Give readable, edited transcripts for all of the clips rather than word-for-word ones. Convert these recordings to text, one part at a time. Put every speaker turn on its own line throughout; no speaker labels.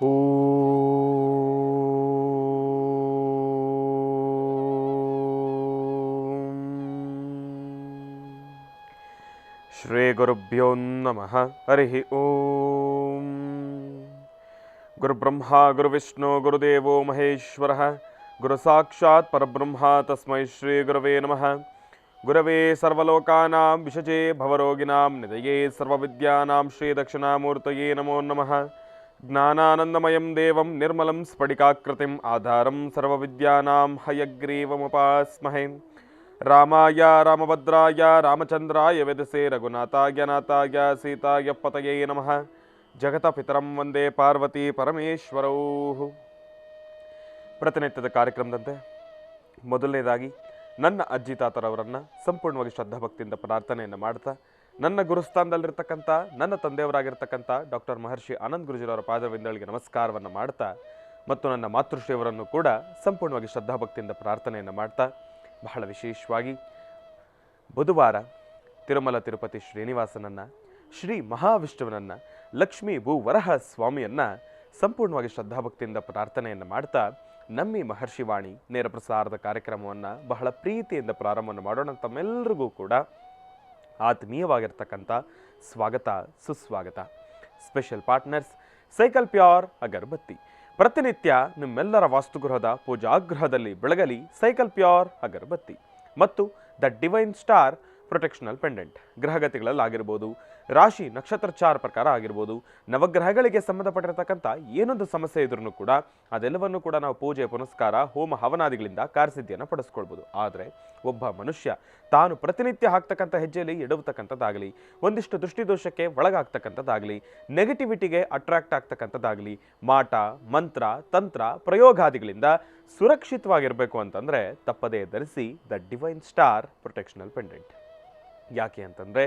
ಶ್ರೀ ಗುರುಭ್ಯೋ ನಮಃ. ಹರಿ ಓಂ. ಗುರುಬ್ರಹ್ಮ ಗುರುವಿಷ್ಣು ಗುರುದೇವೋ ಮಹೇಶ್ವರ ಗುರು ಸಾಕ್ಷಾತ್ ಪರಬ್ರಹ್ಮ ತಸ್ಮೈ ಶ್ರೀ ಗುರವೇ ನಮಃ. ಗುರವೇ ಸರ್ವಲೋಕಾನಾಂ ವಿಷಜೇ ಭವರೋಗಿಣಾಂ ನಿಧಯೇ ಸರ್ವವಿದ್ಯಾನಾಂ ಶ್ರೀ ದಕ್ಷಿಣಾಮೂರ್ತಯೇ ನಮೋ ನಮಃ. ಜ್ಞಾನಾನಂದಮಯಂ ದೇವಂ ನಿರ್ಮಲಂ ಸ್ಫಟಿಕಾಕೃತಿಂ ಆಧಾರಂ ಸರ್ವವಿದ್ಯಾನಾಂ ಹಯಗ್ರೀವಮುಪಾಸ್ಮಹೇ. ರಾಮಾಯ ರಾಮಭದ್ರಾಯ ರಾಮಚಂದ್ರಾಯ ವೇದಸೇ ರಘುನಾಥಾಯ ನಾಥಾಯ ಸೀತಾಯ ಪತಯೇ ನಮಃ. ಜಗತ ಪಿತರಂ ವಂದೇ ಪಾರ್ವತಿ ಪರಮೇಶ್ವರೌ. ಪ್ರತಿನಿತ್ಯದ ಕಾರ್ಯಕ್ರಮದಂತೆ ಮೊದಲನೇದಾಗಿ ನನ್ನ ಅಜ್ಜಿ ತಾತರವರನ್ನು ಸಂಪೂರ್ಣವಾಗಿ ಶ್ರದ್ಧಾಭಕ್ತಿಯಿಂದ ಪ್ರಾರ್ಥನೆಯನ್ನು ಮಾಡ್ತಾ, ನನ್ನ ಗುರುಸ್ಥಾನದಲ್ಲಿರ್ತಕ್ಕಂಥ ನನ್ನ ತಂದೆಯವರಾಗಿರ್ತಕ್ಕಂಥ ಡಾಕ್ಟರ್ ಮಹರ್ಷಿ ಆನಂದ್ ಗುರುಜಿರವರ ಪಾದವಿಂದಳಿಗೆ ನಮಸ್ಕಾರವನ್ನು ಮಾಡ್ತಾ, ಮತ್ತು ನನ್ನ ಮಾತೃಶ್ರೀಯವರನ್ನು ಕೂಡ ಸಂಪೂರ್ಣವಾಗಿ ಶ್ರದ್ಧಾಭಕ್ತಿಯಿಂದ ಪ್ರಾರ್ಥನೆಯನ್ನು ಮಾಡ್ತಾ, ಬಹಳ ವಿಶೇಷವಾಗಿ ಬುಧವಾರ ತಿರುಮಲ ತಿರುಪತಿ ಶ್ರೀನಿವಾಸನನ್ನು, ಶ್ರೀ ಮಹಾವಿಷ್ಣುವನನ್ನು, ಲಕ್ಷ್ಮೀ ಭೂ ವರಹ ಸ್ವಾಮಿಯನ್ನು ಸಂಪೂರ್ಣವಾಗಿ ಶ್ರದ್ಧಾಭಕ್ತಿಯಿಂದ ಪ್ರಾರ್ಥನೆಯನ್ನು ಮಾಡ್ತಾ, ನಮ್ಮಿ ಮಹರ್ಷಿವಾಣಿ ನೇರ ಪ್ರಸಾರದ ಕಾರ್ಯಕ್ರಮವನ್ನು ಬಹಳ ಪ್ರೀತಿಯಿಂದ ಪ್ರಾರಂಭವನ್ನು ಮಾಡೋಣ. ತಮ್ಮೆಲ್ಲರಿಗೂ ಕೂಡ ಆತ್ಮೀಯವಾಗಿರ್ತಕ್ಕಂಥ ಸ್ವಾಗತ ಸುಸ್ವಾಗತ. ಸ್ಪೆಷಲ್ ಪಾರ್ಟ್ನರ್ಸ್ ಸೈಕಲ್ ಪ್ಯೂರ್ ಅಗರಬತ್ತಿ. ಪ್ರತಿನಿತ್ಯ ನಿಮ್ಮೆಲ್ಲರ ವಾಸ್ತುಗೃಹದ ಪೂಜಾಗೃಹದಲ್ಲಿ ಬೆಳಗಲಿ ಸೈಕಲ್ ಪ್ಯೂರ್ ಅಗರಬತ್ತಿ. ಮತ್ತು ದ ಡಿವೈನ್ ಸ್ಟಾರ್ ಪ್ರೊಟೆಕ್ಷನಲ್ ಪೆಂಡೆಂಟ್. ಗ್ರಹಗತಿಗಳಲ್ಲಾಗಿರ್ಬೋದು, ರಾಶಿ ನಕ್ಷತ್ರಚಾರ ಪ್ರಕಾರ ಆಗಿರ್ಬೋದು, ನವಗ್ರಹಗಳಿಗೆ ಸಂಬಂಧಪಟ್ಟಿರತಕ್ಕಂಥ ಏನೊಂದು ಸಮಸ್ಯೆ ಇದ್ರೂ ಕೂಡ ಅದೆಲ್ಲವನ್ನು ಕೂಡ ನಾವು ಪೂಜೆ ಪುನಸ್ಕಾರ ಹೋಮ ಹವನಾದಿಗಳಿಂದ ಕಾರ್ಯಸಿದ್ಧಿಯನ್ನು ಪಡಿಸ್ಕೊಳ್ಬೋದು. ಆದರೆ ಒಬ್ಬ ಮನುಷ್ಯ ತಾನು ಪ್ರತಿನಿತ್ಯ ಹಾಕ್ತಕ್ಕಂಥ ಹೆಜ್ಜೆಯಲ್ಲಿ ಎಡವತಕ್ಕಂಥದ್ದಾಗಲಿ, ಒಂದಿಷ್ಟು ದೃಷ್ಟಿದೋಷಕ್ಕೆ ಒಳಗಾಗ್ತಕ್ಕಂಥದ್ದಾಗಲಿ, ನೆಗೆಟಿವಿಟಿಗೆ ಅಟ್ರಾಕ್ಟ್ ಆಗ್ತಕ್ಕಂಥದ್ದಾಗಲಿ, ಮಾಟ ಮಂತ್ರ ತಂತ್ರ ಪ್ರಯೋಗಾದಿಗಳಿಂದ ಸುರಕ್ಷಿತವಾಗಿರಬೇಕು ಅಂತಂದರೆ ತಪ್ಪದೇ ಧರಿಸಿ ದ ಡಿವೈನ್ ಸ್ಟಾರ್ ಪ್ರೊಟೆಕ್ಷನಲ್ ಪೆಂಡೆಂಟ್. ಯಾಕೆ ಅಂತಂದರೆ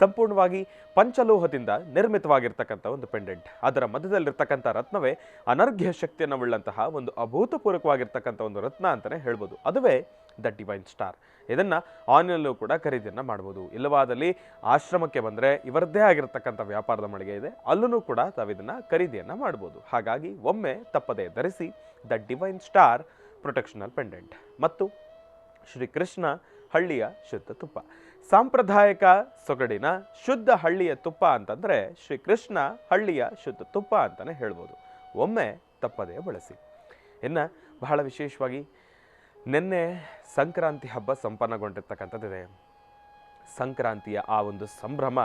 ಸಂಪೂರ್ಣವಾಗಿ ಪಂಚಲೋಹದಿಂದ ನಿರ್ಮಿತವಾಗಿರ್ತಕ್ಕಂಥ ಒಂದು ಪೆಂಡೆಂಟ್. ಅದರ ಮಧ್ಯದಲ್ಲಿರ್ತಕ್ಕಂಥ ರತ್ನವೇ ಅನರ್ಘ್ಯ ಶಕ್ತಿಯನ್ನು ಉಳ್ಳಂತಹ ಒಂದು ಅಭೂತಪೂರ್ವಕವಾಗಿರ್ತಕ್ಕಂಥ ಒಂದು ರತ್ನ ಅಂತಲೇ ಹೇಳ್ಬೋದು. ಅದುವೇ ದ ಡಿವೈನ್ ಸ್ಟಾರ್. ಇದನ್ನು ಆನ್ಲೈನಲ್ಲೂ ಕೂಡ ಖರೀದಿಯನ್ನು ಮಾಡ್ಬೋದು. ಇಲ್ಲವಾದಲ್ಲಿ ಆಶ್ರಮಕ್ಕೆ ಬಂದರೆ ಇವರದ್ದೇ ಆಗಿರ್ತಕ್ಕಂಥ ವ್ಯಾಪಾರದ ಮಳಿಗೆ ಇದೆ, ಅಲ್ಲೂ ಕೂಡ ತಾವು ಇದನ್ನು ಖರೀದಿಯನ್ನು ಮಾಡ್ಬೋದು. ಹಾಗಾಗಿ ಒಮ್ಮೆ ತಪ್ಪದೇ ಧರಿಸಿ ದ ಡಿವೈನ್ ಸ್ಟಾರ್ ಪ್ರೊಟೆಕ್ಷನಲ್ ಪೆಂಡೆಂಟ್. ಮತ್ತು ಶ್ರೀಕೃಷ್ಣ ಹಳ್ಳಿಯ ಶುದ್ಧ ತುಪ್ಪ. ಸಾಂಪ್ರದಾಯಿಕ ಸೊಗಡಿನ ಶುದ್ಧ ಹಳ್ಳಿಯ ತುಪ್ಪ ಅಂತಂದರೆ ಶ್ರೀಕೃಷ್ಣ ಹಳ್ಳಿಯ ಶುದ್ಧ ತುಪ್ಪ ಅಂತಲೇ ಹೇಳ್ಬೋದು. ಒಮ್ಮೆ ತಪ್ಪದೇ ಬಳಸಿ. ಇನ್ನು ಬಹಳ ವಿಶೇಷವಾಗಿ ನಿನ್ನೆ ಸಂಕ್ರಾಂತಿ ಹಬ್ಬ ಸಂಪನ್ನಗೊಂಡಿರ್ತಕ್ಕಂಥದ್ದಿದೆ. ಸಂಕ್ರಾಂತಿಯ ಆ ಒಂದು ಸಂಭ್ರಮ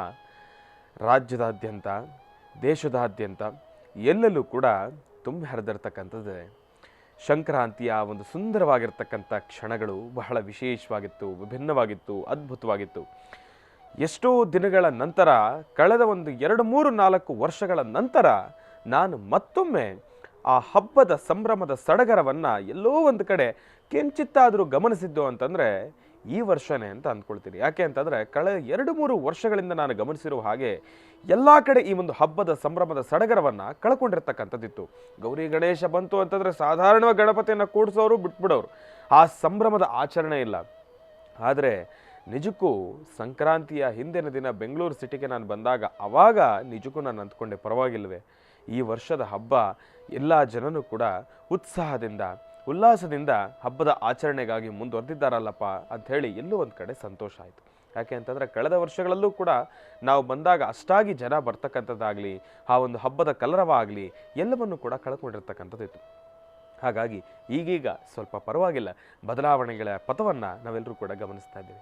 ರಾಜ್ಯದಾದ್ಯಂತ ದೇಶದಾದ್ಯಂತ ಎಲ್ಲೆಲ್ಲೂ ಕೂಡ ತುಂಬಿ ಹರಿದಿರ್ತಕ್ಕಂಥದ್ದಿದೆ. ಸಂಕ್ರಾಂತಿಯ ಒಂದು ಸುಂದರವಾಗಿರ್ತಕ್ಕಂಥ ಕ್ಷಣಗಳು ಬಹಳ ವಿಶೇಷವಾಗಿತ್ತು, ವಿಭಿನ್ನವಾಗಿತ್ತು, ಅದ್ಭುತವಾಗಿತ್ತು. ಎಷ್ಟೋ ದಿನಗಳ ನಂತರ, ಕಳೆದ ಒಂದು 2-3-4 ವರ್ಷಗಳ ನಂತರ ನಾನು ಮತ್ತೊಮ್ಮೆ ಆ ಹಬ್ಬದ ಸಂಭ್ರಮದ ಸಡಗರವನ್ನು ಎಲ್ಲೋ ಒಂದು ಕಡೆ ಕಿಂಚಿತ್ತಾದರೂ ಗಮನಿಸಿದ್ದು ಅಂತಂದರೆ ಈ ವರ್ಷನೇ ಅಂತ ಅಂದ್ಕೊಳ್ತೀನಿ. ಯಾಕೆ ಅಂತಂದರೆ ಕಳೆದ 2-3 ವರ್ಷಗಳಿಂದ ನಾನು ಗಮನಿಸಿರುವ ಹಾಗೆ ಎಲ್ಲ ಕಡೆ ಈ ಒಂದು ಹಬ್ಬದ ಸಂಭ್ರಮದ ಸಡಗರವನ್ನು ಕಳ್ಕೊಂಡಿರ್ತಕ್ಕಂಥದ್ದಿತ್ತು. ಗೌರಿ ಗಣೇಶ ಬಂತು ಅಂತಂದರೆ ಸಾಧಾರಣವಾಗಿ ಗಣಪತಿಯನ್ನು ಕೂಡಿಸೋರು ಬಿಟ್ಬಿಡೋರು, ಆ ಸಂಭ್ರಮದ ಆಚರಣೆ ಇಲ್ಲ. ಆದರೆ ನಿಜಕ್ಕೂ ಸಂಕ್ರಾಂತಿಯ ಹಿಂದಿನ ದಿನ ಬೆಂಗಳೂರು ಸಿಟಿಗೆ ನಾನು ಬಂದಾಗ ಆವಾಗ ನಿಜಕ್ಕೂ ನಾನು ಅಂದ್ಕೊಂಡೆ, ಪರವಾಗಿಲ್ವೇ ಈ ವರ್ಷದ ಹಬ್ಬ ಎಲ್ಲ ಜನನೂ ಕೂಡ ಉತ್ಸಾಹದಿಂದ ಉಲ್ಲಾಸದಿಂದ ಹಬ್ಬದ ಆಚರಣೆಗಾಗಿ ಮುಂದುವರೆದಿದ್ದಾರಲ್ಲಪ್ಪ ಅಂಥೇಳಿ ಎಲ್ಲೂ ಒಂದು ಕಡೆ ಸಂತೋಷ ಆಯಿತು. ಯಾಕೆ ಅಂತಂದರೆ ಕಳೆದ ವರ್ಷಗಳಲ್ಲೂ ಕೂಡ ನಾವು ಬಂದಾಗ ಅಷ್ಟಾಗಿ ಜನ ಬರ್ತಕ್ಕಂಥದ್ದಾಗಲಿ, ಆ ಒಂದು ಹಬ್ಬದ ಕಲರವ ಆಗಲಿ ಎಲ್ಲವನ್ನು ಕೂಡ ಕಳ್ಕೊಂಡಿರ್ತಕ್ಕಂಥದ್ದಿತ್ತು. ಹಾಗಾಗಿ ಈಗೀಗ ಸ್ವಲ್ಪ ಪರವಾಗಿಲ್ಲ, ಬದಲಾವಣೆಗಳ ಪಥವನ್ನು ನಾವೆಲ್ಲರೂ ಕೂಡ ಗಮನಿಸ್ತಾ ಇದ್ದೀವಿ.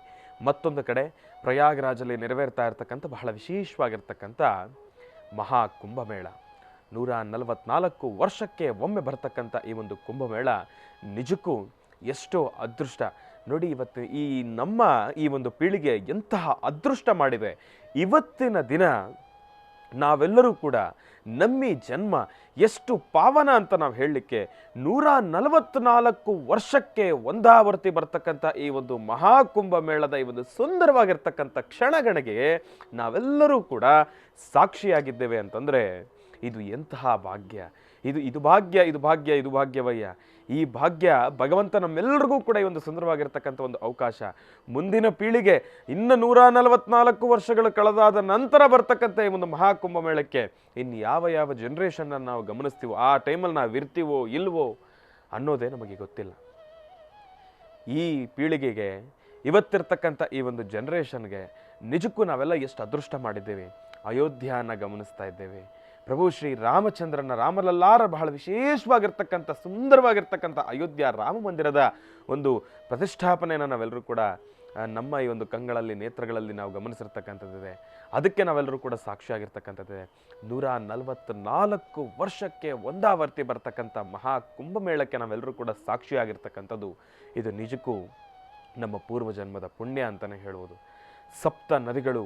ಮತ್ತೊಂದು ಕಡೆ ಪ್ರಯಾಗ್ರಾಜಲ್ಲಿ ನೆರವೇರ್ತಾ ಇರತಕ್ಕಂಥ ಬಹಳ ವಿಶೇಷವಾಗಿರ್ತಕ್ಕಂಥ ಮಹಾ ಕುಂಭಮೇಳ. 144 ವರ್ಷಕ್ಕೆ ಒಮ್ಮೆ ಬರ್ತಕ್ಕಂಥ ಈ ಒಂದು ಕುಂಭಮೇಳ ನಿಜಕ್ಕೂ ಎಷ್ಟೋ ಅದೃಷ್ಟ ನೋಡಿ. ಇವತ್ತು ನಮ್ಮ ಈ ಒಂದು ಪೀಳಿಗೆ ಎಂತಹ ಅದೃಷ್ಟ ಮಾಡಿದೆ. ಇವತ್ತಿನ ದಿನ ನಾವೆಲ್ಲರೂ ಕೂಡ ನಮ್ಮಿ ಜನ್ಮ ಎಷ್ಟು ಪಾವನ ಅಂತ ನಾವು ಹೇಳಲಿಕ್ಕೆ 144 ವರ್ಷಕ್ಕೆ ಒಂದಾವರ್ತಿ ಬರ್ತಕ್ಕಂಥ ಈ ಒಂದು ಮಹಾಕುಂಭ ಮೇಳದ ಈ ಒಂದು ಸುಂದರವಾಗಿರ್ತಕ್ಕಂಥ ಕ್ಷಣಗಳಿಗೆ ನಾವೆಲ್ಲರೂ ಕೂಡ ಸಾಕ್ಷಿಯಾಗಿದ್ದೇವೆ ಅಂತಂದರೆ ಇದು ಎಂತಹ ಭಾಗ್ಯ, ಇದು ಭಾಗ್ಯ, ಇದು ಭಾಗ್ಯ, ಇದು ಭಾಗ್ಯವಯ್ಯ. ಈ ಭಾಗ್ಯ ಭಗವಂತ ನಮ್ಮೆಲ್ಲರಿಗೂ ಕೂಡ ಈ ಒಂದು ಸುಂದರವಾಗಿರ್ತಕ್ಕಂಥ ಒಂದು ಅವಕಾಶ. ಮುಂದಿನ ಪೀಳಿಗೆ ಇನ್ನು 144 ವರ್ಷಗಳು ಕಳೆದಾದ ನಂತರ ಬರ್ತಕ್ಕಂಥ ಈ ಒಂದು ಮಹಾಕುಂಭಮೇಳಕ್ಕೆ ಇನ್ನು ಯಾವ ಜನ್ರೇಷನ್ನ ನಾವು ಗಮನಿಸ್ತೀವೋ ಆ ಟೈಮಲ್ಲಿ ನಾವು ಇರ್ತೀವೋ ಇಲ್ವೋ ಅನ್ನೋದೇ ನಮಗೆ ಗೊತ್ತಿಲ್ಲ. ಈ ಪೀಳಿಗೆಗೆ ಇವತ್ತಿರ್ತಕ್ಕಂಥ ಈ ಒಂದು ಜನ್ರೇಷನ್ಗೆ ನಿಜಕ್ಕೂ ನಾವೆಲ್ಲ ಎಷ್ಟು ಅದೃಷ್ಟ ಮಾಡಿದ್ದೇವೆ. ಅಯೋಧ್ಯೆಯನ್ನು ಗಮನಿಸ್ತಾ ಇದ್ದೇವೆ. ಪ್ರಭು ಶ್ರೀ ರಾಮಚಂದ್ರನ ರಾಮಲಲ್ಲಾರ ಬಹಳ ವಿಶೇಷವಾಗಿರ್ತಕ್ಕಂಥ ಸುಂದರವಾಗಿರ್ತಕ್ಕಂಥ ಅಯೋಧ್ಯ ರಾಮ ಮಂದಿರದ ಒಂದು ಪ್ರತಿಷ್ಠಾಪನೆಯನ್ನು ನಾವೆಲ್ಲರೂ ಕೂಡ ನಮ್ಮ ಈ ಒಂದು ಕಂಗಳಲ್ಲಿ ನೇತ್ರಗಳಲ್ಲಿ ನಾವು ಗಮನಿಸಿರ್ತಕ್ಕಂಥದ್ದಿದೆ. ಅದಕ್ಕೆ ನಾವೆಲ್ಲರೂ ಕೂಡ ಸಾಕ್ಷಿಯಾಗಿರ್ತಕ್ಕಂಥದ್ದಿದೆ. 144 ವರ್ಷಕ್ಕೆ ಒಂದಾವರ್ತಿ ಬರ್ತಕ್ಕಂಥ ಮಹಾ ಕುಂಭಮೇಳಕ್ಕೆ ನಾವೆಲ್ಲರೂ ಕೂಡ ಸಾಕ್ಷಿಯಾಗಿರ್ತಕ್ಕಂಥದ್ದು ಇದು ನಿಜಕ್ಕೂ ನಮ್ಮ ಪೂರ್ವಜನ್ಮದ ಪುಣ್ಯ ಅಂತಲೇ ಹೇಳ್ಬೋದು. ಸಪ್ತ ನದಿಗಳು,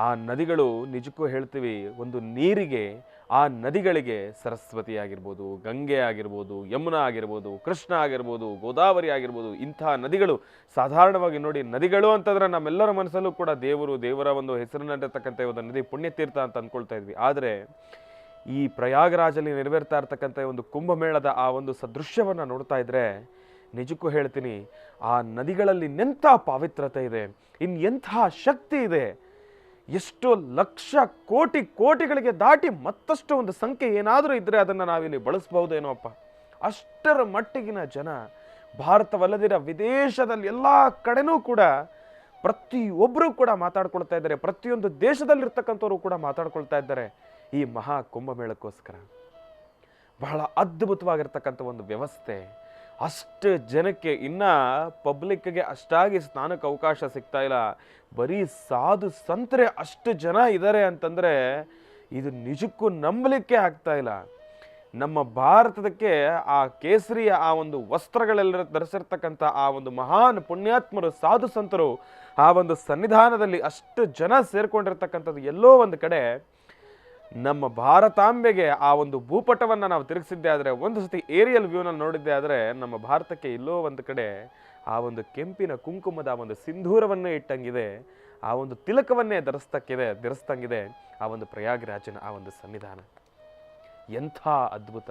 ಆ ನದಿಗಳು ನಿಜಕ್ಕೂ ಹೇಳ್ತೀವಿ, ಒಂದು ನೀರಿಗೆ ಆ ನದಿಗಳಿಗೆ ಸರಸ್ವತಿ ಆಗಿರ್ಬೋದು, ಗಂಗೆ ಆಗಿರ್ಬೋದು, ಯಮುನಾ ಆಗಿರ್ಬೋದು, ಕೃಷ್ಣ ಆಗಿರ್ಬೋದು, ಗೋದಾವರಿ ಆಗಿರ್ಬೋದು, ಇಂತಹ ನದಿಗಳು ಸಾಧಾರಣವಾಗಿ ನೋಡಿ, ನದಿಗಳು ಅಂತಂದ್ರೆ ನಮ್ಮೆಲ್ಲರ ಮನಸ್ಸಲ್ಲೂ ಕೂಡ ದೇವರ ಒಂದು ಹೆಸರಿನಲ್ಲಿರ್ತಕ್ಕಂಥ ಒಂದು ನದಿ ಪುಣ್ಯತೀರ್ಥ ಅಂತ ಅಂದ್ಕೊಳ್ತಾ ಇದ್ವಿ. ಆದರೆ ಈ ಪ್ರಯಾಗರಾಜಲ್ಲಿ ನೆರವೇರ್ತಾ ಇರ್ತಕ್ಕಂಥ ಒಂದು ಕುಂಭಮೇಳದ ಆ ಒಂದು ಸದೃಶ್ಯವನ್ನು ನೋಡ್ತಾ ಇದ್ರೆ ನಿಜಕ್ಕೂ ಹೇಳ್ತೀನಿ, ಆ ನದಿಗಳಲ್ಲಿ ಎಂಥ ಪಾವಿತ್ರತೆ ಇದೆ, ಎಂತಹ ಶಕ್ತಿ ಇದೆ. ಎಷ್ಟೋ ಲಕ್ಷ ಕೋಟಿಗಳಿಗೆ ದಾಟಿ ಮತ್ತಷ್ಟು ಒಂದು ಸಂಖ್ಯೆ ಏನಾದರೂ ಇದ್ರೆ ಅದನ್ನು ನಾವಿಲ್ಲಿ ಬಳಸಬಹುದೇನೋ ಅಪ್ಪ. ಅಷ್ಟರ ಮಟ್ಟಿಗಿನ ಜನ ಭಾರತವಲ್ಲದಿರ ವಿದೇಶದಲ್ಲಿ ಎಲ್ಲ ಕಡೆನೂ ಕೂಡ ಪ್ರತಿಯೊಬ್ಬರೂ ಕೂಡ ಮಾತಾಡ್ಕೊಳ್ತಾ ಇದ್ದಾರೆ. ಪ್ರತಿಯೊಂದು ದೇಶದಲ್ಲಿರ್ತಕ್ಕಂಥವ್ರು ಕೂಡ ಮಾತಾಡ್ಕೊಳ್ತಾ ಇದ್ದಾರೆ ಈ ಮಹಾ ಕುಂಭಮೇಳಕ್ಕೋಸ್ಕರ. ಬಹಳ ಅದ್ಭುತವಾಗಿರ್ತಕ್ಕಂಥ ಒಂದು ವ್ಯವಸ್ಥೆ. ಅಷ್ಟು ಜನಕ್ಕೆ ಇನ್ನ ಪಬ್ಲಿಕ್ಗೆ ಅಷ್ಟಾಗಿ ಸ್ನಾನಕ್ಕೆ ಅವಕಾಶ ಸಿಗ್ತಾ ಇಲ್ಲ. ಬರೀ ಸಾಧು ಸಂತರೆ ಅಷ್ಟು ಜನ ಇದ್ದಾರೆ ಅಂತಂದ್ರೆ ಇದು ನಿಜಕ್ಕೂ ನಂಬಲಿಕ್ಕೆ ಆಗ್ತಾ ಇಲ್ಲ. ನಮ್ಮ ಭಾರತದಕ್ಕೆ ಆ ಕೇಸರಿಯ ಆ ಒಂದು ವಸ್ತ್ರಗಳೆಲ್ಲ ಧರಿಸಿರ್ತಕ್ಕಂಥ ಆ ಒಂದು ಮಹಾನ್ ಪುಣ್ಯಾತ್ಮರು ಸಾಧು ಸಂತರು ಆ ಒಂದು ಸನ್ನಿಧಾನದಲ್ಲಿ ಅಷ್ಟು ಜನ ಸೇರ್ಕೊಂಡಿರ್ತಕ್ಕಂಥದ್ದು ಎಲ್ಲೋ ಒಂದು ಕಡೆ ನಮ್ಮ ಭಾರತಾಂಬೆಗೆ ಆ ಒಂದು ಭೂಪಟವನ್ನು ನಾವು ತಿರುಗಿಸಿದ್ದೆ ಆದರೆ, ಒಂದು ಸತಿ ಏರಿಯಲ್ ವ್ಯೂನಲ್ಲಿ ನೋಡಿದ್ದೆ ಆದರೆ ನಮ್ಮ ಭಾರತಕ್ಕೆ ಎಲ್ಲೋ ಒಂದು ಕಡೆ ಆ ಒಂದು ಕೆಂಪಿನ ಕುಂಕುಮದ ಒಂದು ಸಿಂಧೂರವನ್ನೇ ಇಟ್ಟಂಗಿದೆ, ಆ ಒಂದು ತಿಲಕವನ್ನೇ ಧರಿಸ್ತಂಗಿದೆ ಆ ಒಂದು ಪ್ರಯಾಗರಾಜನ ಆ ಒಂದು ಸನ್ನಿಧಾನ. ಎಂಥ ಅದ್ಭುತ!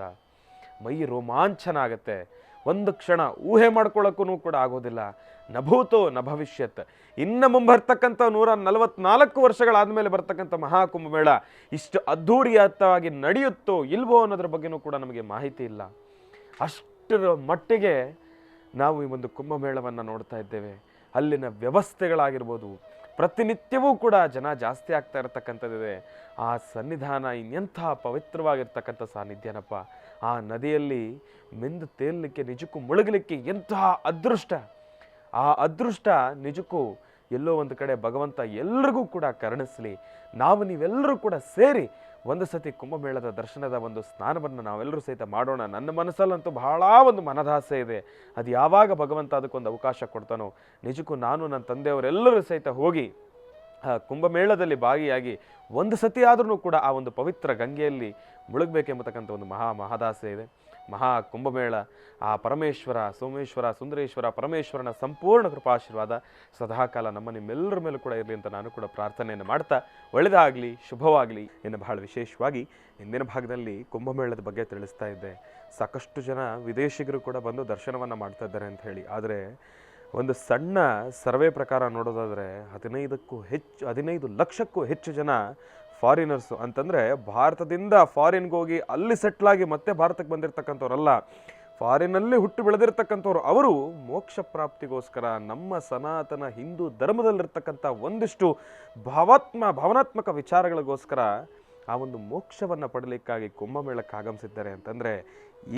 ಮೈ ರೋಮಾಂಚನ ಆಗತ್ತೆ. ಒಂದು ಕ್ಷಣ ಊಹೆ ಮಾಡ್ಕೊಳ್ಳೋಕ್ಕೂ ಕೂಡ ಆಗೋದಿಲ್ಲ. ನಭೂತೋ ನ ಭವಿಷ್ಯತ್. ಇನ್ನು ಮುಂಬರ್ತಕ್ಕಂಥ 144 ವರ್ಷಗಳಾದ್ಮೇಲೆ ಬರ್ತಕ್ಕಂಥ ಮಹಾಕುಂಭಮೇಳ ಇಷ್ಟು ಅದ್ಧೂರಿಯವಾಗಿ ನಡೆಯುತ್ತೋ ಇಲ್ವೋ ಅನ್ನೋದ್ರ ಬಗ್ಗೆನೂ ಕೂಡ ನಮಗೆ ಮಾಹಿತಿ ಇಲ್ಲ. ಅಷ್ಟರ ಮಟ್ಟಿಗೆ ನಾವು ಈ ಒಂದು ಕುಂಭಮೇಳವನ್ನು ನೋಡ್ತಾ ಇದ್ದೇವೆ. ಅಲ್ಲಿನ ವ್ಯವಸ್ಥೆಗಳಾಗಿರ್ಬೋದು, ಪ್ರತಿನಿತ್ಯವೂ ಕೂಡ ಜನ ಜಾಸ್ತಿ ಆಗ್ತಾ ಇರತಕ್ಕಂಥದ್ದಿದೆ. ಆ ಸನ್ನಿಧಾನ ಎಂಥ ಪವಿತ್ರವಾಗಿರ್ತಕ್ಕಂಥ ಸಾನ್ನಿಧ್ಯನಪ್ಪ. ಆ ನದಿಯಲ್ಲಿ ಮಿಂದು ತೇಲಲಿಕ್ಕೆ, ನಿಜಕ್ಕೂ ಮುಳುಗಲಿಕ್ಕೆ ಎಂತಹ ಅದೃಷ್ಟ. ಆ ಅದೃಷ್ಟ ನಿಜಕ್ಕೂ ಎಲ್ಲೋ ಒಂದು ಕಡೆ ಭಗವಂತ ಎಲ್ರಿಗೂ ಕೂಡ ಕರುಣಿಸಲಿ. ನೀವೆಲ್ಲರೂ ಕೂಡ ಸೇರಿ ಒಂದು ಸತಿ ಕುಂಭಮೇಳದ ದರ್ಶನದ ಒಂದು ಸ್ನಾನವನ್ನು ನಾವೆಲ್ಲರೂ ಸಹಿತ ಮಾಡೋಣ. ನನ್ನ ಮನಸ್ಸಲ್ಲಂತೂ ಬಹಳ ಒಂದು ಮನದಾಸೆ ಇದೆ. ಅದು ಯಾವಾಗ ಭಗವಂತ ಅದಕ್ಕೊಂದು ಅವಕಾಶ ಕೊಡ್ತಾನೋ ನಿಜಕ್ಕೂ ನಾನು ನನ್ನ ತಂದೆಯವರೆಲ್ಲರೂ ಸಹಿತ ಹೋಗಿ ಕುಂಭಮೇಳದಲ್ಲಿ ಭಾಗಿಯಾಗಿ ಒಂದು ಸತಿ ಆದ್ರೂ ಕೂಡ ಆ ಒಂದು ಪವಿತ್ರ ಗಂಗೆಯಲ್ಲಿ ಮುಳುಗಬೇಕೆಂಬತಕ್ಕಂಥ ಒಂದು ಮಹದಾಸೆ ಇದೆ. ಮಹಾ ಕುಂಭಮೇಳ ಆ ಪರಮೇಶ್ವರ, ಸೋಮೇಶ್ವರ, ಸುಂದರೇಶ್ವರ ಪರಮೇಶ್ವರನ ಸಂಪೂರ್ಣ ಕೃಪಾಶೀರ್ವಾದ ಸದಾಕಾಲ ನಿಮ್ಮೆಲ್ಲರ ಮೇಲೂ ಕೂಡ ಇರಲಿ ಅಂತ ನಾನು ಕೂಡ ಪ್ರಾರ್ಥನೆಯನ್ನು ಮಾಡ್ತಾ, ಒಳ್ಳೆಯದಾಗಲಿ, ಶುಭವಾಗಲಿ. ಇನ್ನು ಬಹಳ ವಿಶೇಷವಾಗಿ ಇಂದಿನ ಭಾಗದಲ್ಲಿ ಕುಂಭಮೇಳದ ಬಗ್ಗೆ ತಿಳಿಸ್ತಾ ಇದ್ದೆ. ಸಾಕಷ್ಟು ಜನ ವಿದೇಶಿಗರು ಕೂಡ ಬಂದು ದರ್ಶನವನ್ನು ಮಾಡ್ತಾ ಇದ್ದಾರೆ ಅಂತ ಹೇಳಿ. ಆದರೆ ಒಂದು ಸಣ್ಣ ಸರ್ವೆ ಪ್ರಕಾರ ನೋಡೋದಾದರೆ 15 ಲಕ್ಷಕ್ಕೂ ಹೆಚ್ಚು ಜನ ಫಾರಿನರ್ಸು ಅಂತಂದರೆ ಭಾರತದಿಂದ ಫಾರಿನ್ಗೆ ಹೋಗಿ ಅಲ್ಲಿ ಸೆಟ್ಲಾಗಿ ಮತ್ತೆ ಭಾರತಕ್ಕೆ ಬಂದಿರತಕ್ಕಂಥವ್ರಲ್ಲ, ಫಾರಿನಲ್ಲಿ ಹುಟ್ಟು ಬೆಳೆದಿರ್ತಕ್ಕಂಥವ್ರು. ಅವರು ಮೋಕ್ಷ ಪ್ರಾಪ್ತಿಗೋಸ್ಕರ ನಮ್ಮ ಸನಾತನ ಹಿಂದೂ ಧರ್ಮದಲ್ಲಿರ್ತಕ್ಕಂಥ ಒಂದಿಷ್ಟು ಭಾವನಾತ್ಮಕ ವಿಚಾರಗಳಿಗೋಸ್ಕರ ಆ ಒಂದು ಮೋಕ್ಷವನ್ನು ಪಡಲಿಕ್ಕಾಗಿ ಕುಂಭಮೇಳಕ್ಕೆ ಆಗಮಿಸಿದ್ದಾರೆ ಅಂತಂದರೆ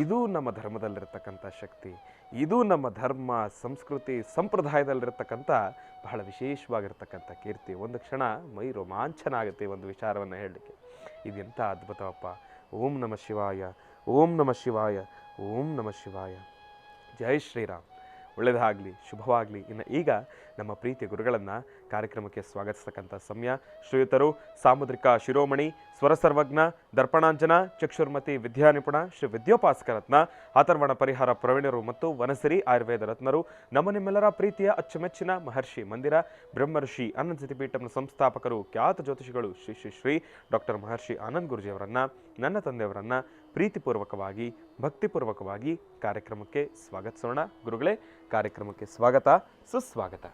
ಇದು ನಮ್ಮ ಧರ್ಮದಲ್ಲಿರ್ತಕ್ಕಂಥ ಶಕ್ತಿ. ಇದು ನಮ್ಮ ಧರ್ಮ, ಸಂಸ್ಕೃತಿ, ಸಂಪ್ರದಾಯದಲ್ಲಿರ್ತಕ್ಕಂಥ ಬಹಳ ವಿಶೇಷವಾಗಿರ್ತಕ್ಕಂಥ ಕೀರ್ತಿ. ಒಂದು ಕ್ಷಣ ಮೈ ರೋಮಾಂಚನ ಆಗುತ್ತೆ ಒಂದು ವಿಚಾರವನ್ನು ಹೇಳಲಿಕ್ಕೆ. ಇದೆಂಥ ಅದ್ಭುತವಪ್ಪ. ಓಂ ನಮಃ ಶಿವಾಯ, ಓಂ ನಮಃ ಶಿವಾಯ, ಓಂ ನಮಃ ಶಿವಾಯ. ಜೈ ಶ್ರೀರಾಮ್. ಒಳ್ಳೆಯದಾಗಲಿ, ಶುಭವಾಗಲಿ. ಇನ್ನು ಈಗ ನಮ್ಮ ಪ್ರೀತಿಯ ಗುರುಗಳನ್ನು ಕಾರ್ಯಕ್ರಮಕ್ಕೆ ಸ್ವಾಗತಿಸ್ತಕ್ಕಂಥ ಸಮಯ ಶ್ರೀಯುತರು ಸಾಮುದ್ರಿಕ ಶಿರೋಮಣಿ ಸ್ವರಸರ್ವಜ್ಞ ದರ್ಪಣಾಂಜನ ಚಕ್ಷುರ್ಮತಿ ವಿದ್ಯಾನಿಪುಣ ಶ್ರೀ ವಿದ್ಯೋಪಾಸಕರತ್ನ ಅಥರ್ವಣ ಪರಿಹಾರ ಪ್ರವೀಣರು ಮತ್ತು ವನಸಿರಿ ಆಯುರ್ವೇದ ರತ್ನರು ನಮ್ಮ ನಿಮ್ಮೆಲ್ಲರ ಪ್ರೀತಿಯ ಅಚ್ಚುಮೆಚ್ಚಿನ ಮಹರ್ಷಿ ಮಂದಿರ ಬ್ರಹ್ಮರ್ಷಿ ಆನಂದ್ ಸಿದ್ಧಿಪೀಠಂನ ಸಂಸ್ಥಾಪಕರು ಖ್ಯಾತ ಜ್ಯೋತಿಷಿಗಳು ಶ್ರೀ ಶ್ರೀ ಶ್ರೀ ಡಾಕ್ಟರ್ ಮಹರ್ಷಿ ಆನಂದ್ ಗುರುಜಿಯವರನ್ನ ನನ್ನ ತಂದೆಯವರನ್ನ ಪ್ರೀತಿಪೂರ್ವಕವಾಗಿ ಭಕ್ತಿಪೂರ್ವಕವಾಗಿ ಕಾರ್ಯಕ್ರಮಕ್ಕೆ ಸ್ವಾಗತಿಸೋಣ. ಗುರುಗಳೇ, ಕಾರ್ಯಕ್ರಮಕ್ಕೆ ಸ್ವಾಗತ, ಸುಸ್ವಾಗತ.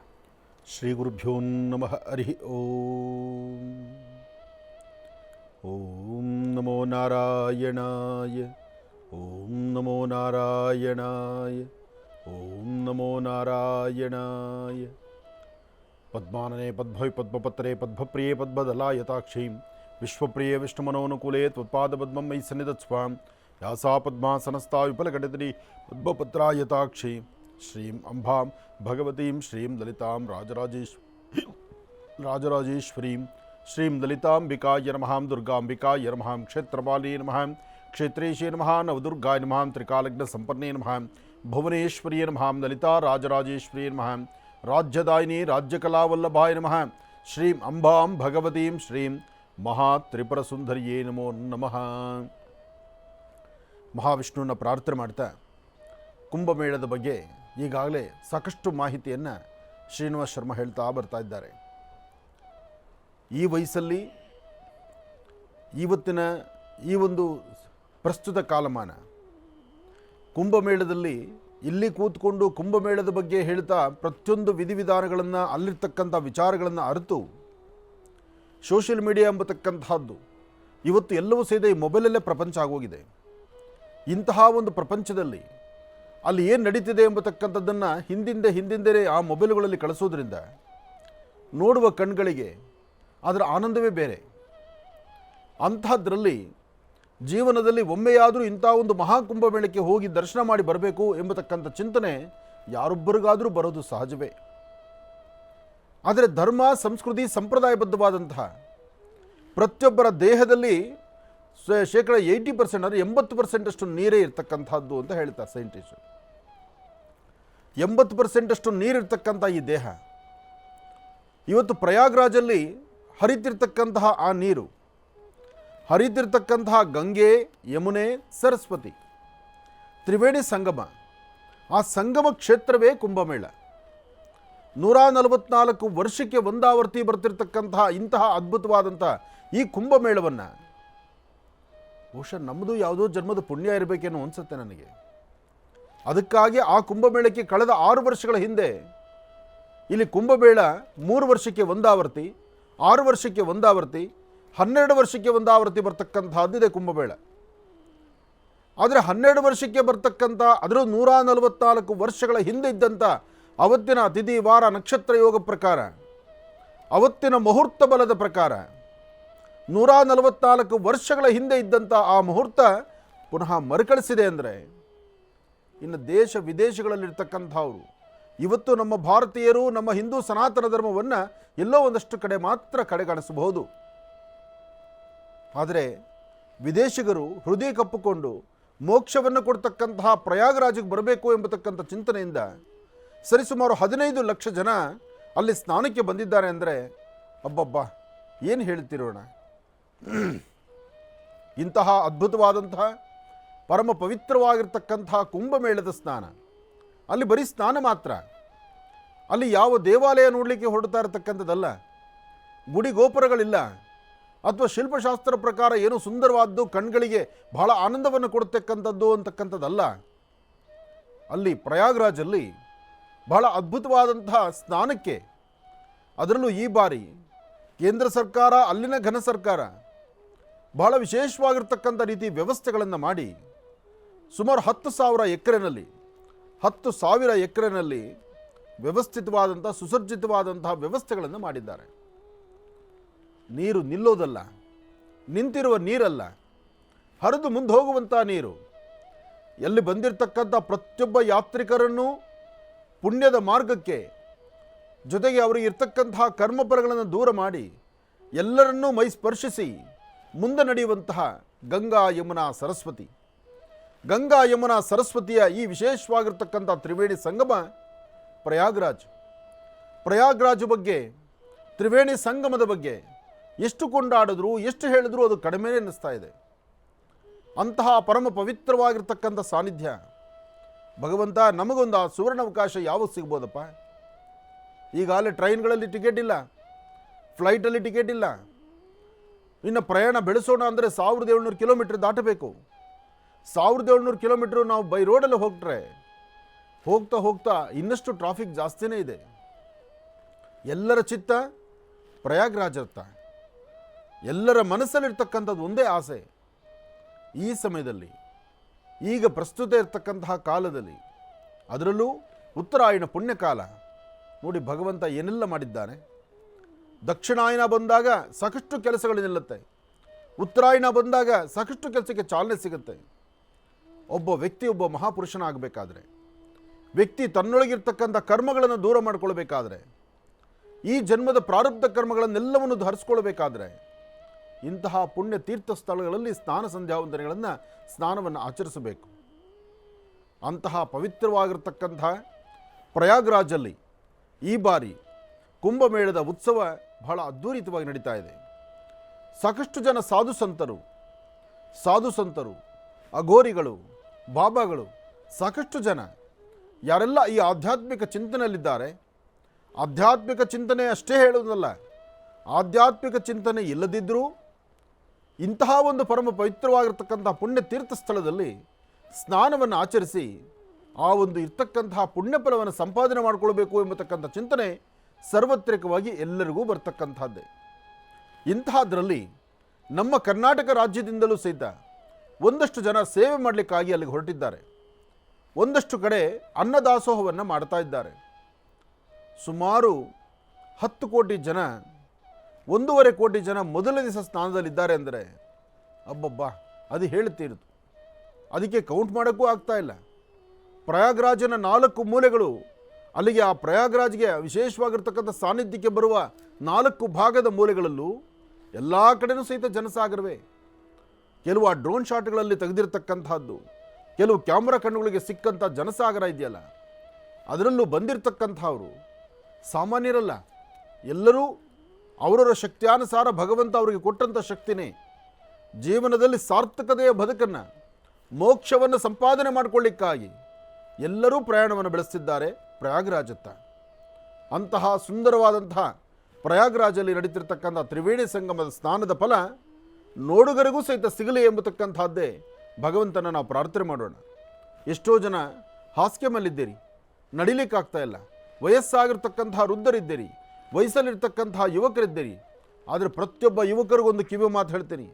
ಶ್ರೀ ಗುರುಭ್ಯೋ ನಮಃ. ಹರಿ ಓಂ. ಓಂ ನಮೋ ನಾರಾಯಣಾಯ. ಓಂ ನಮೋ ನಾರಾಯಣಾಯ. ಓಂ ನಮೋ ನಾರಾಯಣಾಯ. ಪದ್ಮಾನನೆ ಪದ್ಮವಿ ಪದ್ಮಪತ್ರೆ ಪದ್ಮಪ್ರಿಯೇ ಪದ್ಮದಲಾಯತಾಕ್ಷೀಂ ವಿಶ್ವಪ್ರಿಯೇ ವಿಷ್ಣುಮನೋನುಕೂಲೇ ತ್ವತ್ಪಾದಪದ್ಮಂ ಮಯಿ ಸನ್ನಿಧತ್ಸ್ವಾಂ ಯಾಸಾ ಪದ್ಮಾಸನಸ್ಥಾ ವಿಫಲಘಟಿತರಿ ಪದ್ಮಪತ್ರಾಯತಾಕ್ಷಿ ಶ್ರೀಂ ಅಂಬಾಂ ಭಗವತೀಂ ಶ್ರೀಂ ಲಲಿತಾಂ ರಾಜರಾಜೇಶ್ವರೀಂ ಶ್ರೀಂ ಲಲಿತಾಂಬಿಕಾಯ ನಮಃ ದುರ್ಗಾಂಬಿಕಾಯ ನಮಃ ಕ್ಷೇತ್ರಪಾಲಿನೇ ನಮಃ ಕ್ಷೇತ್ರೇಶೇ ನಮಃ ನವದುರ್ಗಾಯ ನಮಃ ತ್ರಿಕಾಲಗ್ನ ಸಂಪನ್ನೇ ನಮಃ ಭುವನೇಶ್ವರಿಯೇ ನಮಃ ಲಲಿತಾ ರಾಜರಾಜೇಶ್ವರಿಯೇ ನಮಃ ರಾಜ್ಯದಾಯಿನಿ ರಾಜ್ಯಕಲಾವಲ್ಲಭಾಯ ನಮಃ ಶ್ರೀಂ ಅಂಬಾಂ ಭಗವತೀಂ ಶ್ರೀಂ ಮಹಾತ್ರಿಪುರ ಸುಂದರಿಯೇ ನಮೋ ನಮಃ. ಮಹಾವಿಷ್ಣುವನ್ನ ಪ್ರಾರ್ಥನೆ ಮಾಡ್ತಾ ಕುಂಭಮೇಳದ ಬಗ್ಗೆ ಈಗಾಗಲೇ ಸಾಕಷ್ಟು ಮಾಹಿತಿಯನ್ನು ಶ್ರೀನಿವಾಸ್ ಶರ್ಮಾ ಹೇಳ್ತಾ ಬರ್ತಾ ಇದ್ದಾರೆ. ಈ ವಯಸ್ಸಲ್ಲಿ ಇವತ್ತಿನ ಈ ಒಂದು ಪ್ರಸ್ತುತ ಕಾಲಮಾನ ಕುಂಭಮೇಳದಲ್ಲಿ ಇಲ್ಲಿ ಕೂತ್ಕೊಂಡು ಕುಂಭಮೇಳದ ಬಗ್ಗೆ ಹೇಳ್ತಾ ಪ್ರತಿಯೊಂದು ವಿಧಿವಿಧಾನಗಳನ್ನು ಅಲ್ಲಿರ್ತಕ್ಕಂಥ ವಿಚಾರಗಳನ್ನು ಅರಿತು ಸೋಷಿಯಲ್ ಮೀಡಿಯಾ ಎಂಬತಕ್ಕಂತಹದ್ದು ಇವತ್ತು ಎಲ್ಲವೂ ಸೇದೆ ಈ ಮೊಬೈಲಲ್ಲೇ ಪ್ರಪಂಚ ಆಗೋಗಿದೆ. ಇಂತಹ ಒಂದು ಪ್ರಪಂಚದಲ್ಲಿ ಅಲ್ಲಿ ಏನು ನಡೀತಿದೆ ಎಂಬತಕ್ಕಂಥದ್ದನ್ನು ಹಿಂದಿಂದೆ ಆ ಮೊಬೈಲ್ಗಳಲ್ಲಿ ಕಳಿಸೋದ್ರಿಂದ ನೋಡುವ ಕಣ್ಗಳಿಗೆ ಅದರ ಆನಂದವೇ ಬೇರೆ. ಅಂಥದ್ರಲ್ಲಿ ಜೀವನದಲ್ಲಿ ಒಮ್ಮೆಯಾದರೂ ಇಂಥ ಒಂದು ಮಹಾಕುಂಭಮೇಳಕ್ಕೆ ಹೋಗಿ ದರ್ಶನ ಮಾಡಿ ಬರಬೇಕು ಎಂಬತಕ್ಕಂಥ ಚಿಂತನೆ ಯಾರೊಬ್ಬರಿಗಾದರೂ ಬರೋದು ಸಹಜವೇ. ಆದರೆ ಧರ್ಮ ಸಂಸ್ಕೃತಿ ಸಂಪ್ರದಾಯಬದ್ಧವಾದಂತಹ ಪ್ರತಿಯೊಬ್ಬರ ದೇಹದಲ್ಲಿ ಶೇಕಡ 80% ಅಂದರೆ 80% ಅಷ್ಟು ನೀರೇ ಇರ್ತಕ್ಕಂಥದ್ದು ಅಂತ ಹೇಳ್ತಾರೆ ಸೈಂಟಿಸ್ಟು. 80% ಅಷ್ಟು ನೀರಿರ್ತಕ್ಕಂಥ ಈ ದೇಹ ಇವತ್ತು ಪ್ರಯಾಗ್ರಾಜಲ್ಲಿ ಹರಿತಿರ್ತಕ್ಕಂತಹ ಆ ನೀರು, ಹರಿತಿರ್ತಕ್ಕಂತಹ ಗಂಗೆ, ಯಮುನೆ, ಸರಸ್ವತಿ ತ್ರಿವೇಣಿ ಸಂಗಮ, ಆ ಸಂಗಮ ಕ್ಷೇತ್ರವೇ ಕುಂಭಮೇಳ. 144 ವರ್ಷಕ್ಕೆ ಒಂದಾವರ್ತಿ ಬರ್ತಿರ್ತಕ್ಕಂತಹ ಇಂತಹ ಅದ್ಭುತವಾದಂಥ ಈ ಕುಂಭಮೇಳವನ್ನು ಬಹುಶಃ ನಮ್ಮದು ಯಾವುದೋ ಜನ್ಮದ ಪುಣ್ಯ ಇರಬೇಕೇನೋ ಅನಿಸುತ್ತೆ ನನಗೆ. ಅದಕ್ಕಾಗಿ ಆ ಕುಂಭಮೇಳಕ್ಕೆ ಕಳೆದ 6 ವರ್ಷಗಳ ಹಿಂದೆ ಇಲ್ಲಿ ಕುಂಭಮೇಳ 3 ವರ್ಷಕ್ಕೆ ಒಂದಾವರ್ತಿ, 6 ವರ್ಷಕ್ಕೆ ಒಂದಾವರ್ತಿ, 12 ವರ್ಷಕ್ಕೆ ಒಂದಾವರ್ತಿ ಬರ್ತಕ್ಕಂಥದ್ದಿದೆ ಕುಂಭಮೇಳ. ಆದರೆ 12 ವರ್ಷಕ್ಕೆ ಬರ್ತಕ್ಕಂಥ ಅದರ 144 ವರ್ಷಗಳ ಹಿಂದೆ ಇದ್ದಂಥ ಅವತ್ತಿನ ತಿಥಿ ವಾರ ನಕ್ಷತ್ರ ಯೋಗ ಪ್ರಕಾರ, ಅವತ್ತಿನ ಮುಹೂರ್ತ ಬಲದ ಪ್ರಕಾರ 144 ವರ್ಷಗಳ ಹಿಂದೆ ಇದ್ದಂಥ ಆ ಮುಹೂರ್ತ ಪುನಃ ಮರುಕಳಿಸಿದೆ ಅಂದರೆ ಇನ್ನು ದೇಶ ವಿದೇಶಗಳಲ್ಲಿರ್ತಕ್ಕಂಥವರು ಇವತ್ತು ನಮ್ಮ ಭಾರತೀಯರು ನಮ್ಮ ಹಿಂದೂ ಸನಾತನ ಧರ್ಮವನ್ನು ಎಲ್ಲೋ ಒಂದಷ್ಟು ಕಡೆ ಮಾತ್ರ ಕಡೆಗಾಣಿಸಬಹುದು. ಆದರೆ ವಿದೇಶಿಗರು ಹೃದಯ ಕಪ್ಪಿಕೊಂಡು ಮೋಕ್ಷವನ್ನು ಕೊಡ್ತಕ್ಕಂತಹ ಪ್ರಯಾಗರಾಜಿಗೆ ಬರಬೇಕು ಎಂಬತಕ್ಕಂಥ ಚಿಂತನೆಯಿಂದ ಸರಿಸುಮಾರು 15 ಲಕ್ಷ ಜನ ಅಲ್ಲಿ ಸ್ನಾನಕ್ಕೆ ಬಂದಿದ್ದಾರೆ ಅಂದರೆ ಅಬ್ಬಬ್ಬ ಏನು ಹೇಳ್ತಿರೋಣ. ಇಂತಹ ಅದ್ಭುತವಾದಂತಹ ಪರಮ ಪವಿತ್ರವಾಗಿರ್ತಕ್ಕಂತಹ ಕುಂಭಮೇಳದ ಸ್ನಾನ, ಅಲ್ಲಿ ಬರೀ ಸ್ನಾನ ಮಾತ್ರ, ಅಲ್ಲಿ ಯಾವ ದೇವಾಲಯ ನೋಡಲಿಕ್ಕೆ ಹೊರಡ್ತಾ ಇರತಕ್ಕಂಥದ್ದಲ್ಲ, ಗುಡಿ ಗೋಪುರಗಳಿಲ್ಲ, ಅಥವಾ ಶಿಲ್ಪಶಾಸ್ತ್ರ ಪ್ರಕಾರ ಏನು ಸುಂದರವಾದ್ದು ಕಣ್ಗಳಿಗೆ ಬಹಳ ಆನಂದವನ್ನು ಕೊಡ್ತಕ್ಕಂಥದ್ದು ಅಂತಕ್ಕಂಥದ್ದಲ್ಲ. ಅಲ್ಲಿ ಪ್ರಯಾಗ್ರಾಜಲ್ಲಿ ಬಹಳ ಅದ್ಭುತವಾದಂತಹ ಸ್ನಾನಕ್ಕೆ, ಅದರಲ್ಲೂ ಈ ಬಾರಿ ಕೇಂದ್ರ ಸರ್ಕಾರ, ಅಲ್ಲಿನ ಘನ ಸರ್ಕಾರ ಬಹಳ ವಿಶೇಷವಾಗಿರ್ತಕ್ಕಂಥ ರೀತಿ ವ್ಯವಸ್ಥೆಗಳನ್ನು ಮಾಡಿ ಸುಮಾರು 10,000 ಎಕರೆನಲ್ಲಿ 10,000 ಎಕರೆನಲ್ಲಿ ವ್ಯವಸ್ಥಿತವಾದಂಥ ಸುಸಜ್ಜಿತವಾದಂತಹ ವ್ಯವಸ್ಥೆಗಳನ್ನು ಮಾಡಿದ್ದಾರೆ. ನೀರು ನಿಲ್ಲೋದಲ್ಲ, ನಿಂತಿರುವ ನೀರಲ್ಲ, ಹರಿದು ಮುಂದೆ ಹೋಗುವಂಥ ನೀರು. ಎಲ್ಲಿ ಬಂದಿರತಕ್ಕಂಥ ಪ್ರತಿಯೊಬ್ಬ ಯಾತ್ರಿಕರನ್ನು ಪುಣ್ಯದ ಮಾರ್ಗಕ್ಕೆ, ಜೊತೆಗೆ ಅವರಿಗೆ ಇರ್ತಕ್ಕಂತಹ ಕರ್ಮಫಲಗಳನ್ನು ದೂರ ಮಾಡಿ ಎಲ್ಲರನ್ನೂ ಮೈ ಸ್ಪರ್ಶಿಸಿ ಮುಂದೆ ನಡೆಯುವಂತಹ ಗಂಗಾ ಯಮುನಾ ಸರಸ್ವತಿ, ಗಂಗಾ ಯಮುನಾ ಸರಸ್ವತಿಯ ಈ ವಿಶೇಷವಾಗಿರ್ತಕ್ಕಂಥ ತ್ರಿವೇಣಿ ಸಂಗಮ ಪ್ರಯಾಗ್ರಾಜ್ ಬಗ್ಗೆ ತ್ರಿವೇಣಿ ಸಂಗಮದ ಬಗ್ಗೆ ಎಷ್ಟು ಕೊಂಡಾಡಿದ್ರು ಎಷ್ಟು ಹೇಳಿದ್ರು ಅದು ಕಡಿಮೆನೇ ಅನ್ನಿಸ್ತಾ ಇದೆ. ಅಂತಹ ಪರಮ ಪವಿತ್ರವಾಗಿರ್ತಕ್ಕಂಥ ಸಾನ್ನಿಧ್ಯ ಭಗವಂತ ನಮಗೊಂದು ಆ ಸುವರ್ಣಾವಕಾಶ ಯಾವಾಗ ಸಿಗ್ಬೋದಪ್ಪ? ಈಗಾಗಲೇ ಟ್ರೈನ್ಗಳಲ್ಲಿ ಟಿಕೆಟ್ ಇಲ್ಲ, ಫ್ಲೈಟಲ್ಲಿ ಟಿಕೆಟ್ ಇಲ್ಲ. ಇನ್ನು ಪ್ರಯಾಣ ಬೆಳೆಸೋಣ ಅಂದರೆ 1700 ಕಿಲೋಮೀಟ್ರ್ ದಾಟಬೇಕು. 1700 ಕಿಲೋಮೀಟ್ರು ನಾವು ಬೈ ರೋಡಲ್ಲಿ ಹೋಗ್ಟ್ರೆ ಹೋಗ್ತಾ ಹೋಗ್ತಾ ಇನ್ನಷ್ಟು ಟ್ರಾಫಿಕ್ ಜಾಸ್ತಿನೇ ಇದೆ. ಎಲ್ಲರ ಚಿತ್ತ ಪ್ರಯಾಗ್ರಾಜರ್ತ, ಎಲ್ಲರ ಮನಸ್ಸಲ್ಲಿರ್ತಕ್ಕಂಥದ್ದು ಒಂದೇ ಆಸೆ. ಈ ಸಮಯದಲ್ಲಿ ಈಗ ಪ್ರಸ್ತುತ ಇರ್ತಕ್ಕಂತಹ ಕಾಲದಲ್ಲಿ, ಅದರಲ್ಲೂ ಉತ್ತರಾಯಣ ಪುಣ್ಯಕಾಲ ನೋಡಿ ಭಗವಂತ ಏನೆಲ್ಲ ಮಾಡಿದ್ದಾನೆ. ದಕ್ಷಿಣಾಯನ ಬಂದಾಗ ಸಾಕಷ್ಟು ಕೆಲಸಗಳು ನಿಲ್ಲುತ್ತೆ, ಉತ್ತರಾಯಣ ಬಂದಾಗ ಸಾಕಷ್ಟು ಕೆಲಸಕ್ಕೆ ಚಾಲನೆ ಸಿಗುತ್ತೆ. ಒಬ್ಬ ವ್ಯಕ್ತಿ ಒಬ್ಬ ಮಹಾಪುರುಷನಾಗಬೇಕಾದ್ರೆ, ವ್ಯಕ್ತಿ ತನ್ನೊಳಗಿರ್ತಕ್ಕಂಥ ಕರ್ಮಗಳನ್ನು ದೂರ ಮಾಡಿಕೊಳ್ಬೇಕಾದ್ರೆ, ಈ ಜನ್ಮದ ಪ್ರಾರಬ್ಧ ಕರ್ಮಗಳನ್ನೆಲ್ಲವನ್ನು ಹರಿಸ್ಕೊಳ್ಬೇಕಾದ್ರೆ ಇಂತಹ ಪುಣ್ಯ ತೀರ್ಥ ಸ್ಥಳಗಳಲ್ಲಿ ಸ್ನಾನ ಸಂಧ್ಯಾವಂದನೆಗಳನ್ನು ಸ್ನಾನವನ್ನು ಆಚರಿಸಬೇಕು. ಅಂತಹ ಪವಿತ್ರವಾಗಿರ್ತಕ್ಕಂಥ ಪ್ರಯಾಗ್ರಾಜಲ್ಲಿ ಈ ಬಾರಿ ಕುಂಭಮೇಳದ ಉತ್ಸವ ಬಹಳ ಅದ್ಭುತವಾಗಿ ನಡೀತಾ ಇದೆ. ಸಾಕಷ್ಟು ಜನ ಸಾಧು ಸಂತರು, ಅಘೋರಿಗಳು, ಬಾಬಾಗಳು, ಸಾಕಷ್ಟು ಜನ ಯಾರೆಲ್ಲ ಈ ಆಧ್ಯಾತ್ಮಿಕ ಚಿಂತನೆಯಲ್ಲಿದ್ದಾರೆ, ಆಧ್ಯಾತ್ಮಿಕ ಚಿಂತನೆ ಅಷ್ಟೇ ಹೇಳುವುದಲ್ಲ, ಆಧ್ಯಾತ್ಮಿಕ ಚಿಂತನೆ ಇಲ್ಲದಿದ್ದರೂ ಇಂತಹ ಒಂದು ಪರಮ ಪವಿತ್ರವಾಗಿರ್ತಕ್ಕಂಥ ಪುಣ್ಯ ತೀರ್ಥ ಸ್ಥಳದಲ್ಲಿ ಸ್ನಾನವನ್ನು ಆಚರಿಸಿ ಆ ಒಂದು ಇರ್ತಕ್ಕಂತಹ ಪುಣ್ಯಫಲವನ್ನು ಸಂಪಾದನೆ ಮಾಡಿಕೊಳ್ಬೇಕು ಎಂಬತಕ್ಕಂಥ ಚಿಂತನೆ ಸಾರ್ವತ್ರಿಕವಾಗಿ ಎಲ್ಲರಿಗೂ ಬರ್ತಕ್ಕಂಥದ್ದೇ. ಇಂತಹದ್ರಲ್ಲಿ ನಮ್ಮ ಕರ್ನಾಟಕ ರಾಜ್ಯದಿಂದಲೂ ಸಹಿತ ಒಂದಷ್ಟು ಜನ ಸೇವೆ ಮಾಡಲಿಕ್ಕಾಗಿ ಅಲ್ಲಿಗೆ ಹೊರಟಿದ್ದಾರೆ. ಒಂದಷ್ಟು ಕಡೆ ಅನ್ನದಾಸೋಹವನ್ನು ಮಾಡ್ತಾ ಇದ್ದಾರೆ. ಸುಮಾರು 10 ಕೋಟಿ ಜನ, 1.5 ಕೋಟಿ ಜನ ಮೊದಲ ದಿವಸ ಸ್ನಾನದಲ್ಲಿದ್ದಾರೆ ಅಂದರೆ ಅಬ್ಬಬ್ಬಾ, ಅದು ಹೇಳ್ತೀರುದು. ಅದಕ್ಕೆ ಕೌಂಟ್ ಮಾಡೋಕ್ಕೂ ಆಗ್ತಾ ಇಲ್ಲ. ಪ್ರಯಾಗ್ರಾಜನ 4 ಮೂಲೆಗಳು, ಅಲ್ಲಿಗೆ ಆ ಪ್ರಯಾಗ್ರಾಜ್ಗೆ ವಿಶೇಷವಾಗಿರ್ತಕ್ಕಂಥ ಸಾನ್ನಿಧ್ಯಕ್ಕೆ ಬರುವ 4 ಭಾಗದ ಮೂಲೆಗಳಲ್ಲೂ ಎಲ್ಲ ಕಡೆಯೂ ಸಹಿತ ಜನಸಾಗರವೇ. ಕೆಲವು ಆ ಡ್ರೋನ್ ಶಾಟ್ಗಳಲ್ಲಿ ತೆಗೆದಿರ್ತಕ್ಕಂಥದ್ದು, ಕೆಲವು ಕ್ಯಾಮ್ರಾ ಕಣ್ಣುಗಳಿಗೆ ಸಿಕ್ಕಂಥ ಜನಸಾಗರ ಇದೆಯಲ್ಲ, ಅದರಲ್ಲೂ ಬಂದಿರತಕ್ಕಂಥವರು ಸಾಮಾನ್ಯರಲ್ಲ. ಎಲ್ಲರೂ ಅವರವರ ಶಕ್ತಿಯಾನುಸಾರ ಭಗವಂತ ಅವರಿಗೆ ಕೊಟ್ಟಂಥ ಶಕ್ತಿನೇ ಜೀವನದಲ್ಲಿ ಸಾರ್ಥಕತೆಯ ಬದುಕನ್ನು, ಮೋಕ್ಷವನ್ನು ಸಂಪಾದನೆ ಮಾಡಿಕೊಳ್ಳಿಕ್ಕಾಗಿ ಎಲ್ಲರೂ ಪ್ರಯಾಣವನ್ನು ಬೆಳೆಸ್ತಿದ್ದಾರೆ ಪ್ರಯಾಗ್ರಾಜತ್ತ. ಅಂತಹ ಸುಂದರವಾದಂತಹ ಪ್ರಯಾಗ್ರಾಜಲ್ಲಿ ನಡೀತಿರ್ತಕ್ಕಂಥ ತ್ರಿವೇಣಿ ಸಂಗಮದ ಸ್ನಾನದ ಫಲ ನೋಡುಗರಿಗೂ ಸಹಿತ ಸಿಗಲಿ ಎಂಬತಕ್ಕಂಥದ್ದೇ ಭಗವಂತನ ನಾವು ಪ್ರಾರ್ಥನೆ ಮಾಡೋಣ. ಎಷ್ಟೋ ಜನ ಹಾಸಿಗೆ ಮೇಲಿದ್ದೀರಿ, ನಡಿಲಿಕ್ಕಾಗ್ತಾ ಇಲ್ಲ, ವಯಸ್ಸಾಗಿರ್ತಕ್ಕಂತಹ ವೃದ್ಧರಿದ್ದೀರಿ, ವಯಸ್ಸಲ್ಲಿರ್ತಕ್ಕಂತಹ ಯುವಕರಿದ್ದೀರಿ. ಆದರೆ ಪ್ರತಿಯೊಬ್ಬ ಯುವಕರಿಗೊಂದು ಕಿವಿ ಮಾತು ಹೇಳ್ತೀನಿ,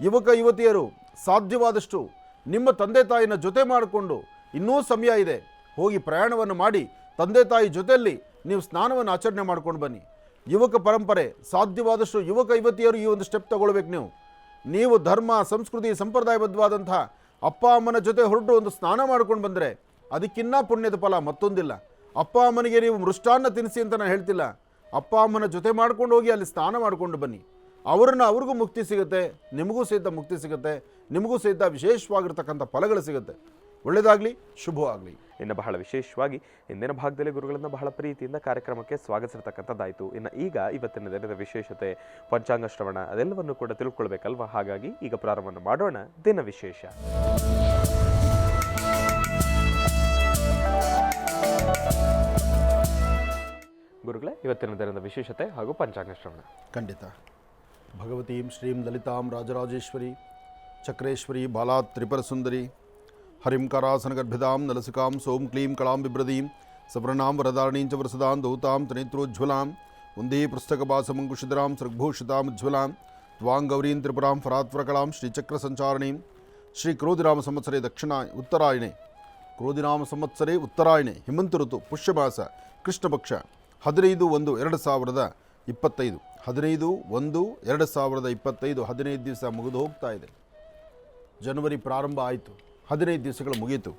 ಯುವಕ ಯುವತಿಯರು ಸಾಧ್ಯವಾದಷ್ಟು ನಿಮ್ಮ ತಂದೆ ತಾಯಿನ ಜೊತೆ ಮಾಡಿಕೊಂಡು, ಇನ್ನೂ ಸಮಯ ಇದೆ, ಹೋಗಿ ಪ್ರಯಾಣವನ್ನು ಮಾಡಿ ತಂದೆ ತಾಯಿ ಜೊತೆಯಲ್ಲಿ ನೀವು ಸ್ನಾನವನ್ನು ಆಚರಣೆ ಮಾಡ್ಕೊಂಡು ಬನ್ನಿ. ಯುವಕ ಪರಂಪರೆ ಸಾಧ್ಯವಾದಷ್ಟು ಯುವಕ ಯುವತಿಯರು ಈ ಒಂದು ಸ್ಟೆಪ್ ತಗೊಳ್ಬೇಕು. ನೀವು ಧರ್ಮ ಸಂಸ್ಕೃತಿ ಸಂಪ್ರದಾಯಬದ್ಧವಾದಂಥ ಅಪ್ಪ ಅಮ್ಮನ ಜೊತೆ ಹೊರಟು ಒಂದು ಸ್ನಾನ ಮಾಡ್ಕೊಂಡು ಬಂದರೆ ಅದಕ್ಕಿನ್ನ ಪುಣ್ಯದ ಫಲ ಮತ್ತೊಂದಿಲ್ಲ. ಅಪ್ಪ ಅಮ್ಮನಿಗೆ ನೀವು ಮೃಷ್ಟಾನ್ನ ತಿನ್ನಿಸಿ ಅಂತ ನಾನು ಹೇಳ್ತಿಲ್ಲ, ಅಪ್ಪ ಅಮ್ಮನ ಜೊತೆ ಮಾಡ್ಕೊಂಡು ಹೋಗಿ ಅಲ್ಲಿ ಸ್ನಾನ ಮಾಡಿಕೊಂಡು ಬನ್ನಿ. ಅವ್ರಿಗೂ ಮುಕ್ತಿ ಸಿಗುತ್ತೆ, ನಿಮಗೂ ಸಹಿತ ಮುಕ್ತಿ ಸಿಗುತ್ತೆ, ನಿಮಗೂ ಸಹಿತ ವಿಶೇಷವಾಗಿರ್ತಕ್ಕಂಥ ಫಲಗಳು ಸಿಗುತ್ತೆ. ಒಳ್ಳೆಯದಾಗಲಿ, ಶುಭವಾಗಲಿ.
ಇನ್ನು ಬಹಳ ವಿಶೇಷವಾಗಿ ಇಂದಿನ ಭಾಗದಲ್ಲಿ ಗುರುಗಳನ್ನು ಬಹಳ ಪ್ರೀತಿಯಿಂದ ಕಾರ್ಯಕ್ರಮಕ್ಕೆ ಸ್ವಾಗತಿಸಿರ್ತಕ್ಕಂಥದ್ದಾಯಿತು. ಇನ್ನು ಈಗ ಇವತ್ತಿನ ದಿನದ ವಿಶೇಷತೆ, ಪಂಚಾಂಗ ಶ್ರವಣ ಅದೆಲ್ಲವನ್ನು ಕೂಡ ತಿಳ್ಕೊಳ್ಬೇಕಲ್ವ. ಹಾಗಾಗಿ ಈಗ ಪ್ರಾರಂಭವನ್ನು ಮಾಡೋಣ ದಿನ ವಿಶೇಷ. ಗುರುಗಳೇ, ಇವತ್ತಿನ ದಿನದ ವಿಶೇಷತೆ ಹಾಗೂ ಪಂಚಾಂಗ ಶ್ರವಣ.
ಖಂಡಿತ. ಭಗವತೀಂ ಶ್ರೀಂ ಲಲಿತಾಂ ರಾಜರಾಜೇಶ್ವರಿ ಚಕ್ರೇಶ್ವರಿ ಬಾಲಾ ತ್ರಿಪುರ ಸುಂದರಿ ಹರಿಂ ಕರಾಸನಗರ್ಭಿದಾಂ ನಲಸಿಕಾಂ ಸೋಂ ಕ್ಲೀಂ ಕಳಾಂ ಬಿಭ್ರದೀಂ ಸಪ್ರಣಾಂ ವರದಾರಣೀಂ ಚ ವರಸದಾಂ ದೌತಾಂ ತ್ರಿನೇತ್ರೋಜ್ವಲಾಂ ವಂದೇ ಪುಸ್ತಕಭಾಸಮಂಕುಶಿಧರಾಂ ಸೃಗ್ಭೂಷಿತಾಂ ಉಜ್ವಲಾಂ ತ್ವಾಂ ಗೌರೀಂ ತ್ರಿಪುರಾಂ ಫರಾತ್ವರಕಳಾಂ ಶ್ರೀಚಕ್ರ ಸಂಚಾರಣೀಂ ಶ್ರೀ ಕ್ರೋಧಿನಾಮ ಸಂವತ್ಸರೆ ಉತ್ತರಾಯಣೆ ಕ್ರೋಧಿನಾಮ ಸಂವತ್ಸರೆ ಉತ್ತರಾಯಣೆ ಹಿಮಂತ ಋತು ಪುಷ್ಯಮಾಸ ಕೃಷ್ಣಪಕ್ಷ 15/1/2025 15/1/2025 15 ದಿವಸ ಮುಗಿದು ಹೋಗ್ತಾ ಇದೆ. ಜನವರಿ ಪ್ರಾರಂಭ ಆಯಿತು, 15 ದಿವಸಗಳು ಮುಗಿಯಿತು.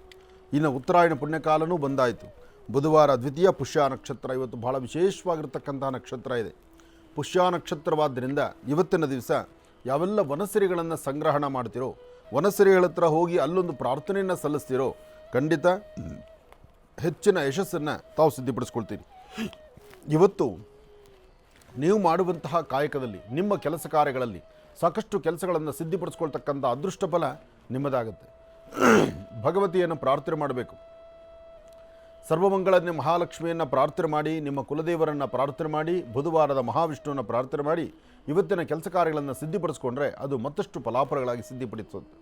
ಇನ್ನು ಉತ್ತರಾಯಣ ಪುಣ್ಯಕಾಲನೂ ಬಂದಾಯಿತು. ಬುಧವಾರ ದ್ವಿತೀಯ ಪುಷ್ಯ ನಕ್ಷತ್ರ. ಇವತ್ತು ಬಹಳ ವಿಶೇಷವಾಗಿರ್ತಕ್ಕಂಥ ನಕ್ಷತ್ರ ಇದೆ. ಪುಷ್ಯ ನಕ್ಷತ್ರವಾದ್ದರಿಂದ ಇವತ್ತಿನ ದಿವಸ ಯಾವೆಲ್ಲ ವನಸಿರಿಗಳನ್ನು ಸಂಗ್ರಹಣ ಮಾಡ್ತಿರೋ, ವನಸಿರಿಗಳ ಹತ್ರ ಹೋಗಿ ಅಲ್ಲೊಂದು ಪ್ರಾರ್ಥನೆಯನ್ನು ಸಲ್ಲಿಸ್ತಿರೋ, ಖಂಡಿತ ಹೆಚ್ಚಿನ ಯಶಸ್ಸನ್ನು ತಾವು ಸಿದ್ಧಪಡಿಸ್ಕೊಳ್ತೀರಿ. ಇವತ್ತು ನೀವು ಮಾಡುವಂತಹ ಕಾಯಕದಲ್ಲಿ, ನಿಮ್ಮ ಕೆಲಸ ಕಾರ್ಯಗಳಲ್ಲಿ ಸಾಕಷ್ಟು ಕೆಲಸಗಳನ್ನು ಸಿದ್ಧಿಪಡಿಸ್ಕೊಳ್ತಕ್ಕಂಥ ಅದೃಷ್ಟ ಫಲ ನಿಮ್ಮದಾಗುತ್ತೆ. ಭಗವತಿಯನ್ನು ಪ್ರಾರ್ಥನೆ ಮಾಡಬೇಕು. ಸರ್ವಮಂಗಳನ್ನೇ ಮಹಾಲಕ್ಷ್ಮಿಯನ್ನು ಪ್ರಾರ್ಥನೆ ಮಾಡಿ, ನಿಮ್ಮ ಕುಲದೇವರನ್ನು ಪ್ರಾರ್ಥನೆ ಮಾಡಿ, ಬುಧವಾರದ ಮಹಾವಿಷ್ಣುವನ್ನು ಪ್ರಾರ್ಥನೆ ಮಾಡಿ ಇವತ್ತಿನ ಕೆಲಸ ಕಾರ್ಯಗಳನ್ನು ಸಿದ್ಧಿಪಡಿಸ್ಕೊಂಡ್ರೆ ಅದು ಮತ್ತಷ್ಟು ಫಲಾಫಲಗಳಾಗಿ ಸಿದ್ಧಿಪಡಿಸುತ್ತೆ.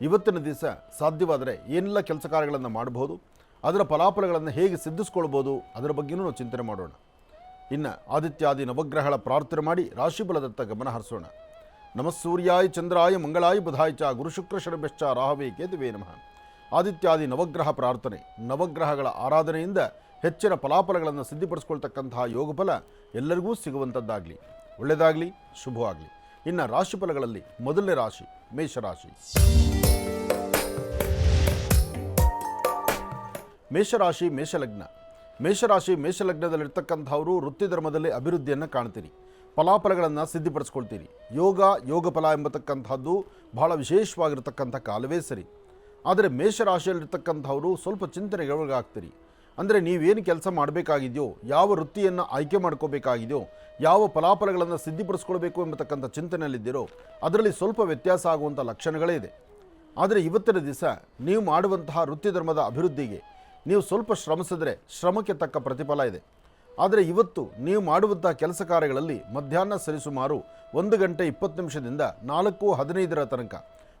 ಇವತ್ತಿನ ದಿವಸ ಸಾಧ್ಯವಾದರೆ ಏನೆಲ್ಲ ಕೆಲಸ ಕಾರ್ಯಗಳನ್ನು ಮಾಡಬಹುದು, ಅದರ ಫಲಾಫಲಗಳನ್ನು ಹೇಗೆ ಸಿದ್ಧಿಸ್ಕೊಳ್ಬೋದು ಅದರ ಬಗ್ಗೆಯೂ ನಾವು ಚಿಂತನೆ ಮಾಡೋಣ. ಇನ್ನು ಆದಿತ್ಯಾದಿ ನವಗ್ರಹಗಳ ಪ್ರಾರ್ಥನೆ ಮಾಡಿ ರಾಶಿಫಲದತ್ತ ಗಮನ ಹರಿಸೋಣ. ನಮಃ ಸೂರ್ಯಾಯ ಚಂದ್ರಾಯ ಮಂಗಳಾಯ ಬುಧಾಯ ಚ ಗುರು ಶುಕ್ರ ಶರಭ್ಯಶ್ಚ ರಾಹವೇ ಕೇತುವೇ ನಮಃ. ಆದಿತ್ಯಾದಿ ನವಗ್ರಹ ಪ್ರಾರ್ಥನೆ, ನವಗ್ರಹಗಳ ಆರಾಧನೆಯಿಂದ ಹೆಚ್ಚಿನ ಫಲಾಫಲಗಳನ್ನು ಸಿದ್ಧಿಪಡಿಸ್ಕೊಳ್ತಕ್ಕಂತಹ ಯೋಗಫಲ ಎಲ್ಲರಿಗೂ ಸಿಗುವಂಥದ್ದಾಗಲಿ, ಒಳ್ಳೆಯದಾಗಲಿ, ಶುಭವಾಗಲಿ. ಇನ್ನು ರಾಶಿಫಲಗಳಲ್ಲಿ ಮೊದಲನೇ ರಾಶಿ ಮೇಷರಾಶಿ. ಮೇಷರಾಶಿ ಮೇಷಲಗ್ನ. ಮೇಷರಾಶಿ ಮೇಷಲಗ್ನದಲ್ಲಿರ್ತಕ್ಕಂಥವರು ವೃತ್ತಿ ಧರ್ಮದಲ್ಲಿ ಅಭಿವೃದ್ಧಿಯನ್ನು ಕಾಣ್ತೀರಿ, ಫಲಾಫಲಗಳನ್ನು ಸಿದ್ಧಿಪಡಿಸ್ಕೊಳ್ತೀರಿ. ಯೋಗ ಫಲ ಎಂಬತಕ್ಕಂಥದ್ದು ಬಹಳ ವಿಶೇಷವಾಗಿರ್ತಕ್ಕಂಥ ಕಾಲವೇ ಸರಿ. ಆದರೆ ಮೇಷರಾಶಿಯಲ್ಲಿರ್ತಕ್ಕಂಥವರು ಸ್ವಲ್ಪ ಚಿಂತನೆಗೆ ಒಳಗಾಗ್ತೀರಿ. ಅಂದರೆ ನೀವೇನು ಕೆಲಸ ಮಾಡಬೇಕಾಗಿದೆಯೋ, ಯಾವ ವೃತ್ತಿಯನ್ನು ಆಯ್ಕೆ ಮಾಡ್ಕೋಬೇಕಾಗಿದೆಯೋ, ಯಾವ ಫಲಾಫಲಗಳನ್ನು ಸಿದ್ಧಿಪಡಿಸ್ಕೊಳ್ಬೇಕು ಎಂಬತಕ್ಕಂಥ ಚಿಂತನೆಯಲ್ಲಿದ್ದೀರೋ ಅದರಲ್ಲಿ ಸ್ವಲ್ಪ ವ್ಯತ್ಯಾಸ ಆಗುವಂಥ ಲಕ್ಷಣಗಳೇ ಇದೆ. ಆದರೆ ಇವತ್ತಿನ ದಿವಸ ನೀವು ಮಾಡುವಂತಹ ವೃತ್ತಿ ಧರ್ಮದ ಅಭಿವೃದ್ಧಿಗೆ ನೀವು ಸ್ವಲ್ಪ ಶ್ರಮಿಸಿದ್ರೆ ಶ್ರಮಕ್ಕೆ ತಕ್ಕ ಪ್ರತಿಫಲ ಇದೆ. ಆದರೆ ಇವತ್ತು ನೀವು ಮಾಡುವಂಥ ಕೆಲಸ ಕಾರ್ಯಗಳಲ್ಲಿ ಮಧ್ಯಾಹ್ನ ಸರಿಸುಮಾರು 1 ಗಂಟೆ 20 ನಿಮಿಷದಿಂದ 4:15 ತನಕ,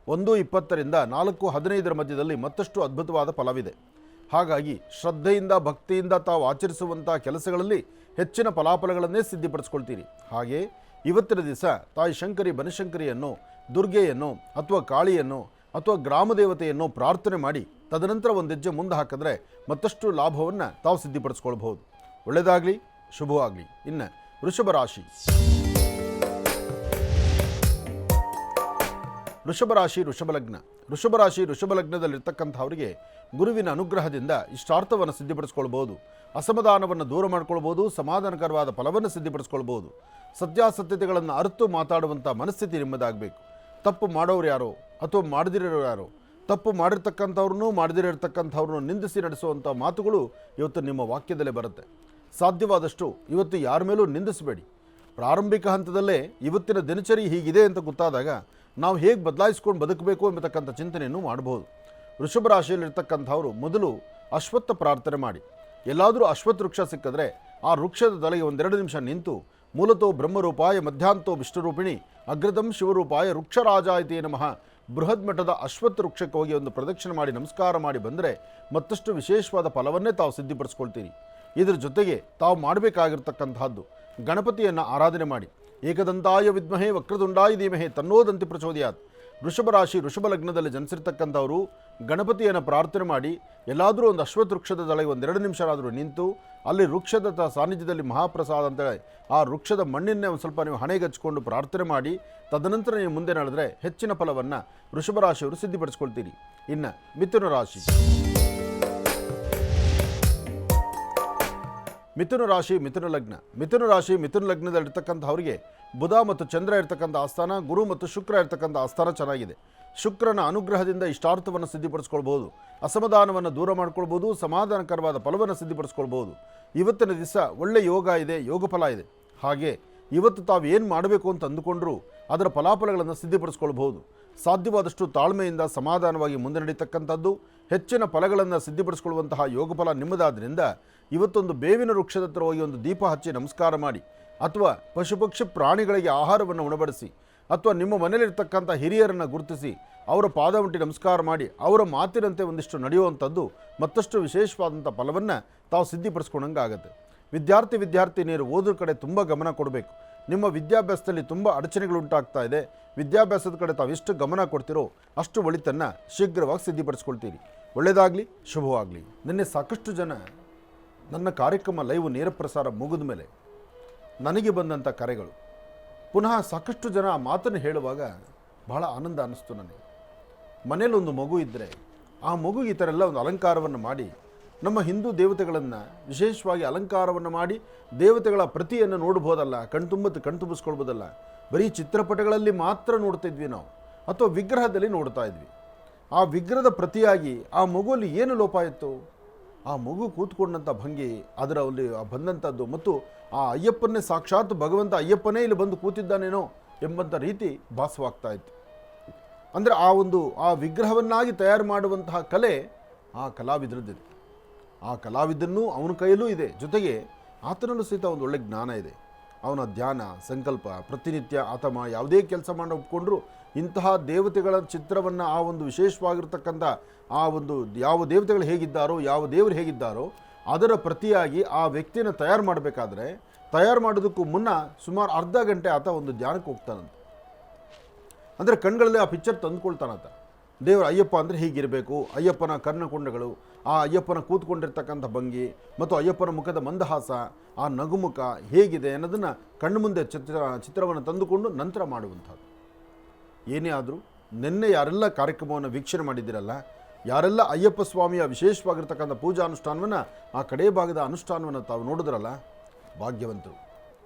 1:20ರಿಂದ 4:15 ಮಧ್ಯದಲ್ಲಿ ಮತ್ತಷ್ಟು ಅದ್ಭುತವಾದ ಫಲವಿದೆ. ಹಾಗಾಗಿ ಶ್ರದ್ಧೆಯಿಂದ ಭಕ್ತಿಯಿಂದ ತಾವು ಆಚರಿಸುವಂಥ ಕೆಲಸಗಳಲ್ಲಿ ಹೆಚ್ಚಿನ ಫಲಾಫಲಗಳನ್ನೇ ಸಿದ್ಧಿಪಡಿಸ್ಕೊಳ್ತೀರಿ. ಹಾಗೆ ಇವತ್ತಿನ ದಿವಸ ತಾಯಿ ಶಂಕರಿ ಬನಶಂಕರಿಯನ್ನು, ದುರ್ಗೆಯನ್ನು ಅಥವಾ ಕಾಳಿಯನ್ನು ಅಥವಾ ಗ್ರಾಮ ದೇವತೆಯನ್ನು ಪ್ರಾರ್ಥನೆ ಮಾಡಿ ತದನಂತರ ಒಂದು ಹೆಜ್ಜೆ ಮುಂದೆ ಹಾಕಿದ್ರೆ ಮತ್ತಷ್ಟು ಲಾಭವನ್ನು ತಾವು ಸಿದ್ಧಿಪಡಿಸ್ಕೊಳ್ಬಹುದು. ಒಳ್ಳೆಯದಾಗಲಿ, ಶುಭವಾಗಲಿ. ಇನ್ನು ವೃಷಭ ರಾಶಿ. ವೃಷಭ ರಾಶಿ ವೃಷಭಲಗ್ನದಲ್ಲಿರ್ತಕ್ಕಂಥವರಿಗೆ ಗುರುವಿನ ಅನುಗ್ರಹದಿಂದ ಇಷ್ಟಾರ್ಥವನ್ನು ಸಿದ್ಧಿಪಡಿಸ್ಕೊಳ್ಬೋದು, ಅಸಮಾಧಾನವನ್ನು ದೂರ ಮಾಡ್ಕೊಳ್ಬೋದು, ಸಮಾಧಾನಕರವಾದ ಫಲವನ್ನು ಸಿದ್ಧಿಪಡಿಸ್ಕೊಳ್ಬೋದು. ಸತ್ಯಾಸತ್ಯತೆಗಳನ್ನು ಅರಿತು ಮಾತಾಡುವಂಥ ಮನಸ್ಥಿತಿ ನಿಮ್ಮದಾಗಬೇಕು. ತಪ್ಪು ಮಾಡೋರು ಯಾರೋ ಅಥವಾ ಮಾಡದಿರೋರು ಯಾರೋ, ತಪ್ಪು ಮಾಡಿರ್ತಕ್ಕಂಥವ್ರನ್ನೂ ಮಾಡದಿರತಕ್ಕಂಥವ್ರನ್ನೂ ನಿಂದಿಸಿ ನಡೆಸುವಂಥ ಮಾತುಗಳು ಇವತ್ತು ನಿಮ್ಮ ವಾಕ್ಯದಲ್ಲೇ ಬರುತ್ತೆ. ಸಾಧ್ಯವಾದಷ್ಟು ಇವತ್ತು ಯಾರ ಮೇಲೂ ನಿಂದಿಸಬೇಡಿ. ಪ್ರಾರಂಭಿಕ ಹಂತದಲ್ಲೇ ಇವತ್ತಿನ ದಿನಚರಿ ಹೀಗಿದೆ ಅಂತ ಗೊತ್ತಾದಾಗ ನಾವು ಹೇಗೆ ಬದಲಾಯಿಸ್ಕೊಂಡು ಬದುಕಬೇಕು ಎಂಬತಕ್ಕಂಥ ಚಿಂತನೆಯನ್ನು ಮಾಡಬಹುದು. ವೃಷಭ ರಾಶಿಯಲ್ಲಿರ್ತಕ್ಕಂಥವರು ಮೊದಲು ಅಶ್ವತ್ಥ ಪ್ರಾರ್ಥನೆ ಮಾಡಿ. ಎಲ್ಲಾದರೂ ಅಶ್ವತ್ಥ ವೃಕ್ಷ ಸಿಕ್ಕಿದ್ರೆ ಆ ವೃಕ್ಷದ ತಲೆಗೆ 1-2 ನಿಮಿಷ ನಿಂತು ಮೂಲತೋ ಬ್ರಹ್ಮರೂಪಾಯ ಮಧ್ಯಾಂತೋ ವಿಷ್ಣುರೂಪಿಣಿ ಅಗ್ರದಂ ಶಿವರೂಪಾಯ ವೃಕ್ಷರಾಜಾಯತೇ ನಮಃ ಬೃಹದ್ ಮಠದ ಅಶ್ವತ್ಥ ವೃಕ್ಷಕ್ಕೆ ಹೋಗಿ ಒಂದು ಪ್ರದಕ್ಷಿಣೆ ಮಾಡಿ ನಮಸ್ಕಾರ ಮಾಡಿ ಬಂದರೆ ಮತ್ತಷ್ಟು ವಿಶೇಷವಾದ ಫಲವನ್ನೇ ತಾವು ಸಿದ್ಧಿಪಡಿಸ್ಕೊಳ್ತೀರಿ. ಇದರ ಜೊತೆಗೆ ತಾವು ಮಾಡಬೇಕಾಗಿರ್ತಕ್ಕಂಥದ್ದು ಗಣಪತಿಯನ್ನು ಆರಾಧನೆ ಮಾಡಿ. ಏಕದಂತಾಯ ವಿದ್ಮಹೇ ವಕ್ರದುಂಡಾಯ ಧೀಮಹಿ ತನ್ನೋದಂತಿ ಪ್ರಚೋದಯಾತ್. ವೃಷಭ ರಾಶಿ ವೃಷಭ ಲಗ್ನದಲ್ಲಿ ಜನಿಸಿರ್ತಕ್ಕಂಥವರು ಗಣಪತಿಯನ್ನು ಪ್ರಾರ್ಥನೆ ಮಾಡಿ ಎಲ್ಲಾದರೂ ಒಂದು ಅಶ್ವತ್ಥ ವೃಕ್ಷದ ತಲೆಗೆ 1-2 ನಿಮಿಷ ನಿಂತು ಅಲ್ಲಿ ವೃಕ್ಷದ ಸಾನ್ನಿಧ್ಯದಲ್ಲಿ ಮಹಾಪ್ರಸಾದ ಅಂತೇಳಿ ಆ ವೃಕ್ಷದ ಮಣ್ಣಿನ್ನೇ ಒಂದು ಸ್ವಲ್ಪ ನೀವು ಹಣೆಗೆ ಹಚ್ಕೊಂಡು ಪ್ರಾರ್ಥನೆ ಮಾಡಿ ತದನಂತರ ನೀವು ಮುಂದೆ ನಡೆದರೆ ಹೆಚ್ಚಿನ ಫಲವನ್ನು ವೃಷಭ ರಾಶಿಯವರು ಸಿದ್ಧಿಪಡಿಸ್ಕೊಳ್ತೀರಿ. ಇನ್ನು ಮಿಥುನ ರಾಶಿ. ಮಿಥುನ ರಾಶಿ ಮಿಥುನ ಲಗ್ನದಲ್ಲಿರ್ತಕ್ಕಂಥವರಿಗೆ ಬುಧ ಮತ್ತು ಚಂದ್ರ ಇರ್ತಕ್ಕಂಥ ಆಸ್ಥಾನ, ಗುರು ಮತ್ತು ಶುಕ್ರ ಇರ್ತಕ್ಕಂಥ ಆಸ್ಥಾನ ಚೆನ್ನಾಗಿದೆ. ಶುಕ್ರನ ಅನುಗ್ರಹದಿಂದ ಇಷ್ಟಾರ್ಥವನ್ನು ಸಿದ್ಧಿಪಡಿಸ್ಕೊಳ್ಬೋದು, ಅಸಮಾಧಾನವನ್ನು ದೂರ ಮಾಡ್ಕೊಳ್ಬೋದು, ಸಮಾಧಾನಕರವಾದ ಫಲವನ್ನು ಸಿದ್ಧಿಪಡಿಸ್ಕೊಳ್ಬೋದು. ಇವತ್ತಿನ ದಿವಸ ಒಳ್ಳೆ ಯೋಗ ಇದೆ, ಯೋಗ ಫಲ ಇದೆ. ಹಾಗೆ ಇವತ್ತು ತಾವು ಏನು ಮಾಡಬೇಕು ಅಂತ ಅಂದುಕೊಂಡ್ರೂ ಅದರ ಫಲಾಫಲಗಳನ್ನು ಸಿದ್ಧಿಪಡಿಸ್ಕೊಳ್ಬೋದು. ಸಾಧ್ಯವಾದಷ್ಟು ತಾಳ್ಮೆಯಿಂದ ಸಮಾಧಾನವಾಗಿ ಮುಂದೆ ನಡೀತಕ್ಕಂಥದ್ದು, ಹೆಚ್ಚಿನ ಫಲಗಳನ್ನು ಸಿದ್ಧಿಪಡಿಸ್ಕೊಳ್ಳುವಂತಹ ಯೋಗ ಫಲ ನಿಮ್ಮದಾದ್ರಿಂದ ಇವತ್ತೊಂದು ಬೇವಿನ ವೃಕ್ಷದ ಹತ್ರ ಹೋಗಿ ಒಂದು ದೀಪ ಹಚ್ಚಿ ನಮಸ್ಕಾರ ಮಾಡಿ, ಅಥವಾ ಪಶುಪಕ್ಷಿ ಪ್ರಾಣಿಗಳಿಗೆ ಆಹಾರವನ್ನು ಉಣಬಡಿಸಿ, ಅಥವಾ ನಿಮ್ಮ ಮನೆಯಲ್ಲಿರ್ತಕ್ಕಂಥ ಹಿರಿಯರನ್ನು ಗುರುತಿಸಿ ಅವರ ಪಾದ ಮುಟ್ಟಿ ನಮಸ್ಕಾರ ಮಾಡಿ ಅವರ ಮಾತಿನಂತೆ ಒಂದಿಷ್ಟು ನಡೆಯುವಂಥದ್ದು ಮತ್ತಷ್ಟು ವಿಶೇಷವಾದಂಥ ಫಲವನ್ನು ತಾವು ಸಿದ್ಧಿಪಡಿಸ್ಕೊಂಡಂಗೆ ಆಗುತ್ತೆ. ವಿದ್ಯಾರ್ಥಿನಿಯರು ಓದೋದ್ರ ಕಡೆ ತುಂಬ ಗಮನ ಕೊಡಬೇಕು. ನಿಮ್ಮ ವಿದ್ಯಾಭ್ಯಾಸದಲ್ಲಿ ತುಂಬ ಅಡಚಣೆಗಳುಂಟಾಗ್ತಾ ಇದೆ. ವಿದ್ಯಾಭ್ಯಾಸದ ಕಡೆ ತಾವು ಎಷ್ಟು ಗಮನ ಕೊಡ್ತೀರೋ ಅಷ್ಟು ಒಳಿತನ್ನು ಶೀಘ್ರವಾಗಿ ಸಿದ್ಧಿಪಡಿಸ್ಕೊಳ್ತೀರಿ. ಒಳ್ಳೆಯದಾಗಲಿ, ಶುಭವಾಗಲಿ. ನಿನ್ನೆ ಸಾಕಷ್ಟು ಜನ ನನ್ನ ಕಾರ್ಯಕ್ರಮ ಲೈವ್ ನೇರ ಪ್ರಸಾರ ಮುಗಿದ ಮೇಲೆ ನನಗೆ ಬಂದಂಥ ಕರೆಗಳು, ಪುನಃ ಸಾಕಷ್ಟು ಜನ ಆ ಮಾತನ್ನು ಹೇಳುವಾಗ ಬಹಳ ಆನಂದ ಅನ್ನಿಸ್ತು ನನಗೆ. ಮನೇಲಿ ಒಂದು ಮಗು ಇದ್ದರೆ ಆ ಮಗುಗೆ ಈ ಥರ ಎಲ್ಲ ಒಂದು ಅಲಂಕಾರವನ್ನು ಮಾಡಿ, ನಮ್ಮ ಹಿಂದೂ ದೇವತೆಗಳನ್ನು ವಿಶೇಷವಾಗಿ ಅಲಂಕಾರವನ್ನು ಮಾಡಿ ದೇವತೆಗಳ ಪ್ರತಿಯನ್ನು ನೋಡ್ಬೋದಲ್ಲ, ಕಣ್ತುಂಬಿಸ್ಕೊಳ್ಬೋದಲ್ಲ. ಬರೀ ಚಿತ್ರಪಟಗಳಲ್ಲಿ ಮಾತ್ರ ನೋಡ್ತಾ ಇದ್ವಿ ನಾವು, ಅಥವಾ ವಿಗ್ರಹದಲ್ಲಿ ನೋಡ್ತಾ ಇದ್ವಿ. ಆ ವಿಗ್ರಹದ ಪ್ರತಿಯಾಗಿ ಆ ಮಗುವಲ್ಲಿ ಏನು ಲೋಪ ಇತ್ತು? ಆ ಮಗು ಕೂತ್ಕೊಂಡಂಥ ಭಂಗಿ, ಅದರ ಅಲ್ಲಿ ಬಂದಂಥದ್ದು ಮತ್ತು ಆ ಅಯ್ಯಪ್ಪನೇ ಸಾಕ್ಷಾತ್ ಭಗವಂತ ಅಯ್ಯಪ್ಪನೇ ಇಲ್ಲಿ ಬಂದು ಕೂತಿದ್ದಾನೇನೋ ಎಂಬಂಥ ರೀತಿ ಭಾಸವಾಗ್ತಾ ಇತ್ತು. ಅಂದರೆ ಆ ವಿಗ್ರಹವನ್ನಾಗಿ ತಯಾರು ಮಾಡುವಂತಹ ಕಲೆ ಆ ಕಲಾವಿದರದ್ದಿದೆ. ಆ ಕಲಾವಿದನೂ ಅವನ ಕೈಯಲ್ಲೂ ಇದೆ, ಜೊತೆಗೆ ಆತನಲ್ಲೂ ಸಹಿತ ಒಂದು ಒಳ್ಳೆ ಜ್ಞಾನ ಇದೆ. ಅವನ ಧ್ಯಾನ ಸಂಕಲ್ಪ ಪ್ರತಿನಿತ್ಯ ಆತಮ ಯಾವುದೇ ಕೆಲಸ ಮಾಡಿ ಒಪ್ಕೊಂಡ್ರು ಇಂತಹ ದೇವತೆಗಳ ಚಿತ್ರವನ್ನು ಆ ಒಂದು ವಿಶೇಷವಾಗಿರ್ತಕ್ಕಂಥ ಆ ಒಂದು ಯಾವ ದೇವತೆಗಳು ಹೇಗಿದ್ದಾರೋ ಯಾವ ದೇವರು ಹೇಗಿದ್ದಾರೋ ಅದರ ಪ್ರತಿಯಾಗಿ ಆ ವ್ಯಕ್ತಿಯನ್ನು ತಯಾರು ಮಾಡಬೇಕಾದ್ರೆ ತಯಾರು ಮಾಡೋದಕ್ಕೂ ಮುನ್ನ ಸುಮಾರು ಅರ್ಧ ಗಂಟೆ ಆತ ಒಂದು ಧ್ಯಾನಕ್ಕೆ ಹೋಗ್ತಾನಂತೆ. ಅಂದರೆ ಕಣ್ಗಳಲ್ಲಿ ಆ ಪಿಕ್ಚರ್ ತಂದುಕೊಳ್ತಾನಂತ. ದೇವರ ಅಯ್ಯಪ್ಪ ಅಂದರೆ ಹೀಗಿರಬೇಕು, ಅಯ್ಯಪ್ಪನ ಕರ್ಣಕುಂಡಗಳು, ಆ ಅಯ್ಯಪ್ಪನ ಕೂತ್ಕೊಂಡಿರ್ತಕ್ಕಂಥ ಭಂಗಿ ಮತ್ತು ಅಯ್ಯಪ್ಪನ ಮುಖದ ಮಂದಹಾಸ, ಆ ನಗುಮುಖ ಹೇಗಿದೆ ಅನ್ನೋದನ್ನು ಕಣ್ಣು ಮುಂದೆ ಚಿತ್ರವನ್ನು ತಂದುಕೊಂಡು ನಂತರ ಮಾಡುವಂಥದ್ದು. ಏನೇ ಆದರೂ ನಿನ್ನೆ ಯಾರೆಲ್ಲ ಕಾರ್ಯಕ್ರಮವನ್ನು ವೀಕ್ಷಣೆ ಮಾಡಿದ್ದೀರಲ್ಲ, ಯಾರೆಲ್ಲ ಅಯ್ಯಪ್ಪ ಸ್ವಾಮಿಯ ವಿಶೇಷವಾಗಿರ್ತಕ್ಕಂಥ ಪೂಜಾ ಅನುಷ್ಠಾನವನ್ನು ಆ ಕಡೆ ಭಾಗದ ಅನುಷ್ಠಾನವನ್ನು ತಾವು ನೋಡಿದ್ರಲ್ಲ, ಭಾಗ್ಯವಂತರು.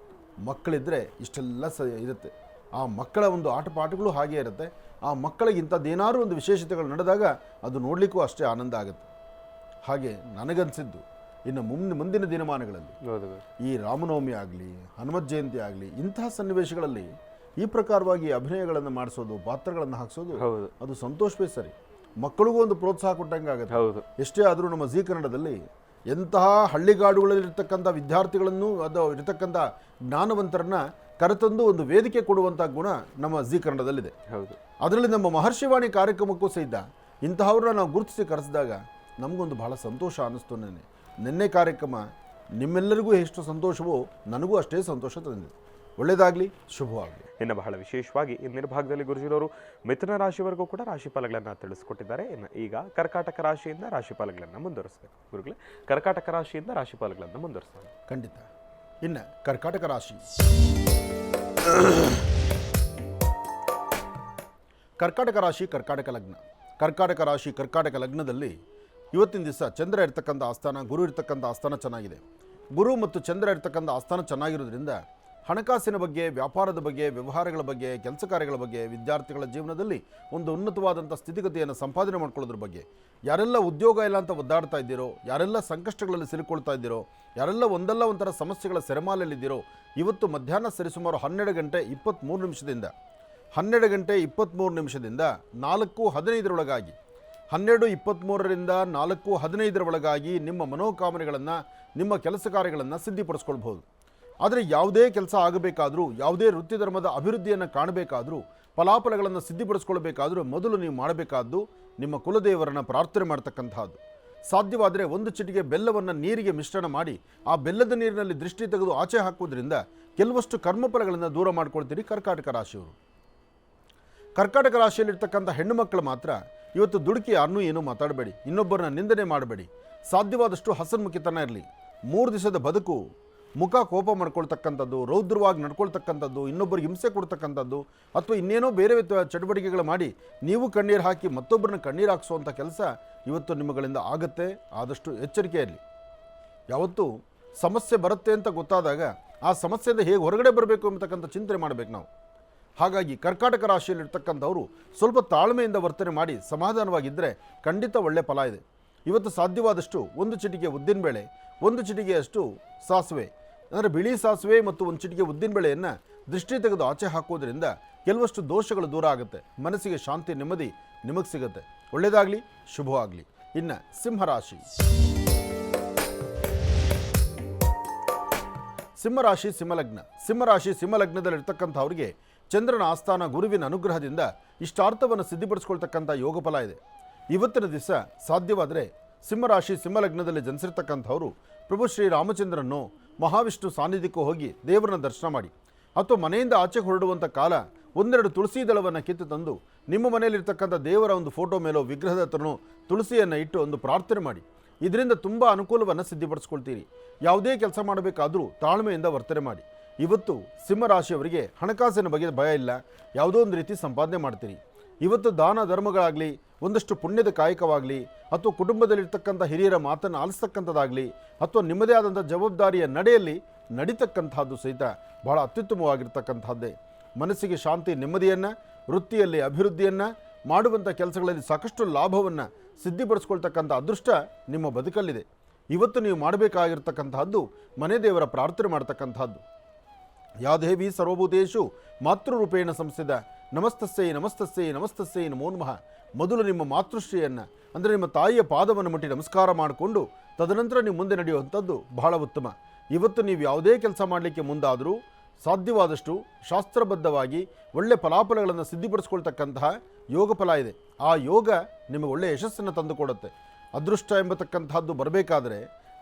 ಮಕ್ಕಳಿದ್ದರೆ ಇಷ್ಟೆಲ್ಲ ಇರುತ್ತೆ. ಆ ಮಕ್ಕಳ ಒಂದು ಆಟಪಾಠಗಳು ಹಾಗೇ ಇರುತ್ತೆ. ಆ ಮಕ್ಕಳಿಗೆ ಇಂಥದ್ದೇನಾದ್ರೂ ಒಂದು ವಿಶೇಷತೆಗಳು ನಡೆದಾಗ ಅದು ನೋಡಲಿಕ್ಕೂ ಅಷ್ಟೇ ಆನಂದ ಆಗುತ್ತೆ. ಹಾಗೆ ನನಗನ್ಸಿದ್ದು ಇನ್ನು ಮುಂದಿನ ದಿನಮಾನಗಳಲ್ಲಿ ಈ ರಾಮನವಮಿ ಆಗಲಿ ಹನುಮತ್ ಜಯಂತಿ ಆಗಲಿ ಇಂತಹ ಸನ್ನಿವೇಶಗಳಲ್ಲಿ ಈ ಪ್ರಕಾರವಾಗಿ ಅಭಿನಯಗಳನ್ನು ಮಾಡಿಸೋದು, ಪಾತ್ರಗಳನ್ನು ಹಾಕಿಸೋದು ಅದು ಸಂತೋಷವೇ ಸರಿ. ಮಕ್ಕಳಿಗೂ ಒಂದು ಪ್ರೋತ್ಸಾಹ ಕೊಟ್ಟಂಗೆ ಆಗುತ್ತೆ. ಎಷ್ಟೇ ಆದರೂ ನಮ್ಮ ಜೀ ಕನ್ನಡದಲ್ಲಿ ಎಂತಹ ಹಳ್ಳಿಗಾಡುಗಳಲ್ಲಿರ್ತಕ್ಕಂಥ ವಿದ್ಯಾರ್ಥಿಗಳನ್ನು ಅದು ಇರತಕ್ಕಂಥ ಜ್ಞಾನವಂತರನ್ನ ಕರೆತಂದು ಒಂದು ವೇದಿಕೆ ಕೊಡುವಂಥ ಗುಣ ನಮ್ಮ ಜೀ ಕನ್ನಡದಲ್ಲಿದೆ. ಅದರಲ್ಲಿ ನಮ್ಮ ಮಹರ್ಷಿವಾಣಿ ಕಾರ್ಯಕ್ರಮಕ್ಕೂ ಸಹಿತ ಇಂತಹವ್ರನ್ನ ನಾವು ಗುರುತಿಸಿ ಕರೆಸಿದಾಗ ನಮಗೊಂದು ಬಹಳ ಸಂತೋಷ ಅನ್ನಿಸ್ತು. ನಿನ್ನೆ ಕಾರ್ಯಕ್ರಮ ನಿಮ್ಮೆಲ್ಲರಿಗೂ ಎಷ್ಟು ಸಂತೋಷವೋ ನನಗೂ ಅಷ್ಟೇ ಸಂತೋಷ ತಂದಿದೆ. ಒಳ್ಳೆಯದಾಗಲಿ, ಶುಭವಾಗಲಿ.
ಇನ್ನು ಬಹಳ ವಿಶೇಷವಾಗಿ ಇಂದಿನ ಭಾಗದಲ್ಲಿ ಗುರುಜಿರವರು ಮಿಥುನ ರಾಶಿವರೆಗೂ ಕೂಡ ರಾಶಿಫಲಗಳನ್ನು ತಿಳಿಸ್ಕೊಟ್ಟಿದ್ದಾರೆ. ಇನ್ನು ಈಗ ಕರ್ಕಾಟಕ ರಾಶಿಯಿಂದ ರಾಶಿಫಲಗಳನ್ನು ಮುಂದುವರಿಸಬೇಕು. ಗುರುಗಳೇ, ಕರ್ಕಾಟಕ ರಾಶಿಯಿಂದ ರಾಶಿಫಲಗಳನ್ನು ಮುಂದುವರಿಸೋಣ.
ಖಂಡಿತ. ಇನ್ನು ಕರ್ಕಾಟಕ ರಾಶಿ, ಕರ್ಕಾಟಕ ರಾಶಿ ಕರ್ಕಾಟಕ ಲಗ್ನ. ಕರ್ಕಾಟಕ ರಾಶಿ ಕರ್ಕಾಟಕ ಲಗ್ನದಲ್ಲಿ ಇವತ್ತಿನ ದಿವಸ ಚಂದ್ರ ಇರ್ತಕ್ಕಂಥ ಆಸ್ಥಾನ, ಗುರು ಇರ್ತಕ್ಕಂಥ ಆಸ್ಥಾನ ಚೆನ್ನಾಗಿದೆ. ಗುರು ಮತ್ತು ಚಂದ್ರ ಇರ್ತಕ್ಕಂಥ ಆಸ್ಥಾನ ಚೆನ್ನಾಗಿರೋದ್ರಿಂದ ಹಣಕಾಸಿನ ಬಗ್ಗೆ, ವ್ಯಾಪಾರದ ಬಗ್ಗೆ, ವ್ಯವಹಾರಗಳ ಬಗ್ಗೆ, ಕೆಲಸ ಕಾರ್ಯಗಳ ಬಗ್ಗೆ, ವಿದ್ಯಾರ್ಥಿಗಳ ಜೀವನದಲ್ಲಿ ಒಂದು ಉನ್ನತವಾದಂಥ ಸ್ಥಿತಿಗತಿಯನ್ನು ಸಂಪಾದನೆ ಮಾಡ್ಕೊಳ್ಳೋದ್ರ ಬಗ್ಗೆ, ಯಾರೆಲ್ಲ ಉದ್ಯೋಗ ಇಲ್ಲ ಅಂತ ಒದ್ದಾಡ್ತಾ ಇದ್ದೀರೋ, ಯಾರೆಲ್ಲ ಸಂಕಷ್ಟಗಳಲ್ಲಿ ಸಿಲುಕೊಳ್ತಾ ಇದ್ದೀರೋ, ಯಾರೆಲ್ಲ ಒಂದಲ್ಲ ಒಂಥರ ಸಮಸ್ಯೆಗಳ ಸೆರೆಮಾಲಲ್ಲಿದ್ದೀರೋ, ಇವತ್ತು ಮಧ್ಯಾಹ್ನ ಸರಿಸುಮಾರು 12 ಗಂಟೆ 23 ನಿಮಿಷದಿಂದ 4:15 12:23ರಿಂದ 4:15 ನಿಮ್ಮ ಮನೋಕಾಮನೆಗಳನ್ನು, ನಿಮ್ಮ ಕೆಲಸ ಕಾರ್ಯಗಳನ್ನು ಸಿದ್ಧಿಪಡಿಸ್ಕೊಳ್ಬಹುದು. ಆದರೆ ಯಾವುದೇ ಕೆಲಸ ಆಗಬೇಕಾದರೂ, ಯಾವುದೇ ವೃತ್ತಿ ಧರ್ಮದ ಅಭಿವೃದ್ಧಿಯನ್ನು ಕಾಣಬೇಕಾದರೂ, ಫಲಾಫಲಗಳನ್ನು ಸಿದ್ಧಿಪಡಿಸ್ಕೊಳ್ಬೇಕಾದ್ರೂ ಮೊದಲು ನೀವು ಮಾಡಬೇಕಾದ್ದು ನಿಮ್ಮ ಕುಲದೇವರನ್ನು ಪ್ರಾರ್ಥನೆ ಮಾಡ್ತಕ್ಕಂಥದ್ದು. ಸಾಧ್ಯವಾದರೆ ಒಂದು ಚಿಟಿಕೆ ಬೆಲ್ಲವನ್ನು ನೀರಿಗೆ ಮಿಶ್ರಣ ಮಾಡಿ ಆ ಬೆಲ್ಲದ ನೀರಿನಲ್ಲಿ ದೃಷ್ಟಿ ತೆಗೆದು ಆಚೆ ಹಾಕುವುದರಿಂದ ಕೆಲವಷ್ಟು ಕರ್ಮಫಲಗಳನ್ನು ದೂರ ಮಾಡ್ಕೊಳ್ತೀರಿ. ಕರ್ಕಾಟಕ ರಾಶಿಯವರು, ಕರ್ಕಾಟಕ ರಾಶಿಯಲ್ಲಿರ್ತಕ್ಕಂಥ ಹೆಣ್ಣು ಮಕ್ಕಳು ಮಾತ್ರ ಇವತ್ತು ದುಡುಕಿ ಯಾರನ್ನೂ ಏನೂ ಮಾತಾಡಬೇಡಿ, ಇನ್ನೊಬ್ಬರನ್ನ ನಿಂದನೆ ಮಾಡಬೇಡಿ. ಸಾಧ್ಯವಾದಷ್ಟು ಹಸನ್ಮುಖಿತನ ಇರಲಿ. 3 ದಿವಸದ ಬದುಕು ಮುಖ ಕೋಪ ಮಾಡ್ಕೊಳ್ತಕ್ಕಂಥದ್ದು, ರೌದ್ರವಾಗಿ ನಡ್ಕೊಳ್ತಕ್ಕಂಥದ್ದು, ಇನ್ನೊಬ್ಬರಿಗೆ ಹಿಂಸೆ ಕೊಡ್ತಕ್ಕಂಥದ್ದು ಅಥವಾ ಇನ್ನೇನೋ ಬೇರೆ ಚಟುವಟಿಕೆಗಳು ಮಾಡಿ ನೀವು ಕಣ್ಣೀರು ಹಾಕಿ ಮತ್ತೊಬ್ಬರನ್ನ ಕಣ್ಣೀರು ಹಾಕಿಸುವಂಥ ಕೆಲಸ ಇವತ್ತು ನಿಮ್ಮಗಳಿಂದ ಆಗುತ್ತೆ. ಆದಷ್ಟು ಎಚ್ಚರಿಕೆ ಇರಲಿ. ಯಾವತ್ತೂ ಸಮಸ್ಯೆ ಬರುತ್ತೆ ಅಂತ ಗೊತ್ತಾದಾಗ ಆ ಸಮಸ್ಯೆಯಿಂದ ಹೇಗೆ ಹೊರಗಡೆ ಬರಬೇಕು ಎಂಬತಕ್ಕಂಥ ಚಿಂತನೆ ಮಾಡಬೇಕು ನಾವು. ಹಾಗಾಗಿ ಕರ್ಕಾಟಕ ರಾಶಿಯಲ್ಲಿರ್ತಕ್ಕಂಥವರು ಸ್ವಲ್ಪ ತಾಳ್ಮೆಯಿಂದ ವರ್ತನೆ ಮಾಡಿ ಸಮಾಧಾನವಾಗಿದ್ದರೆ ಖಂಡಿತ ಒಳ್ಳೆ ಫಲ ಇದೆ. ಇವತ್ತು ಸಾಧ್ಯವಾದಷ್ಟು 1 ಚಿಟಿಕೆ ಉದ್ದಿನಬೇಳೆ, 1 ಚಿಟಿಕೆಯಷ್ಟು ಸಾಸಿವೆ, ಅಂದರೆ ಬಿಳಿ ಸಾಸಿವೆ ಮತ್ತು 1 ಚಿಟಿಕೆ ಉದ್ದಿನಬೇಳೆಯನ್ನು ದೃಷ್ಟಿ ತೆಗೆದು ಆಚೆ ಹಾಕೋದ್ರಿಂದ ಕೆಲವಷ್ಟು ದೋಷಗಳು ದೂರ ಆಗುತ್ತೆ. ಮನಸ್ಸಿಗೆ ಶಾಂತಿ, ನೆಮ್ಮದಿ ನಿಮಗೆ ಸಿಗುತ್ತೆ. ಒಳ್ಳೆಯದಾಗಲಿ, ಶುಭವಾಗಲಿ. ಇನ್ನು ಸಿಂಹರಾಶಿ, ಸಿಂಹರಾಶಿ ಸಿಂಹಲಗ್ನ. ಸಿಂಹರಾಶಿ ಸಿಂಹಲಗ್ನದಲ್ಲಿರ್ತಕ್ಕಂಥವ್ರಿಗೆ ಚಂದ್ರನ ಆಸ್ಥಾನ ಗುರುವಿನ ಅನುಗ್ರಹದಿಂದ ಇಷ್ಟಾರ್ಥವನ್ನು ಸಿದ್ಧಿಪಡಿಸ್ಕೊಳ್ತಕ್ಕಂಥ ಯೋಗ ಫಲ ಇದೆ. ಇವತ್ತಿನ ದಿವಸ ಸಾಧ್ಯವಾದರೆ ಸಿಂಹರಾಶಿ ಸಿಂಹಲಗ್ನದಲ್ಲಿ ಜನಿಸಿರ್ತಕ್ಕಂಥವರು ಪ್ರಭು ಶ್ರೀರಾಮಚಂದ್ರನ್ನು ಮಹಾವಿಷ್ಣು ಸಾನ್ನಿಧ್ಯಕ್ಕೂ ಹೋಗಿ ದೇವರನ್ನ ದರ್ಶನ ಮಾಡಿ, ಅಥವಾ ಮನೆಯಿಂದ ಆಚೆಗೆ ಹೊರಡುವಂಥ ಕಾಲ 1-2 ತುಳಸಿ ದಳವನ್ನು ಕಿತ್ತು ತಂದು ನಿಮ್ಮ ಮನೆಯಲ್ಲಿರ್ತಕ್ಕಂಥ ದೇವರ ಒಂದು ಫೋಟೋ ಮೇಲೋ ವಿಗ್ರಹದ ಹತ್ರನೋ ತುಳಸಿಯನ್ನು ಇಟ್ಟು ಒಂದು ಪ್ರಾರ್ಥನೆ ಮಾಡಿ. ಇದರಿಂದ ತುಂಬ ಅನುಕೂಲವನ್ನು ಸಿದ್ಧಿಪಡಿಸ್ಕೊಳ್ತೀರಿ. ಯಾವುದೇ ಕೆಲಸ ಮಾಡಬೇಕಾದರೂ ತಾಳ್ಮೆಯಿಂದ ವರ್ತನೆ ಮಾಡಿ. ಇವತ್ತು ಸಿಂಹರಾಶಿಯವರಿಗೆ ಹಣಕಾಸಿನ ಬಗ್ಗೆ ಭಯ ಇಲ್ಲ, ಯಾವುದೋ ಒಂದು ರೀತಿ ಸಂಪಾದನೆ ಮಾಡ್ತೀರಿ. ಇವತ್ತು ದಾನ ಧರ್ಮಗಳಾಗಲಿ, ಒಂದಷ್ಟು ಪುಣ್ಯದ ಕಾಯಕವಾಗಲಿ, ಅಥವಾ ಕುಟುಂಬದಲ್ಲಿರ್ತಕ್ಕಂಥ ಹಿರಿಯರ ಮಾತನ್ನು ಆಲಿಸ್ತಕ್ಕಂಥದ್ದಾಗಲಿ, ಅಥವಾ ನಿಮ್ಮದೇ ಆದಂಥ ಜವಾಬ್ದಾರಿಯ ನಡೆಯಲ್ಲಿ ನಡೀತಕ್ಕಂಥದ್ದು ಸಹಿತ ಬಹಳ ಅತ್ಯುತ್ತಮವಾಗಿರ್ತಕ್ಕಂಥದ್ದೇ. ಮನಸ್ಸಿಗೆ ಶಾಂತಿ, ನೆಮ್ಮದಿಯನ್ನು, ವೃತ್ತಿಯಲ್ಲಿ ಅಭಿವೃದ್ಧಿಯನ್ನು, ಮಾಡುವಂಥ ಕೆಲಸಗಳಲ್ಲಿ ಸಾಕಷ್ಟು ಲಾಭವನ್ನು ಸಿದ್ಧಿಪಡಿಸ್ಕೊಳ್ತಕ್ಕಂಥ ಅದೃಷ್ಟ ನಿಮ್ಮ ಬದುಕಲ್ಲಿದೆ. ಇವತ್ತು ನೀವು ಮಾಡಬೇಕಾಗಿರ್ತಕ್ಕಂತಹದ್ದು ಮನೆ ದೇವರ ಪ್ರಾರ್ಥನೆ ಮಾಡ್ತಕ್ಕಂಥದ್ದು. ಯಾ ದೇವಿ ಸರ್ವಭೂತೇಷು ಮಾತೃರೂಪೇಣ ಸಂಸ್ಥಿತ ನಮಸ್ತಸ್ಸೈ ನಮಸ್ತಸ್ಸೈ ನಮಸ್ತಸ್ಸೈ ನಮೋ ನಮಃ. ಮೊದಲು ನಿಮ್ಮ ಮಾತೃಶ್ರೀಯನ್ನು ಅಂದರೆ ನಿಮ್ಮ ತಾಯಿಯ ಪಾದವನ್ನು ಮುಟ್ಟಿ ನಮಸ್ಕಾರ ಮಾಡಿಕೊಂಡು ತದನಂತರ ನೀವು ಮುಂದೆ ನಡೆಯುವಂಥದ್ದು ಬಹಳ ಉತ್ತಮ. ಇವತ್ತು ನೀವು ಯಾವುದೇ ಕೆಲಸ ಮಾಡಲಿಕ್ಕೆ ಮುಂದಾದರೂ ಸಾಧ್ಯವಾದಷ್ಟು ಶಾಸ್ತ್ರಬದ್ಧವಾಗಿ ಒಳ್ಳೆ ಫಲಾಫಲಗಳನ್ನು ಸಿದ್ಧಿಪಡಿಸ್ಕೊಳ್ತಕ್ಕಂತಹ ಯೋಗ ಫಲ ಇದೆ. ಆ ಯೋಗ ನಿಮಗೆ ಒಳ್ಳೆಯ ಯಶಸ್ಸನ್ನು ತಂದುಕೊಡುತ್ತೆ. ಅದೃಷ್ಟ ಎಂಬತಕ್ಕಂತಹದ್ದು ಬರಬೇಕಾದರೆ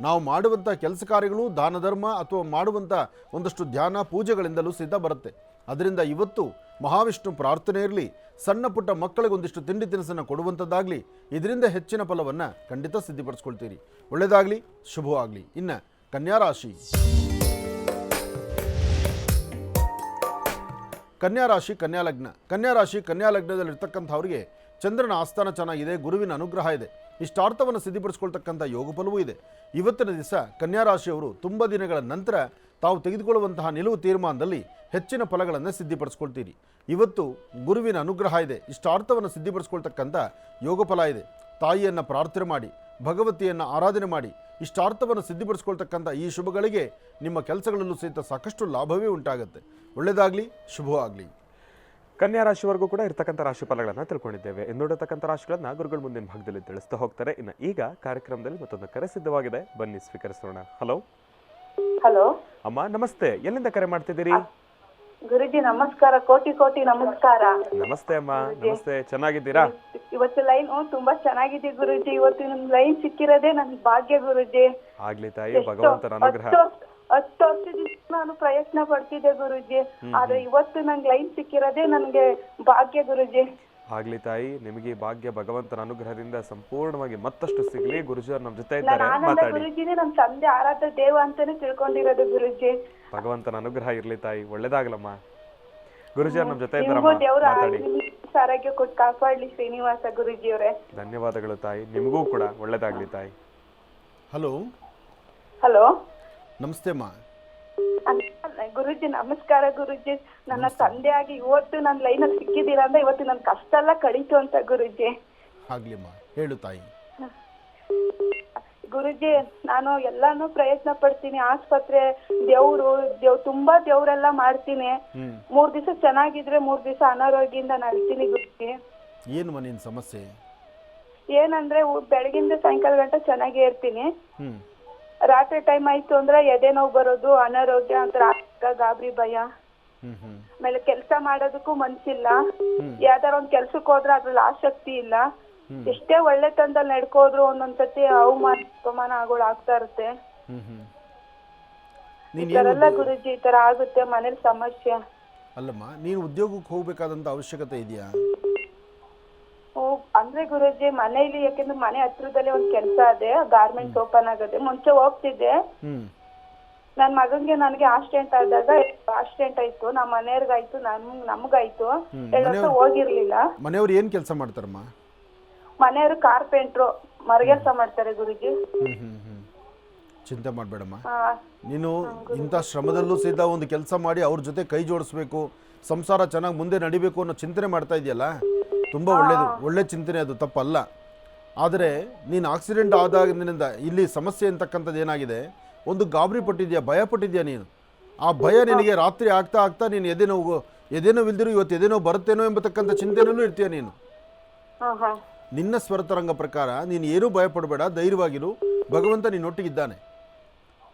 ನಾವು ಮಾಡುವಂಥ ಕೆಲಸ ಕಾರ್ಯಗಳು ದಾನ ಧರ್ಮ ಅಥವಾ ಮಾಡುವಂಥ ಒಂದಷ್ಟು ಧ್ಯಾನ ಪೂಜೆಗಳಿಂದಲೂ ಸಿದ್ಧ ಬರುತ್ತೆ. ಅದರಿಂದ ಇವತ್ತು ಮಹಾವಿಷ್ಣು ಪ್ರಾರ್ಥನೆ ಇರಲಿ, ಸಣ್ಣ ಪುಟ್ಟ ಮಕ್ಕಳಿಗೆ ಒಂದಿಷ್ಟು ತಿಂಡಿ ತಿನಿಸನ್ನು ಕೊಡುವಂಥದ್ದಾಗಲಿ, ಇದರಿಂದ ಹೆಚ್ಚಿನ ಫಲವನ್ನು ಖಂಡಿತ ಸಿದ್ಧಿಪಡಿಸ್ಕೊಳ್ತೀರಿ. ಒಳ್ಳೆಯದಾಗಲಿ, ಶುಭವಾಗಲಿ. ಇನ್ನು ಕನ್ಯಾ ರಾಶಿ. ಕನ್ಯಾ ರಾಶಿ ಕನ್ಯಾ ಲಗ್ನ. ಕನ್ಯಾ ರಾಶಿ ಕನ್ಯಾ ಲಗ್ನದಲ್ಲಿರ್ತಕ್ಕಂಥವ್ರಿಗೆ ಚಂದ್ರನ ಆಸ್ಥಾನ ಚೆನ್ನಾಗಿದೆ, ಗುರುವಿನ ಅನುಗ್ರಹ ಇದೆ, ಇಷ್ಟಾರ್ಥವನ್ನು ಸಿದ್ಧಿಪಡಿಸ್ಕೊಳ್ತಕ್ಕಂಥ ಯೋಗ ಫಲವೂ ಇದೆ. ಇವತ್ತಿನ ದಿವಸ ಕನ್ಯಾ ರಾಶಿಯವರು ತುಂಬ ದಿನಗಳ ನಂತರ ತಾವು ತೆಗೆದುಕೊಳ್ಳುವಂತಹ ನಿಲುವು ತೀರ್ಮಾನದಲ್ಲಿ ಹೆಚ್ಚಿನ ಫಲಗಳನ್ನು ಸಿದ್ಧಿಪಡಿಸ್ಕೊಳ್ತೀರಿ. ಇವತ್ತು ಗುರುವಿನ ಅನುಗ್ರಹ ಇದೆ, ಇಷ್ಟಾರ್ಥವನ್ನು ಸಿದ್ಧಿಪಡಿಸ್ಕೊಳ್ತಕ್ಕಂಥ ಯೋಗ ಫಲ ಇದೆ. ತಾಯಿಯನ್ನು ಪ್ರಾರ್ಥನೆ ಮಾಡಿ, ಭಗವತಿಯನ್ನು ಆರಾಧನೆ ಮಾಡಿ, ಇಷ್ಟಾರ್ಥವನ್ನು ಸಿದ್ಧಿಪಡಿಸ್ಕೊಳ್ತಕ್ಕಂಥ ಈ ಶುಭಗಳಿಗೆ ನಿಮ್ಮ ಕೆಲಸಗಳಲ್ಲೂ ಸಹಿತ ಸಾಕಷ್ಟು ಲಾಭವೇ ಉಂಟಾಗುತ್ತೆ. ಒಳ್ಳೆಯದಾಗಲಿ, ಶುಭವಾಗಲಿ.
ಕನ್ಯಾ ರಾಶಿವರೆಗೂ ಕೂಡ ಇರ್ತಕ್ಕಂಥ ರಾಶಿ ಫಲಗಳನ್ನು ತಿಳ್ಕೊಂಡಿದ್ದೇವೆ. ಇನ್ನುಳಿದಕ್ಕಂಥ ರಾಶಿಗಳನ್ನ ಗುರುಗಳು ಮುಂದಿನ ಭಾಗದಲ್ಲಿ ತಿಳಿಸ್ತಾ ಹೋಗ್ತಾರೆ. ಇನ್ನು ಈಗ ಕಾರ್ಯಕ್ರಮದಲ್ಲಿ ಮತ್ತೊಂದು ಕರೆ ಸಿದ್ಧವಾಗಿದೆ, ಬನ್ನಿ ಸ್ವೀಕರಿಸೋಣ. ಹಲೋ
ಹಲೋ
ಅಮ್ಮ, ನಮಸ್ತೆ. ಎಲ್ಲಿಂದ ಕರೆ ಮಾಡ್ತಿದ್ದೀರಿ?
ಗುರುಜಿ ನಮಸ್ಕಾರ, ಕೋಟಿ ಕೋಟಿ ನಮಸ್ಕಾರ.
ನಮಸ್ತೆ ಅಮ್ಮ, ನಮಸ್ತೆ. ಚೆನ್ನಾಗಿದ್ದೀರಾ?
ಇವತ್ತು ಲೈನ್ ತುಂಬಾ ಚೆನ್ನಾಗಿದೆ ಗುರುಜಿ. ಇವತ್ತು ನಿಮ್ ಲೈನ್ ಸಿಕ್ಕಿರೋದೇ ನನ್ ಭಾಗ್ಯ ಗುರುಜಿ.
ಆಗ್ಲಿ ತಾಯಿ, ಭಗವಂತನ ಅನುಗ್ರಹ.
10 ವರ್ಷದಿಂದ ನಾನು ಪ್ರಯತ್ನ ಪಡ್ತಿದ್ದೆ ಗುರುಜಿ, ಆದ್ರೆ ಇವತ್ತು ನಂಗೆ ಲೈನ್ ಸಿಕ್ಕಿರೋದೇ ನನ್ಗೆ ಭಾಗ್ಯ ಗುರುಜಿ.
ಆಗ್ಲಿ ತಾಯಿ, ನಿಮಗೆ ಭಾಗ್ಯ ಭಗವಂತನ ಅನುಗ್ರಹದಿಂದ ಸಂಪೂರ್ಣವಾಗಿ ಮತ್ತಷ್ಟು ಸಿಗ್ಲಿ. ಗುರುಜಿಯವರು ನಮ್ಮ ಜೊತೆ ಇದ್ದಾರೆ, ಮಾತಾಡಿ.
ಗುರುಜಿನೇ ನಮ್ ತಂದೆ ಆರಾಧ್ಯ ದೇವ ಅಂತಾನೆ ತಿಳ್ಕೊಂಡಿರೋದು ಗುರುಜಿ.
ಭಗವಂತನ ಅನುಗ್ರಹ ಇರ್ಲಿ ತಾಯಿ, ಒಳ್ಳೇದಾಗ್ಲಮ್ಮ. ಗುರುಜಿಯವರು ನಮ್ಮ ಜೊತೆ ಇದ್ದಾರಮ್ಮ, ಮಾತಾಡಿ.
ಆರೋಗ್ಯ ಕೊಟ್ಟು ಕಾಪಾಡ್ಲಿ ಶ್ರೀನಿವಾಸ ಗುರುಜಿ ಅವರೇ.
ಧನ್ಯವಾದಗಳು ತಾಯಿ, ನಿಮಗೂ ಕೂಡ ಒಳ್ಳೇದಾಗ್ಲಿ ತಾಯಿ.
ಹಲೋ
ಹಲೋ,
ನಮಸ್ತೆ ಅಮ್ಮ.
ಗುರುಜಿ ನಮಸ್ಕಾರ ಗುರುಜಿ. ನನ್ನ ತಂದೆಯಾಗಿ ಇವತ್ತು ನನ್ನ ಲೈನಲ್ಲಿ ಸಿಕ್ಕಿದ್ದೀರಾ ಅಂದ್ರೆ ಇವತ್ತು ನನ್ನ ಕಷ್ಟ ಎಲ್ಲ ಕಳೀತು ಅಂತ ಗುರುಜಿ.
ಆಗ್ಲಿಮ್ಮ, ಹೇಳು ತಾಯಿ.
ಗುರುಜಿ, ನಾನು ಎಲ್ಲಾನು ಪ್ರಯತ್ನ ಪಡ್ತೀನಿ, ಆಸ್ಪತ್ರೆ ತುಂಬಾ ದೇವ್ರೆಲ್ಲ ಮಾಡ್ತೀನಿ. 3 ದಿವಸ ಚೆನ್ನಾಗಿದ್ರೆ 3 ದಿವಸ ಅನಾರೋಗ್ಯದಿಂದ ನಡ್ತೀನಿ ಗುರುಜಿ.
ಏನು ನಿನ್ನ ಸಮಸ್ಯೆ?
ಏನಂದ್ರೆ ಬೆಳಗಿಂದ ಸಾಯಂಕಾಲ ಗಂಟೆ ಚೆನ್ನಾಗೇ ಇರ್ತೀನಿ. ರಾತ್ರಿ ಟೈಮ್ ಆಯ್ತು ಅಂದ್ರೆ ಎದೆ ನೋವು ಬರೋದು, ಅನಾರೋಗ್ಯ ಅಂತ ಗಾಬರಿ ಭಯ. ಆಮೇಲೆ ಕೆಲಸ ಮಾಡೋದಕ್ಕೂ ಮನ್ಸಿಲ್ಲ. ಯಾವ್ದಾರ ಒಂದ್ ಕೆಲ್ಸಕ್ಕೆ ಹೋದ್ರೆ ಅದ್ರಲ್ಲಿ ಆಸಕ್ತಿ ಇಲ್ಲ. ಎಷ್ಟೇ ಒಳ್ಳೆ ತಂದಲ್ಲಿ ನಡ್ಕೋದ್ರು ಒಂದೊಂದ್ಸತಿ ಅವಮಾನ ಆಗೋಳು ಆಗ್ತಾ ಇರುತ್ತೆ. ಇದೆಲ್ಲ ಗುರುಜಿ ಈ ತರ ಆಗುತ್ತೆ ಮನೇಲಿ ಸಮಸ್ಯೆ.
ಅಲ್ಲಮ್ಮ, ನೀನು ಉದ್ಯೋಗಕ್ಕೆ ಹೋಗ್ಬೇಕಾದಂತ ಅವಶ್ಯಕತೆ ಇದೆಯಾ?
ಅಂದ್ರೆ ಗುರುಜಿ ಮನೇಲಿ, ಯಾಕಂದ್ರೆ ಮನೆ ಹತ್ರದಲ್ಲೇ ಒಂದ್ ಕೆಲ್ಸ ಅದೇ, ಗಾರ್ಮೆಂಟ್ಸ್ ಓಪನ್ ಆಗದೆ. ಮುಂಚೆ ಹೋಗ್ತಿದ್ದೆ. ನನ್ ಮಗಂಗೆ ನನಗೆ ಆಕ್ಸಿಡೆಂಟ್ ಆದಾಗ ಆಕ್ಸಿಡೆಂಟ್ ಆಯ್ತು, ನಮ್ಮ ಮನೆಯವ್ರಿಗಾಯ್ತು, ನಮ್ಗಾಯ್ತು. 2 ವರ್ಷ ಹೋಗಿರ್ಲಿಲ್ಲ.
ಮನೆಯವ್ರು ಏನ್ ಕೆಲಸ ಮಾಡ್ತಾರಮ್ಮ?
ಮನೆಯವರು ಕಾರ್ಪೆಂಟ್ರು, ಮರಗೆಲ್ಸ ಮಾಡ್ತಾರೆ ಗುರುಜಿ.
ಚಿಂತೆ ಮಾಡಬೇಡಮ್ಮ. ನೀನು ಇಂಥ ಶ್ರಮದಲ್ಲೂ ಸಹಿತ ಒಂದು ಕೆಲಸ ಮಾಡಿ ಅವ್ರ ಜೊತೆ ಕೈ ಜೋಡಿಸ್ಬೇಕು, ಸಂಸಾರ ಚೆನ್ನಾಗಿ ಮುಂದೆ ನಡಿಬೇಕು ಅನ್ನೋ ಚಿಂತನೆ ಮಾಡ್ತಾ ಇದೆಯಲ್ಲ, ತುಂಬ ಒಳ್ಳೆಯದು, ಒಳ್ಳೆ ಚಿಂತನೆ, ಅದು ತಪ್ಪಲ್ಲ. ಆದರೆ ನೀನು ಆಕ್ಸಿಡೆಂಟ್ ಆದಾಗಿನಿಂದ ಇಲ್ಲಿ ಸಮಸ್ಯೆ ಅಂತಕ್ಕಂಥದ್ದು ಏನಾಗಿದೆ, ಒಂದು ಗಾಬರಿ ಪಟ್ಟಿದ್ಯಾ, ಭಯ ಪಟ್ಟಿದ್ಯಾ ನೀನು. ಆ ಭಯ ನಿನಗೆ ರಾತ್ರಿ ಆಗ್ತಾ ಆಗ್ತಾ ನೀನು ಎದೆನೋ ಇಲ್ದಿರು ಇವತ್ತು ಎದೆನೋ ಬರುತ್ತೇನೋ ಎಂಬತಕ್ಕಂಥ ಚಿಂತೆನಲ್ಲೂ ಇರ್ತೀಯ ನೀನು. ನಿನ್ನ ಸ್ವರತರಂಗ ಪ್ರಕಾರ ನೀನು ಏನೂ ಭಯ ಪಡಬೇಡ, ಧೈರ್ಯವಾಗಿರು, ಭಗವಂತ ನಿನ್ನೊಟ್ಟಿಗಿದ್ದಾನೆ.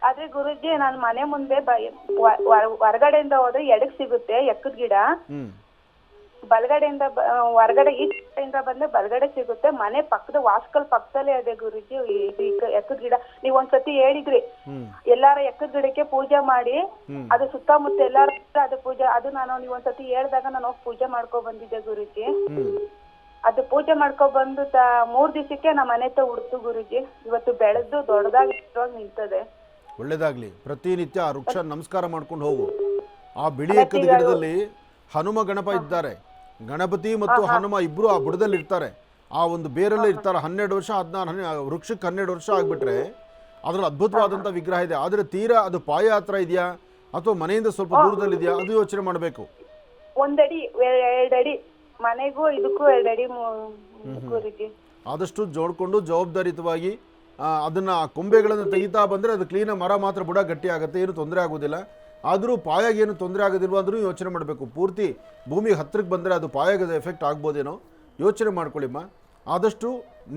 ಆದ್ರೆ ಗುರುಜಿ, ನಾನು ಮನೆ ಮುಂದೆ ಹೊರಗಡೆಯಿಂದ ಹೋದ್ರೆ ಎಡಕ್ ಸಿಗುತ್ತೆ ಎಕ್ಕದ ಗಿಡ, ಬಲಗಡೆಯಿಂದ ಹೊರಗಡೆ ಈ ಕಡೆಯಿಂದ ಬಂದ್ರೆ ಬಲಗಡೆ ಸಿಗುತ್ತೆ. ಮನೆ ಪಕ್ಕದ ವಾಸ್ಕಲ್ ಪಕ್ಕದಲ್ಲೇ ಅದೇ ಗುರುಜಿ ಎಕ್ಕದ ಗಿಡ. ನೀವ್ ಒಂದ್ಸತಿ ಹೇಳಿದ್ರಿ ಎಲ್ಲಾರ ಎಕ್ಕದ ಗಿಡಕ್ಕೆ ಪೂಜೆ ಮಾಡಿ, ಅದು ಸುತ್ತಮುತ್ತ ಎಲ್ಲಾರ ಅದು ಪೂಜೆ, ಅದು ನೀವ್ ಒಂದ್ಸತಿ ಹೇಳ್ದಾಗ ನಾನು ಹೋಗಿ ಪೂಜೆ ಮಾಡ್ಕೊ ಬಂದಿದ್ದೆ ಗುರುಜಿ. ಅದು ಪೂಜೆ ಮಾಡ್ಕೊ ಬಂದು 3 ದಿವಸಕ್ಕೆ ನಮ್ಮ ಮನೆ ಹತ್ರ ಹುಡ್ತು ಗುರುಜಿ. ಇವತ್ತು ಬೆಳೆದು ದೊಡ್ಡದಾಗಿ ನಿಂತದೆ.
ಒಳ್ಳೇದಾಗ್ಲಿ. ಪ್ರತಿನಿತ್ಯ ಆ ವೃಕ್ಷ ನಮಸ್ಕಾರ ಮಾಡ್ಕೊಂಡು ಹೋಗು. ಆ ಬಿಳಿ ಎಕ್ಕದ ಗಿಡದಲ್ಲಿ ಹನುಮ ಗಣಪ ಇದ್ದಾರೆ. ಗಣಪತಿ ಮತ್ತು ಹನುಮ ಇಬ್ರು ಆ ಬುಡದಲ್ಲಿ ಇರ್ತಾರೆ, ಆ ಒಂದು ಬೇರಲ್ಲೇ ಇರ್ತಾರೆ. 12 ವರ್ಷ 16 ವೃಕ್ಷಕ್ಕೆ 12 ವರ್ಷ ಆಗ್ಬಿಟ್ರೆ ಅದ್ರಲ್ಲಿ ಅದ್ಭುತವಾದಂಥ ವಿಗ್ರಹ ಇದೆ. ಆದರೆ ತೀರಾ ಅದು ಪಾಯ ಹತ್ರ ಇದೆಯಾ ಅಥವಾ ಮನೆಯಿಂದ ಸ್ವಲ್ಪ ದೂರದಲ್ಲಿ ಇದೆಯಾ, ಅದು ಯೋಚನೆ ಮಾಡಬೇಕು.
1 ಅಡಿ 2 ಅಡಿ ಮನೆಗೂ ಇದಕ್ಕೂ 2 ಅಡಿ.
ಆದಷ್ಟು ಜೋಡ್ಕೊಂಡು ಜವಾಬ್ದಾರಿತವಾಗಿ ಅದನ್ನು ಆ ಕೊಂಬೆಗಳನ್ನು ತೆಗಿತಾ ಬಂದರೆ ಅದು ಕ್ಲೀನಾಗಿ ಮರ ಮಾತ್ರ ಬುಡ ಗಟ್ಟಿ ಆಗುತ್ತೆ, ಏನು ತೊಂದರೆ ಆಗೋದಿಲ್ಲ. ಆದರೂ ಪಾಯಾಗಿ ಏನು ತೊಂದರೆ ಆಗೋದಿಲ್ವ ಅಂದರೂ ಯೋಚನೆ ಮಾಡಬೇಕು. ಪೂರ್ತಿ ಭೂಮಿಗೆ ಹತ್ತಿರಕ್ಕೆ ಬಂದರೆ ಅದು ಪಾಯಾಗದ ಎಫೆಕ್ಟ್ ಆಗ್ಬೋದೇನೋ ಯೋಚನೆ ಮಾಡ್ಕೊಳ್ಳಿಮ್ಮ. ಆದಷ್ಟು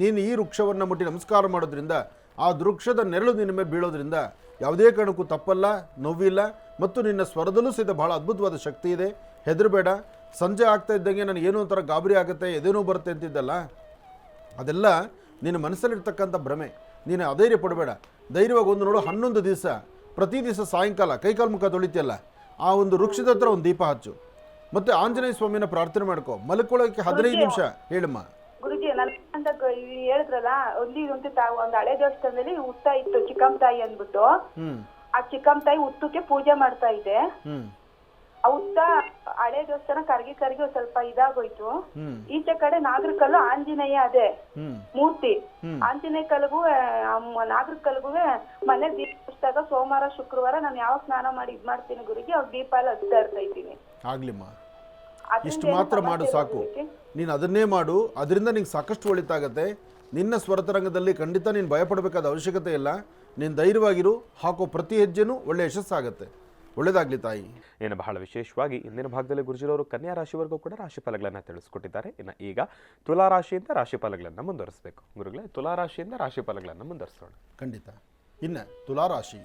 ನೀನು ಈ ವೃಕ್ಷವನ್ನು ಮುಟ್ಟಿ ನಮಸ್ಕಾರ ಮಾಡೋದ್ರಿಂದ ಆ ವೃಕ್ಷದ ನೆರಳು ನಿನ್ನ ಮೇಲೆ ಬೀಳೋದ್ರಿಂದ ಯಾವುದೇ ಕಾರಣಕ್ಕೂ ತಪ್ಪಲ್ಲ, ನೋವಿಲ್ಲ, ಮತ್ತು ನಿನ್ನ ಸ್ವರದಲ್ಲೂ ಸಹಿತ ಬಹಳ ಅದ್ಭುತವಾದ ಶಕ್ತಿ ಇದೆ. ಹೆದರಬೇಡ. ಸಂಜೆ ಆಗ್ತಾ ಇದ್ದಂಗೆ ನನಗೆ ಏನೋ ಒಂಥರ ಗಾಬರಿ ಆಗುತ್ತೆ, ಎದೇನೋ ಬರುತ್ತೆ ಅಂತಿದ್ದಲ್ಲ, ಅದೆಲ್ಲ ನಿನ್ನ ಮನಸ್ಸಲ್ಲಿರ್ತಕ್ಕಂಥ ಭ್ರಮೆ. ನೀನು ಅಧೈರ್ಯ ಪಡಬೇಡ. ಧೈರ್ಯವಾಗಿ ಒಂದು ನೋಡು, 11 ದಿವಸ ಪ್ರತಿ ದಿವಸ ಸಾಯಂಕಾಲ ಕೈಕಾಲು ಮುಖ ತೊಳಿತಿಯಲ್ಲ, ಆ ಒಂದು ವೃಕ್ಷದ ಹತ್ರ ಒಂದು ದೀಪ ಹಚ್ಚು, ಮತ್ತು ಆಂಜನೇಯ ಸ್ವಾಮಿನ ಪ್ರಾರ್ಥನೆ ಮಾಡ್ಕೊ. ಮಲ್ಕೊಳ್ಳೋಕೆ 15 ನಿಮಿಷ. ಹೇಳಮ್ಮ.
ಗುರುಜಿ, ನನ್ನ ಹೇಳಿದ್ರಲ್ಲ, ಒಂದು ಹಳೆ ದೇವಸ್ಥಾನದಲ್ಲಿ ಉತ್ತ ಇತ್ತು, ಚಿಕ್ಕಮ್ಮ ತಾಯಿ ಅಂದ್ಬಿಟ್ಟು. ಆ ಚಿಕ್ಕಮ್ಮ ತಾಯಿ ಉತ್ತಕ್ಕೆ ಪೂಜೆ ಮಾಡ್ತಾ ಇದೆ. ಆ ಉತ್ತ ಹಳೆ ದೇವಸ್ಥಾನ ಕರಗಿ ಸ್ವಲ್ಪ ಇದಾಗೋಯ್ತು. ಈಚೆ ಕಡೆ ನಾಗರಕಲ್ಲು ಆಂಜನೇಯ ಅದೇ ಮೂರ್ತಿ. ಆಂಜನೇಯ ಕಲ್ಗೂ ನಾಗರ ಕಲ್ಗೂ ಮನೆ ದೀಪ ಹಚ್ಚಿದಾಗ ಸೋಮವಾರ ಶುಕ್ರವಾರ ನಾನು ಯಾವ ಸ್ನಾನ ಮಾಡಿ ಇದ್ ಮಾಡ್ತೀನಿ ಗುರುಜಿ, ಅವ್ರ ದೀಪ ಎಲ್ಲ ಹಚ್ತಾ ಇರ್ತೀನಿ.
ಆಗ್ಲಿಮ್ಮ, ಇಷ್ಟು ಮಾತ್ರ ಮಾಡು ಸಾಕು. ನೀನು ಅದನ್ನೇ ಮಾಡು, ಅದರಿಂದ ನಿಂಗೆ ಸಾಕಷ್ಟು ಒಳಿತಾಗತ್ತೆ. ನಿನ್ನ ಸ್ವರತರಂಗದಲ್ಲಿ ಖಂಡಿತ ನೀನು ಭಯಪಡಬೇಕಾದ ಅವಶ್ಯಕತೆ ಇಲ್ಲ. ನೀನು ಧೈರ್ಯವಾಗಿರು. ಹಾಕೋ ಪ್ರತಿ ಹೆಜ್ಜೆನೂ ಒಳ್ಳೆ ಯಶಸ್ಸಾಗತ್ತೆ. ಒಳ್ಳೆಯದಾಗಲಿ ತಾಯಿ.
ಏನು ಬಹಳ ವಿಶೇಷವಾಗಿ ಇಂದಿನ ಭಾಗದಲ್ಲಿ ಗುರುಜಿರವರು ಕನ್ಯಾ ರಾಶಿವರೆಗೂ ಕೂಡ ರಾಶಿಫಲಗಳನ್ನು ತಿಳಿಸ್ಕೊಟ್ಟಿದ್ದಾರೆ. ಇನ್ನು ಈಗ ತುಲಾ ರಾಶಿಯಿಂದ ರಾಶಿಫಲಗಳನ್ನು ಮುಂದುವರಿಸಬೇಕು. ಗುರುಗಳೇ, ತುಲಾ ರಾಶಿಯಿಂದ ರಾಶಿಫಲಗಳನ್ನು ಮುಂದುವರಿಸೋಣ.
ಖಂಡಿತ. ಇನ್ನು ತುಲಾರಾಶಿ.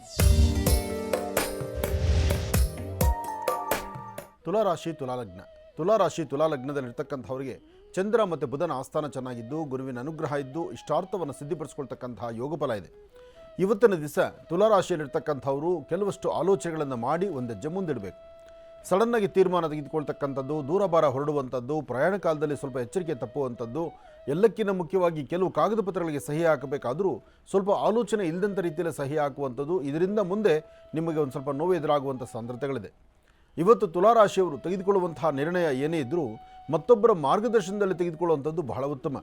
ತುಲಾರಾಶಿ ತುಲಾಲಗ್ನ. ತುಲಾರಾಶಿ ತುಲಾಲಗ್ನದಲ್ಲಿರ್ತಕ್ಕಂಥವ್ರಿಗೆ ಚಂದ್ರ ಮತ್ತು ಬುಧನ ಆಸ್ಥಾನ ಚೆನ್ನಾಗಿದ್ದು, ಗುರುವಿನ ಅನುಗ್ರಹ ಇದ್ದು, ಇಷ್ಟಾರ್ಥವನ್ನು ಸಿದ್ಧಿಪಡಿಸ್ಕೊಳ್ತಕ್ಕಂತಹ ಯೋಗಫಲ ಇದೆ. ಇವತ್ತಿನ ದಿವಸ ತುಲಾರಾಶಿಯಲ್ಲಿರ್ತಕ್ಕಂಥವರು ಕೆಲವಷ್ಟು ಆಲೋಚನೆಗಳನ್ನು ಮಾಡಿ ಒಂದು ಹೆಜ್ಜೆ ಮುಂದಿಡಬೇಕು. ಸಡನ್ನಾಗಿ ತೀರ್ಮಾನ ತೆಗೆದುಕೊಳ್ತಕ್ಕಂಥದ್ದು, ದೂರಭಾರ ಹೊರಡುವಂಥದ್ದು, ಪ್ರಯಾಣ ಕಾಲದಲ್ಲಿ ಸ್ವಲ್ಪ ಎಚ್ಚರಿಕೆ ತಪ್ಪುವಂಥದ್ದು, ಎಲ್ಲಕ್ಕಿಂತ ಮುಖ್ಯವಾಗಿ ಕೆಲವು ಕಾಗದ ಪತ್ರಗಳಿಗೆ ಸಹಿ ಹಾಕಬೇಕಾದರೂ ಸ್ವಲ್ಪ ಆಲೋಚನೆ ಇಲ್ಲದಂಥ ರೀತಿಯಲ್ಲಿ ಸಹಿ ಹಾಕುವಂಥದ್ದು, ಇದರಿಂದ ಮುಂದೆ ನಿಮಗೆ ಒಂದು ಸ್ವಲ್ಪ ನೋವು ಎದುರಾಗುವಂಥ ಸಾಧ್ಯತೆಗಳಿದೆ. ಇವತ್ತು ತುಲಾರಾಶಿಯವರು ತೆಗೆದುಕೊಳ್ಳುವಂತಹ ನಿರ್ಣಯ ಏನೇ ಇದ್ದರೂ ಮತ್ತೊಬ್ಬರ ಮಾರ್ಗದರ್ಶನದಲ್ಲಿ ತೆಗೆದುಕೊಳ್ಳುವಂಥದ್ದು ಬಹಳ ಉತ್ತಮ.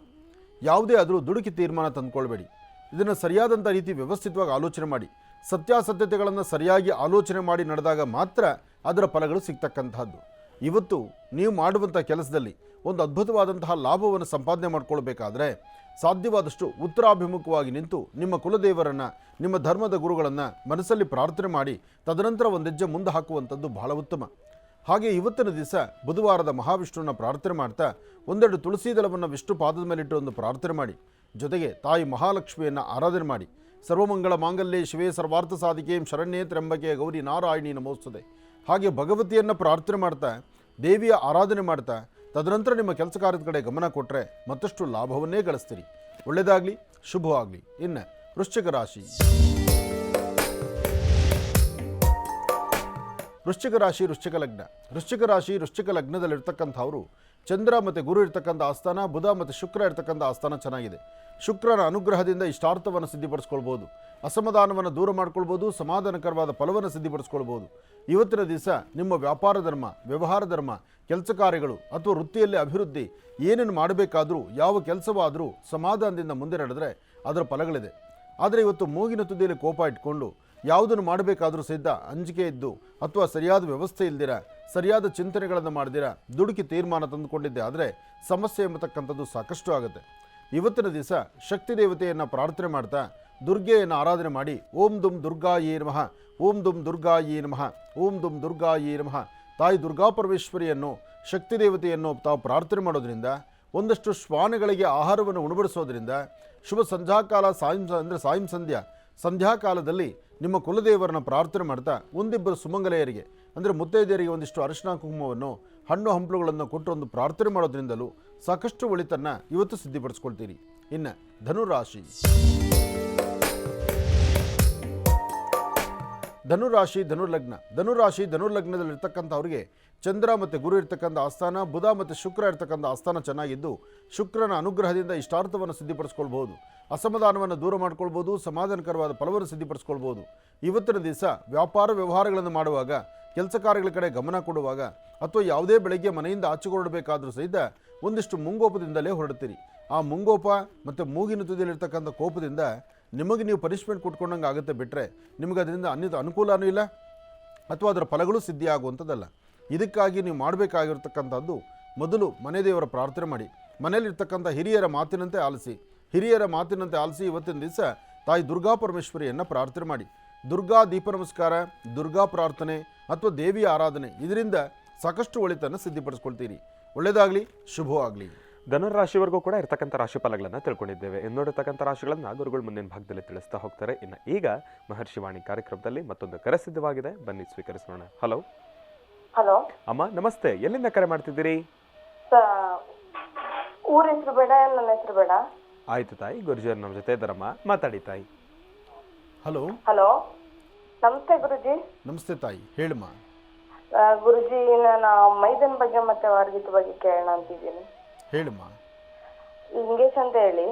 ಯಾವುದೇ ಆದರೂ ದುಡುಕಿ ತೀರ್ಮಾನ ತಂದುಕೊಳ್ಬೇಡಿ. ಇದನ್ನು ಸರಿಯಾದಂಥ ರೀತಿ ವ್ಯವಸ್ಥಿತವಾಗಿ ಆಲೋಚನೆ ಮಾಡಿ, ಸತ್ಯಾಸತ್ಯತೆಗಳನ್ನು ಸರಿಯಾಗಿ ಆಲೋಚನೆ ಮಾಡಿ ನಡೆದಾಗ ಮಾತ್ರ ಅದರ ಫಲಗಳು ಸಿಗ್ತಕ್ಕಂತಹದ್ದು. ಇವತ್ತು ನೀವು ಮಾಡುವಂಥ ಕೆಲಸದಲ್ಲಿ ಒಂದು ಅದ್ಭುತವಾದಂತಹ ಲಾಭವನ್ನು ಸಂಪಾದನೆ ಮಾಡಿಕೊಳ್ಬೇಕಾದ್ರೆ ಸಾಧ್ಯವಾದಷ್ಟು ಉತ್ತರಾಭಿಮುಖವಾಗಿ ನಿಂತು ನಿಮ್ಮ ಕುಲದೇವರನ್ನು, ನಿಮ್ಮ ಧರ್ಮದ ಗುರುಗಳನ್ನು ಮನಸ್ಸಲ್ಲಿ ಪ್ರಾರ್ಥನೆ ಮಾಡಿ ತದನಂತರ ಒಂದು ಹೆಜ್ಜೆ ಮುಂದೆ ಹಾಕುವಂಥದ್ದು ಬಹಳ ಉತ್ತಮ. ಹಾಗೆ ಇವತ್ತಿನ ದಿವಸ ಬುಧವಾರದ ಮಹಾವಿಷ್ಣುವನ್ನ ಪ್ರಾರ್ಥನೆ ಮಾಡ್ತಾ ಒಂದೆರಡು ತುಳಸಿ ದಳವನ್ನು ವಿಷ್ಣು ಪಾದದ ಮೇಲಿಟ್ಟು ಒಂದು ಪ್ರಾರ್ಥನೆ ಮಾಡಿ, ಜೊತೆಗೆ ತಾಯಿ ಮಹಾಲಕ್ಷ್ಮಿಯನ್ನು ಆರಾಧನೆ ಮಾಡಿ, ಸರ್ವಮಂಗಳ ಮಾಂಗಲ್ಯೆ ಶಿವೇ ಸರ್ವಾರ್ಥ ಸಾಧಿಕೆ ಶರಣ್ಯೇ ತ್ರ್ಯಂಬಕೆ ಗೌರಿ ನಾರಾಯಣಿ ನಮೋಸ್ತುತೆ. ಹಾಗೆ ಭಗವತಿಯನ್ನು ಪ್ರಾರ್ಥನೆ ಮಾಡ್ತಾ, ದೇವಿಯ ಆರಾಧನೆ ಮಾಡ್ತಾ ತದನಂತರ ನಿಮ್ಮ ಕೆಲಸ ಕಾರ್ಯದ ಕಡೆ ಗಮನ ಕೊಟ್ಟರೆ ಮತ್ತಷ್ಟು ಲಾಭವನ್ನೇ ಗಳಿಸ್ತೀರಿ. ಒಳ್ಳೆಯದಾಗಲಿ, ಶುಭವಾಗಲಿ. ಇನ್ನು ವೃಶ್ಚಿಕ ರಾಶಿ. ವೃಶ್ಚಿಕ ರಾಶಿ ವೃಶ್ಚಿಕ ಲಗ್ನ. ವೃಶ್ಚಿಕ ರಾಶಿ ವೃಶ್ಚಿಕ ಲಗ್ನದಲ್ಲಿರ್ತಕ್ಕಂಥವರು ಚಂದ್ರ ಮತ್ತು ಗುರು ಇರ್ತಕ್ಕಂಥ ಆಸ್ಥಾನ, ಬುಧ ಮತ್ತು ಶುಕ್ರ ಇರ್ತಕ್ಕಂಥ ಆಸ್ಥಾನ ಚೆನ್ನಾಗಿದೆ. ಶುಕ್ರನ ಅನುಗ್ರಹದಿಂದ ಇಷ್ಟಾರ್ಥವನ್ನು ಸಿದ್ಧಿಪಡಿಸ್ಕೊಳ್ಬೋದು, ಅಸಮಾಧಾನವನ್ನು ದೂರ ಮಾಡ್ಕೊಳ್ಬೋದು, ಸಮಾಧಾನಕರವಾದ ಫಲವನ್ನು ಸಿದ್ಧಿಪಡಿಸ್ಕೊಳ್ಬೋದು. ಇವತ್ತಿನ ದಿವಸ ನಿಮ್ಮ ವ್ಯಾಪಾರ ಧರ್ಮ, ವ್ಯವಹಾರ ಧರ್ಮ, ಕೆಲಸ ಕಾರ್ಯಗಳು ಅಥವಾ ವೃತ್ತಿಯಲ್ಲಿ ಅಭಿವೃದ್ಧಿ ಏನೇನು ಮಾಡಬೇಕಾದರೂ, ಯಾವ ಕೆಲಸವಾದರೂ ಸಮಾಧಾನದಿಂದ ಮುಂದೆ ನಡೆದರೆ ಅದರ ಫಲಗಳಿದೆ. ಆದರೆ ಇವತ್ತು ಮೂಗಿನ ತುದಿಯಲ್ಲಿ ಕೋಪ ಇಟ್ಕೊಂಡು ಯಾವುದನ್ನು ಮಾಡಬೇಕಾದರೂ ಸಹಿತ ಅಂಜಿಕೆ ಇದ್ದು ಅಥವಾ ಸರಿಯಾದ ವ್ಯವಸ್ಥೆ ಇಲ್ದಿರ, ಸರಿಯಾದ ಚಿಂತನೆಗಳನ್ನು ಮಾಡ್ದಿರ ದುಡುಕಿ ತೀರ್ಮಾನ ತಂದುಕೊಂಡಿದ್ದೆ ಆದರೆ ಸಮಸ್ಯೆ ಎಂಬತಕ್ಕಂಥದ್ದು ಸಾಕಷ್ಟು ಆಗುತ್ತೆ. ಇವತ್ತಿನ ದಿವಸ ಶಕ್ತಿ ದೇವತೆಯನ್ನು ಪ್ರಾರ್ಥನೆ ಮಾಡ್ತಾ ದುರ್ಗೆಯನ್ನು ಆರಾಧನೆ ಮಾಡಿ, ಓಂ ದುಂ ದುರ್ಗಾಯೇ ನಮಃ, ಓಂ ದುಂ ದುರ್ಗಾಯೇ ನಮಃ, ಓಂ ದುಂ ದುರ್ಗಾಯೇ ನಮಃ, ತಾಯಿ ದುರ್ಗಾ ಪರಮೇಶ್ವರಿಯನ್ನು, ಶಕ್ತಿ ದೇವತೆಯನ್ನು ತಾವು ಪ್ರಾರ್ಥನೆ ಮಾಡೋದ್ರಿಂದ, ಒಂದಷ್ಟು ಶ್ವಾನಗಳಿಗೆ ಆಹಾರವನ್ನು ಉಣಬಡಿಸೋದ್ರಿಂದ, ಶುಭ ಸಂಧ್ಯಾಕಾಲ ಸಾಯಂ ಸಂಧ್ಯಾಕಾಲದಲ್ಲಿ ನಿಮ್ಮ ಕುಲದೇವರನ್ನ ಪ್ರಾರ್ಥನೆ ಮಾಡ್ತಾ ಒಂದಿಬ್ಬರು ಸುಮಂಗಲೆಯರಿಗೆ ಅಂದರೆ ಮುತ್ತೈದೆಯರಿಗೆ ಒಂದಿಷ್ಟು ಅರಿಶಿನ ಕುಂಕುಮವನ್ನು, ಹಣ್ಣು ಹಂಪಲುಗಳನ್ನು ಕೊಟ್ಟು ಒಂದು ಪ್ರಾರ್ಥನೆ ಮಾಡೋದ್ರಿಂದಲೂ ಸಾಕಷ್ಟು ಒಳಿತನ್ನು ಇವತ್ತು ಸಿದ್ಧಿಪಡಿಸ್ಕೊಳ್ತೀರಿ. ಇನ್ನು ಧನುರಾಶಿ. ಧನುರಾಶಿ ಧನುರ್ಲಗ್ನ. ಧನುರ್ಲಗ್ನದಲ್ಲಿರ್ತಕ್ಕಂಥವ್ರಿಗೆ ಚಂದ್ರ ಮತ್ತು ಗುರು ಇರ್ತಕ್ಕಂಥ ಆಸ್ಥಾನ, ಬುಧ ಮತ್ತು ಶುಕ್ರ ಇರ್ತಕ್ಕಂಥ ಆಸ್ಥಾನ ಚೆನ್ನಾಗಿದ್ದು ಶುಕ್ರನ ಅನುಗ್ರಹದಿಂದ ಇಷ್ಟಾರ್ಥವನ್ನು ಸಿದ್ಧಿಪಡಿಸ್ಕೊಳ್ಬೋದು, ಅಸಮಾಧಾನವನ್ನು ದೂರ ಮಾಡ್ಕೊಳ್ಬೋದು, ಸಮಾಧಾನಕರವಾದ ಫಲವನ್ನು ಸಿದ್ಧಿಪಡಿಸ್ಕೊಳ್ಬೋದು. ಇವತ್ತಿನ ದಿವಸ ವ್ಯಾಪಾರ ವ್ಯವಹಾರಗಳನ್ನು ಮಾಡುವಾಗ, ಕೆಲಸ ಕಾರ್ಯಗಳ ಕಡೆ ಗಮನ ಕೊಡುವಾಗ ಅಥವಾ ಯಾವುದೇ ಬೆಳಗ್ಗೆ ಮನೆಯಿಂದ ಆಚೆ ಹೊರಡಬೇಕಾದ್ರೂ ಸಹಿತ ಒಂದಿಷ್ಟು ಮುಂಗೋಪದಿಂದಲೇ ಹೊರಡ್ತೀರಿ. ಆ ಮುಂಗೋಪ ಮತ್ತು ಮೂಗಿನ ತುದಿಯಲ್ಲಿರ್ತಕ್ಕಂಥ ಕೋಪದಿಂದ ನಿಮಗೆ ನೀವು ಪನಿಷ್ಮೆಂಟ್ ಕೊಟ್ಕೊಂಡಂಗೆ ಆಗುತ್ತೆ ಬಿಟ್ಟರೆ ನಿಮಗೆ ಅದರಿಂದ ಅನುಕೂಲನೂ ಇಲ್ಲ ಅಥವಾ ಅದರ ಫಲಗಳು ಸಿದ್ಧಿ ಆಗುವಂಥದ್ದಲ್ಲ. ಇದಕ್ಕಾಗಿ ನೀವು ಮಾಡಬೇಕಾಗಿರ್ತಕ್ಕಂಥದ್ದು ಮೊದಲು ಮನೆ ದೇವರ ಪ್ರಾರ್ಥನೆ ಮಾಡಿ, ಮನೆಯಲ್ಲಿರ್ತಕ್ಕಂಥ ಹಿರಿಯರ ಮಾತಿನಂತೆ ಆಲಿಸಿ ಇವತ್ತಿನ ದಿವಸ ತಾಯಿ ದುರ್ಗಾ ಪರಮೇಶ್ವರಿಯನ್ನು ಪ್ರಾರ್ಥನೆ ಮಾಡಿ. ದುರ್ಗಾ ದೀಪ ನಮಸ್ಕಾರ, ದುರ್ಗಾ ಪ್ರಾರ್ಥನೆ ಅಥವಾ ದೇವಿಯ ಆರಾಧನೆ, ಇದರಿಂದ ಸಾಕಷ್ಟು ಒಳಿತನ್ನು ಸಿದ್ಧಿಪಡಿಸ್ಕೊಳ್ತೀರಿ. ಒಳ್ಳೆಯದಾಗಲಿ, ಶುಭವಾಗಲಿ.
ಧನುರಾಶಿವರೆಗೂ ಕೂಡ ಇರ್ತಕ್ಕಂಥ ರಾಶಿ ಫಲಗಳನ್ನು ತಿಳ್ಕೊಂಡಿದ್ದೇವೆ. ಇನ್ನೋಡಿರ್ತಕ್ಕಂಥ ರಾಶಿಗಳನ್ನು ಗುರುಗಳು ಮುಂದಿನ ಭಾಗದಲ್ಲಿ ತಿಳಿಸ್ತಾ ಹೋಗ್ತಾರೆ. ಇನ್ನು ಈಗ ಮಹರ್ಷಿವಾಣಿ ಕಾರ್ಯಕ್ರಮದಲ್ಲಿ ಮತ್ತೊಂದು ಕರೆ ಸಿದ್ಧವಾಗಿದೆ, ಬನ್ನಿ ಸ್ವೀಕರಿಸೋಣ. ಹಲೋ
ಹಲೋ
ಅಮ್ಮ, ನಮಸ್ತೆ. ಎಲ್ಲಿಂದ ಕರೆ ಮಾಡ್ತಿದ್ದೀರಿ?
ಊರ ಹೆಸರು ಬೇಡ, ನನ್ನ ಹೆಸರು ಬೇಡ.
ಆಯ್ತು ತಾಯಿ, ಗುರುಜಿಯವ್ರು ನಮ್ಮ ಜೊತೆ ಇದ್ದಾರಮ್ಮ, ಮಾತಾಡಿ ತಾಯಿ.
ಹಲೋ
ಹಲೋ, ನಮಸ್ತೆ ಗುರುಜಿ.
ನಮಸ್ತೆ ತಾಯಿ, ಹೇಳಮ್ಮ.
ಗುರುಜಿ, ನಾನು ಮೈದನ್ ಬಗ್ಗೆ ಮತ್ತೆ ವಾರ್ಗಿತ್ ಬಗ್ಗೆ ಕೇಳೋಣ ಅಂತಿದ್ದೀನಿ.
ಹೇಳಮ್ಮ.
ಲಿಂಗೇಶ್ ಅಂತ ಹೇಳಿ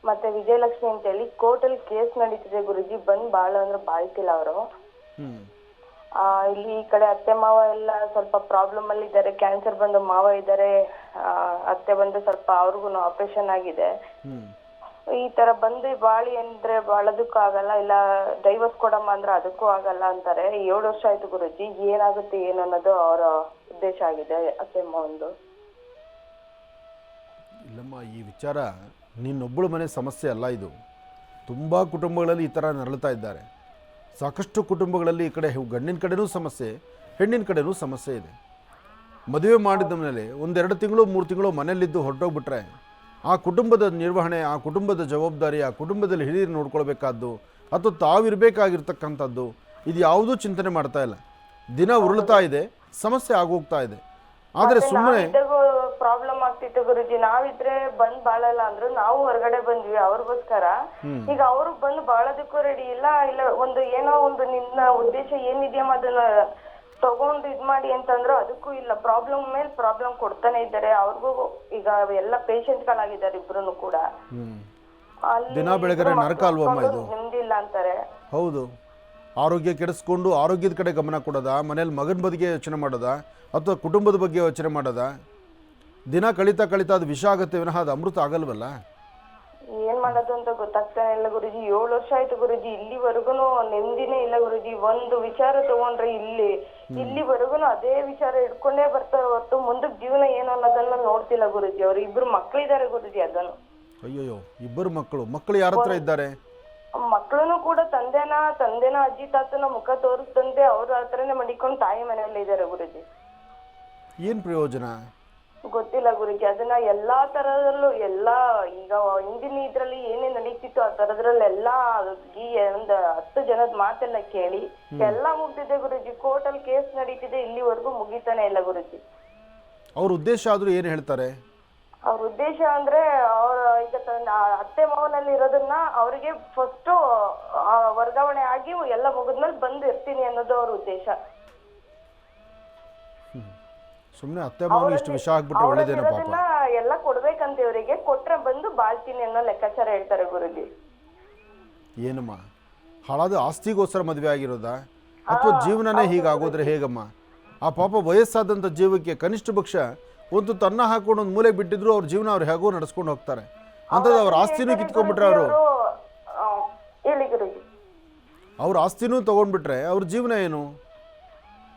ಮತ್ತೆ ವಿಜಯಲಕ್ಷ್ಮಿ ಅಂತ ಹೇಳಿ ಕೋರ್ಟಲ್ಲಿ ಕೇಸ್ ನಡೀತಿದೆ ಗುರುಜಿ. ಬಂದ್ ಬಾಳ ಅಂದ್ರೆ ಬಾಳ್ತಿಲ್ಲ ಅವರು. ಇಲ್ಲಿ ಈ ಕಡೆ ಅತ್ತೆ ಮಾವ ಎಲ್ಲ ಸ್ವಲ್ಪ ಪ್ರಾಬ್ಲಮ್ ಅಲ್ಲಿ ಇದ್ದಾರೆ. ಕ್ಯಾನ್ಸರ್ ಬಂದು ಮಾವ ಇದ್ದಾರೆ, ಅತ್ತೆ ಬಂದು ಸ್ವಲ್ಪ ಅವ್ರಿಗೂ ಆಪರೇಷನ್ ಆಗಿದೆ. ಈ ತರ ಬಂದು ಬಾಳಿ ಅಂದ್ರೆ ಬಾಳೋದಕ್ಕೂ ಆಗಲ್ಲ, ಇಲ್ಲ ಡೈವರ್ಸ್ ಕೊಡಮ್ಮ ಅಂದ್ರೆ ಅದಕ್ಕೂ ಆಗಲ್ಲ ಅಂತಾರೆ. 7 ವರ್ಷ ಆಯ್ತು ಗುರುಜಿ. ಏನಾಗುತ್ತೆ ಏನು ಅನ್ನೋದು ಅವರ ಉದ್ದೇಶ ಆಗಿದೆ ಅತ್ತೆ ಮಾವಂದು.
ಇಲ್ಲಮ್ಮ, ಈ ವಿಚಾರ ನಿನ್ನೊಬ್ಬಳು ಮನೆ ಸಮಸ್ಯೆ ಅಲ್ಲ. ಇದು ತುಂಬ ಕುಟುಂಬಗಳಲ್ಲಿ ಈ ಥರ ನರಳುತ್ತಾ ಇದ್ದಾರೆ. ಸಾಕಷ್ಟು ಕುಟುಂಬಗಳಲ್ಲಿ ಈ ಕಡೆ ಗಂಡಿನ ಕಡೆನೂ ಸಮಸ್ಯೆ, ಹೆಣ್ಣಿನ ಕಡೆನೂ ಸಮಸ್ಯೆ ಇದೆ. ಮದುವೆ ಮಾಡಿದ ಮೇಲೆ 1-2 ತಿಂಗಳು 3 ತಿಂಗಳು ಮನೆಯಲ್ಲಿದ್ದು ಹೊರಟೋಗ್ಬಿಟ್ರೆ ಆ ಕುಟುಂಬದ ನಿರ್ವಹಣೆ, ಆ ಕುಟುಂಬದ ಜವಾಬ್ದಾರಿ, ಆ ಕುಟುಂಬದಲ್ಲಿ ಹಿರಿಯರು ನೋಡ್ಕೊಳ್ಬೇಕಾದ್ದು ಅಥವಾ ತಾವಿರಬೇಕಾಗಿರ್ತಕ್ಕಂಥದ್ದು, ಇದು ಯಾವುದೂ ಚಿಂತನೆ ಮಾಡ್ತಾ ಇಲ್ಲ. ದಿನ ಉರುಳ್ತಾ ಇದೆ, ಸಮಸ್ಯೆ ಆಗೋಗ್ತಾ ಇದೆ. ಆದರೆ ಸುಮ್ಮನೆ
ಪ್ರಾಬ್ಲಮ್ ಆಗ್ತಿತ್ತು ಗುರುಜಿ. ನಾವಿದ್ರೆ ಬಂದ್ ಬಾಳಲ್ಲ ಅಂದ್ರು ನಾವು ಹೊರಗಡೆ ಬಂದ್ವಿ ಅವ್ರಿಗೋಸ್ಕರ. ಈಗ ಅವ್ರು ಬಂದು ಬಾಳೋದಕ್ಕೂ ರೆಡಿ ಇಲ್ಲ. ಇಲ್ಲ ಒಂದು ಏನೋ ಒಂದು ನಿನ್ನ ಉದ್ದೇಶ ಏನಿದೆಯಮ್ಮ ಅದನ್ನ ತಗೊಂಡು ಇದ್ ಮಾಡಿ ಅಂತಂದ್ರು ಅದಕ್ಕೂ ಇಲ್ಲ. ಪ್ರಾಬ್ಲಮ್ ಮೇಲೆ ಪ್ರಾಬ್ಲಮ್ ಕೊಡ್ತಾನೆ ಇದ್ದಾರೆ. ಅವ್ರಿಗೂ ಈಗ ಎಲ್ಲ ಪೇಷಂಟ್ ಗಳಾಗಿದ್ದಾರೆ ಇಬ್ರು ಕೂಡ.
ದಿನ ಬೆಳಗರೆ ನರಕ ಅಲ್ವಮ್ಮ ಇದು.
ನೆಮ್ಮದಿಲ್ಲ ಅಂತಾರೆ.
ಹೌದು, ಆರೋಗ್ಯ ಕೆಡಿಸ್ಕೊಂಡು ಆರೋಗ್ಯದ ಕಡೆ ಗಮನ ಕೊಡೋದ, ಮನೇಲಿ ಮಗನ ಬಗ್ಗೆ ಯೋಚನೆ ಮಾಡೋದ ಅಥವಾ ಕುಟುಂಬದ ಬಗ್ಗೆ ಯೋಚನೆ ಮಾಡೋದ. ದಿನ ಕಳೀತಾ ಅದು ವಿಷ ಆಗುತ್ತೆ ವಿನಃ ಅದು ಅಮೃತ ಆಗಲ್ವಲ್ಲ.
ಏನ್ ಮಾಡೋದು ಅಂತ ಗೊತ್ತಾಗ್ತಾನೆ ಇಲ್ಲ ಗುರುಜಿ. 7 ವರ್ಷ ಆಯ್ತು ಗುರುಜಿ, ಇಲ್ಲಿವರೆಗೂ ನೆಮ್ಮದಿನೇ ಇಲ್ಲ ಗುರುಜಿ. ಒಂದು ವಿಚಾರ ತಗೊಂಡ್ರೆ ಇಲ್ಲಿವರೆಗೂ ಅದೇ ವಿಚಾರ ಇಟ್ಕೊಂಡೇ ಬರ್ತಾರೆ ಹೊರತು ಮುಂದಕ್ಕೆ ಜೀವನ ಏನು ಅನ್ನೋದನ್ನ ನೋಡ್ತಿಲ್ಲ ಗುರುಜಿ. ಅವ್ರು 2 ಮಕ್ಳಿದ್ದಾರೆ ಗುರುಜಿ. ಅದನ್ನು
ಅಯ್ಯೋ, 2 ಮಕ್ಕಳು ಯಾರ ಹತ್ರ ಇದ್ದಾರೆ?
ಮಕ್ಕಳನ್ನು ಕೂಡ ತಂದೆನ ಅಜ್ಜಿ ತಾತನ ಮುಖ ತೋರಿಸ್ದಂತೆ ಅವ್ರ ಹತ್ರನೇ ಮಡಿಕೊಂಡು ತಾಯಿ ಮನೆಯಲ್ಲೇ ಇದ್ದಾರೆ ಗುರುಜಿ.
ಏನ್ ಪ್ರಯೋಜನ
ಗೊತ್ತಿಲ್ಲ ಗುರುಜಿ. ಅದನ್ನ ಎಲ್ಲಾ ತರದಲ್ಲೂ ಈಗ ಹಿಂದಿನ ಇದ್ರಲ್ಲಿ ಏನೇ ನಡೀತಿತ್ತು ಆ ತರದ್ರಲ್ಲೆಲ್ಲಾ ಒಂದ್ 10 ಜನದ ಮಾತೆಲ್ಲ ಕೇಳಿ ಎಲ್ಲಾ ಮುಗ್ದಿದೆ ಗುರುಜಿ. ಕೋರ್ಟ್ ಅಲ್ಲಿ ಕೇಸ್ ನಡೀತಿದೆ, ಇಲ್ಲಿವರೆಗೂ ಮುಗಿತಾನೆ ಇಲ್ಲ ಗುರುಜಿ.
ಅವ್ರ ಉದ್ದೇಶ ಆದ್ರೂ ಏನ್ ಹೇಳ್ತಾರೆ?
ಅವ್ರ ಉದ್ದೇಶ ಅಂದ್ರೆ ಅವ್ರ ಈಗ ಅತ್ತೆ ಮಾವನಲ್ಲಿ ಇರೋದನ್ನ ಅವ್ರಿಗೆ ಫಸ್ಟ್ ವರ್ಗಾವಣೆ ಆಗಿ ಎಲ್ಲ ಮುಗಿದ್ಮೇಲೆ ಬಂದು ಇರ್ತೀನಿ ಅನ್ನೋದು ಅವ್ರ ಉದ್ದೇಶ.
ಸುಮ್ಮನೆ ಅತ್ತೆ ಮಾವನ ಇಷ್ಟು ವಿಷ ಆಗ್ಬಿಟ್ರೆ ಒಳ್ಳೇದೇನೋ ಪಾಪ.
ಎಲ್ಲ ಕೊಡ್ಬೇಕಂತ ಇವರಿಗೆ, ಕೊಟ್ರೆ ಬಂದು ಬಾಳ್ತೀನಿ ಅನ್ನೋ ಲೆಕ್ಕಾಚಾರ ಹೇಳ್ತಾರೆ ಗುರುಜಿ.
ಏನಮ್ಮ, ಹಾಳಾದ ಆಸ್ತಿಗೋಸ್ಕರ ಮದುವೆ ಆಗಿರೋದಾ ಅಥವಾ ಜೀವನನೇ ಹೀಗಾಗೋದ್ರೆ ಹೇಗಮ್ಮ? ಆ ಪಾಪ ವಯಸ್ಸಾದಂಥ ಜೀವಕ್ಕೆ ಕನಿಷ್ಠ ಪಕ್ಷ ಒಂದು ತನ್ನ ಹಾಕೊಂಡು ಒಂದು ಮೂಲೆ ಬಿಟ್ಟಿದ್ರು ಅವ್ರ ಜೀವನ ಅವ್ರು ಹೇಗೋ ನಡೆಸ್ಕೊಂಡು ಹೋಗ್ತಾರೆ. ಅಂಥದ್ದು ಅವ್ರ ಆಸ್ತಿನೂ ಕಿತ್ಕೊಂಡ್ಬಿಟ್ರೆ ಅವ್ರ ಆಸ್ತಿನೂ ತೊಗೊಂಡ್ಬಿಟ್ರೆ ಅವ್ರ ಜೀವನ ಏನು?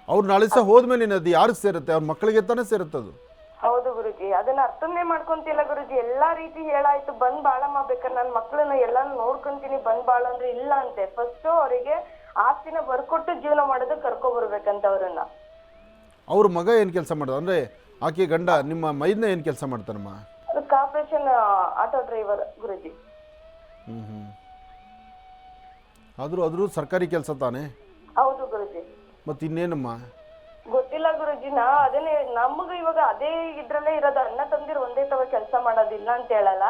ಅವ್ರು ನಾಳೆ ಸಹ ಹೋದ್ಮೇಲೆ ಅದು ಯಾರಿಗೆ ಸೇರುತ್ತೆ? ಅವ್ರ ಮಕ್ಕಳಿಗೆ ತಾನೇ ಸೇರುತ್ತದು.
ಹೌದು ಗುರುಜಿ, ಅದನ್ನ ಅರ್ಥನೇ ಮಾಡ್ಕೊಂತಿಲ್ಲ ಗುರುಜಿ. ಎಲ್ಲಾ ರೀತಿ ಹೇಳಾಯ್ತು, ಬಂದ್ ಬಾಳ ಮಾಡ್ಬೇಕಾರೆ ನನ್ನ ಮಕ್ಕಳನ್ನ ಎಲ್ಲಾನು ನೋಡ್ಕೊಂತೀನಿ, ಬಂದ್ ಬಾಳ ಅಂದ್ರೆ ಇಲ್ಲ ಅಂತೆ. ಫಸ್ಟ್ ಅವರಿಗೆ ಆಸ್ತಿನ ಬರ್ಕೊಟ್ಟು ಜೀವನ ಮಾಡೋದಕ್ಕೆ ಕರ್ಕೊ ಬರ್ಬೇಕಂತ ಅವ್ರನ್ನ.
ಅವ್ರ ಮಗ ಏನ್ ಕೆಲಸ ಮಾಡೋದು ಅಂದ್ರೆ ಆಕೆ ಗಂಡ ನಿಮ್ಮ ಮೈದ್ನ ಏನ್ ಕೆಲಸ ಮಾಡ್ತಾನಮ್ಮ?
ಕಾರ್ಪೊರೇಷನ್ ಆಟೋ ಡ್ರೈವರ್ ಗುರುಜಿ.
ಆದ್ರೂ ಸರ್ಕಾರಿ ಕೆಲಸ ತಾನೆ?
ಹೌದು ಗುರುಜಿ.
ಮತ್ತೆ ಇನ್ನೇನಮ್ಮ?
ಗೊತ್ತಿಲ್ಲ ಗುರುಜಿ. ಅದನ್ನೇ ನಮಗ ಇವಾಗ ಅದೇ ಇದ್ರಲ್ಲೇ ಇರೋದು. ಅಣ್ಣ ತಂದಿರ್ ಒಂದೇ ತವ ಕೆಲಸ ಮಾಡೋದಿಲ್ಲ ಅಂತ ಹೇಳಲ್ಲ.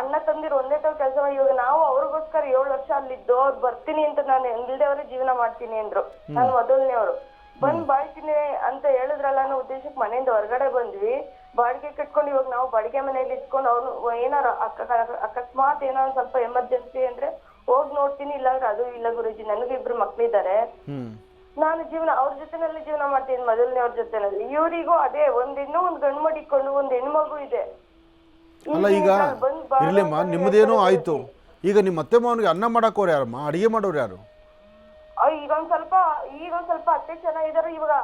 ಅಣ್ಣ ತಂದಿರ್ ಒಂದೇ ತವ ಕೆಲಸ ಮಾಡಿ ಇವಾಗ ನಾವು ಅವ್ರಿಗೋಸ್ಕರ 7 ವರ್ಷ ಅಲ್ಲಿದ್ದು ಅವ್ರು ಬರ್ತೀನಿ ಅಂತ ನಾನು ಇಲ್ದೇವ್ರೆ ಜೀವನ ಮಾಡ್ತೀನಿ ಅಂದ್ರು. ನಾನು ಮೊದಲನೇವ್ರು ಬಂದ್ ಬಾಳ್ತೀನಿ ಅಂತ ಹೇಳಿದ್ರಲ್ಲ ಅನ್ನೋ ಉದ್ದೇಶಕ್ಕೆ ಮನೆಯಿಂದ ಹೊರಗಡೆ ಬಂದ್ವಿ. ಬಾಡಿಗೆ ಕಟ್ಕೊಂಡು ಇವಾಗ ನಾವು ಬಾಡಿಗೆ ಮನೆಯಲ್ಲಿ ಇಟ್ಕೊಂಡು ಅವ್ನು ಏನಾರ ಅಕಸ್ಮಾತ್ ಏನೋ ಒಂದ್ ಸ್ವಲ್ಪ ಎಮರ್ಜೆನ್ಸಿ ಅಂದ್ರೆ ಹೋಗ್ ನೋಡ್ತೀನಿ, ಇಲ್ಲಾಂದ್ರೆ ಅದು ಇಲ್ಲ ಗುರುಜಿ. ನನಗೆ 2 ಮಕ್ಳಿದ್ದಾರೆ. ನಾನು ಅವ್ರ ಜೊತೆನಲ್ಲಿ ಜೀವನ ಮಾಡ್ತೀನಿ, ಮೊದಲನೇ ಅವ್ರ ಜೊತೆನಲ್ಲಿ. ಇವರಿಗೂ ಅದೇ ಇನ್ನೂ ಒಂದ್ ಗಂಡು ಮಡಿಕೊಂಡು ಒಂದ್ ಹೆಣ್ಮಗು ಇದೆ.
ಅಲ್ಲ, ಈಗ ಇರ್ಲಿಮ್ಮ, ನಿಮ್ಮದೇನೋ ಆಯ್ತು. ಈಗ ನಿಮ್ಮ ಅತ್ತೆ ಮಾವನಿಗೆ ಅನ್ನ ಮಾಡಕೋರು ಯಾರಮ್ಮ? ಅಡಿಗೆ ಮಾಡೋರು ಯಾರು?
ಈಗ ಒಂದ್ ಸ್ವಲ್ಪ ಅತ್ತೆ ಚೆನ್ನಾಗಿದ್ದಾರೆ. ಇವಾಗ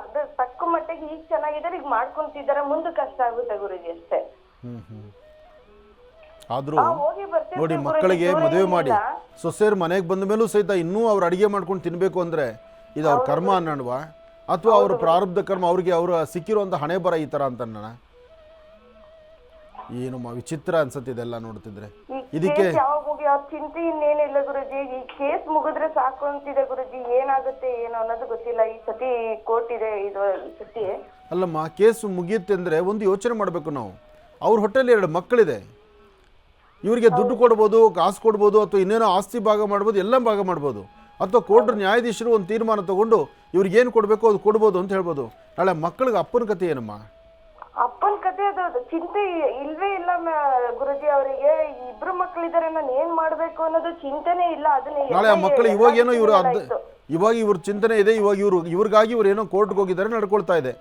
ತಕ್ಕ ಮಟ್ಟಿಗೆ ಈಗ ಚೆನ್ನಾಗಿದ್ದಾರೆ, ಈಗ ಮಾಡ್ಕೊಂತಿದ್ದಾರೆ. ಮುಂದೆ ಕಷ್ಟ ಆಗುತ್ತೆ ಗುರುಜಿ ಅಷ್ಟೇ.
ಆದ್ರೂ
ಹೋಗಿ ಬರ್ತಿರ್ತೀವಿ
ನೋಡಿ,
ಗುರೂಜಿ,
ಮಕ್ಕಳಿಗೆ
ದೂರ
ಮದುವೆ ಮಾಡಿ
ಏನಿಲ್ಲ.
ಸೊಸೆಯರು ಮನೆಗೆ ಬಂದ ಮೇಲೂ ಸಹಿತ ಇನ್ನೂ ಅವ್ರು ಅಡಿಗೆ ಮಾಡ್ಕೊಂಡು ತಿನ್ನಬೇಕು ಅಂದರೆ ಇದು ಅವ್ರ ಕರ್ಮ ಅನ್ನೋಣವಾ, ಅಥವಾ ಅವ್ರ ಪ್ರಾರಬ್ಧ ಕರ್ಮ, ಅವ್ರಿಗೆ ಅವ್ರ ಸಿಕ್ಕಿರುವಂಥ ಹಣೆ ಬರ ಈ ಥರ ಅಂತ ಅನ್ನೋಣ. ಏನು ವಿಚಿತ್ರ ಅನ್ಸತ್ತೆ ಇದೆಲ್ಲ ನೋಡ್ತಿದ್ರೆ. ಇದಕ್ಕೆ
ಯಾವಾಗ ಹೋಗಿ ಅವ್ರ ಚಿಂತೆ ಇನ್ನೇನಿಲ್ಲ ಗುರುಜಿ, ಈ ಕೇಸ್ ಮುಗಿದ್ರೆ ಸಾಕು ಅಂತಿದೆ ಗುರುಜಿ. ಏನಾಗುತ್ತೆ ಏನೋ ಅನ್ನೋದು ಗೊತ್ತಿಲ್ಲ. ಈ ಸತಿ ಕೋರ್ಟ್ ಇದೆ, ಇದು ಸತಿ
ಅಲ್ಲಮ್ಮ, ಕೇಸು ಮುಗಿಯುತ್ತೆ ಅಂದರೆ ಒಂದು ಯೋಚನೆ ಮಾಡಬೇಕು ನಾವು. ಅವ್ರ ಹೊಟ್ಟೆಲಿ 2 ಮಕ್ಕಳಿದೆ, ಇವರಿಗೆ ದುಡ್ಡು ಕೊಡ್ಬೋದು, ಕಾಸು ಕೊಡ್ಬೋದು, ಅಥವಾ ಇನ್ನೇನೋ ಆಸ್ತಿ ಭಾಗ ಮಾಡ್ಬೋದು, ಎಲ್ಲ ಭಾಗ ಮಾಡ್ಬೋದು. ಅಥವಾ ಕೋರ್ಟ್ ನ್ಯಾಯಾಧೀಶರು ಒಂದು ತೀರ್ಮಾನ ತಗೊಂಡು ಇವ್ರಿಗೇನು ಕೊಡಬೇಕು ಅದು ಕೊಡ್ಬೋದು ಅಂತ ಹೇಳ್ಬೋದು. ನಾಳೆ ಮಕ್ಕಳಿಗೆ ಅಪ್ಪನ ಕತೆ ಏನಮ್ಮ?
ಅಪ್ಪನ ಕತೆ ಅದು ಚಿಂತೆ ಇಲ್ವೇ ಇಲ್ಲ ಗುರುಜಿ. ಅವರಿಗೆ 2 ಮಕ್ಕಳಿದ್ದಾರೆ, ನಾನು ಏನ್ ಮಾಡ್ಬೇಕು ಅನ್ನೋದು ಚಿಂತೆನೇ ಇಲ್ಲ. ಅದನ್ನ
ನಾಳೆ ಆ ಮಕ್ಕಳು ಇವಾಗೇನೋ ಇವಾಗ ಇವ್ರ ಚಿಂತನೆ ಇದೆ, ಇವಾಗ ಇವ್ರಿಗಾಗಿ ಇವ್ರು ಏನೋ ಕೋರ್ಟ್ಗೆ ಹೋಗಿದ್ದಾರೆ, ನಡ್ಕೊಳ್ತಾ ಇದೆ.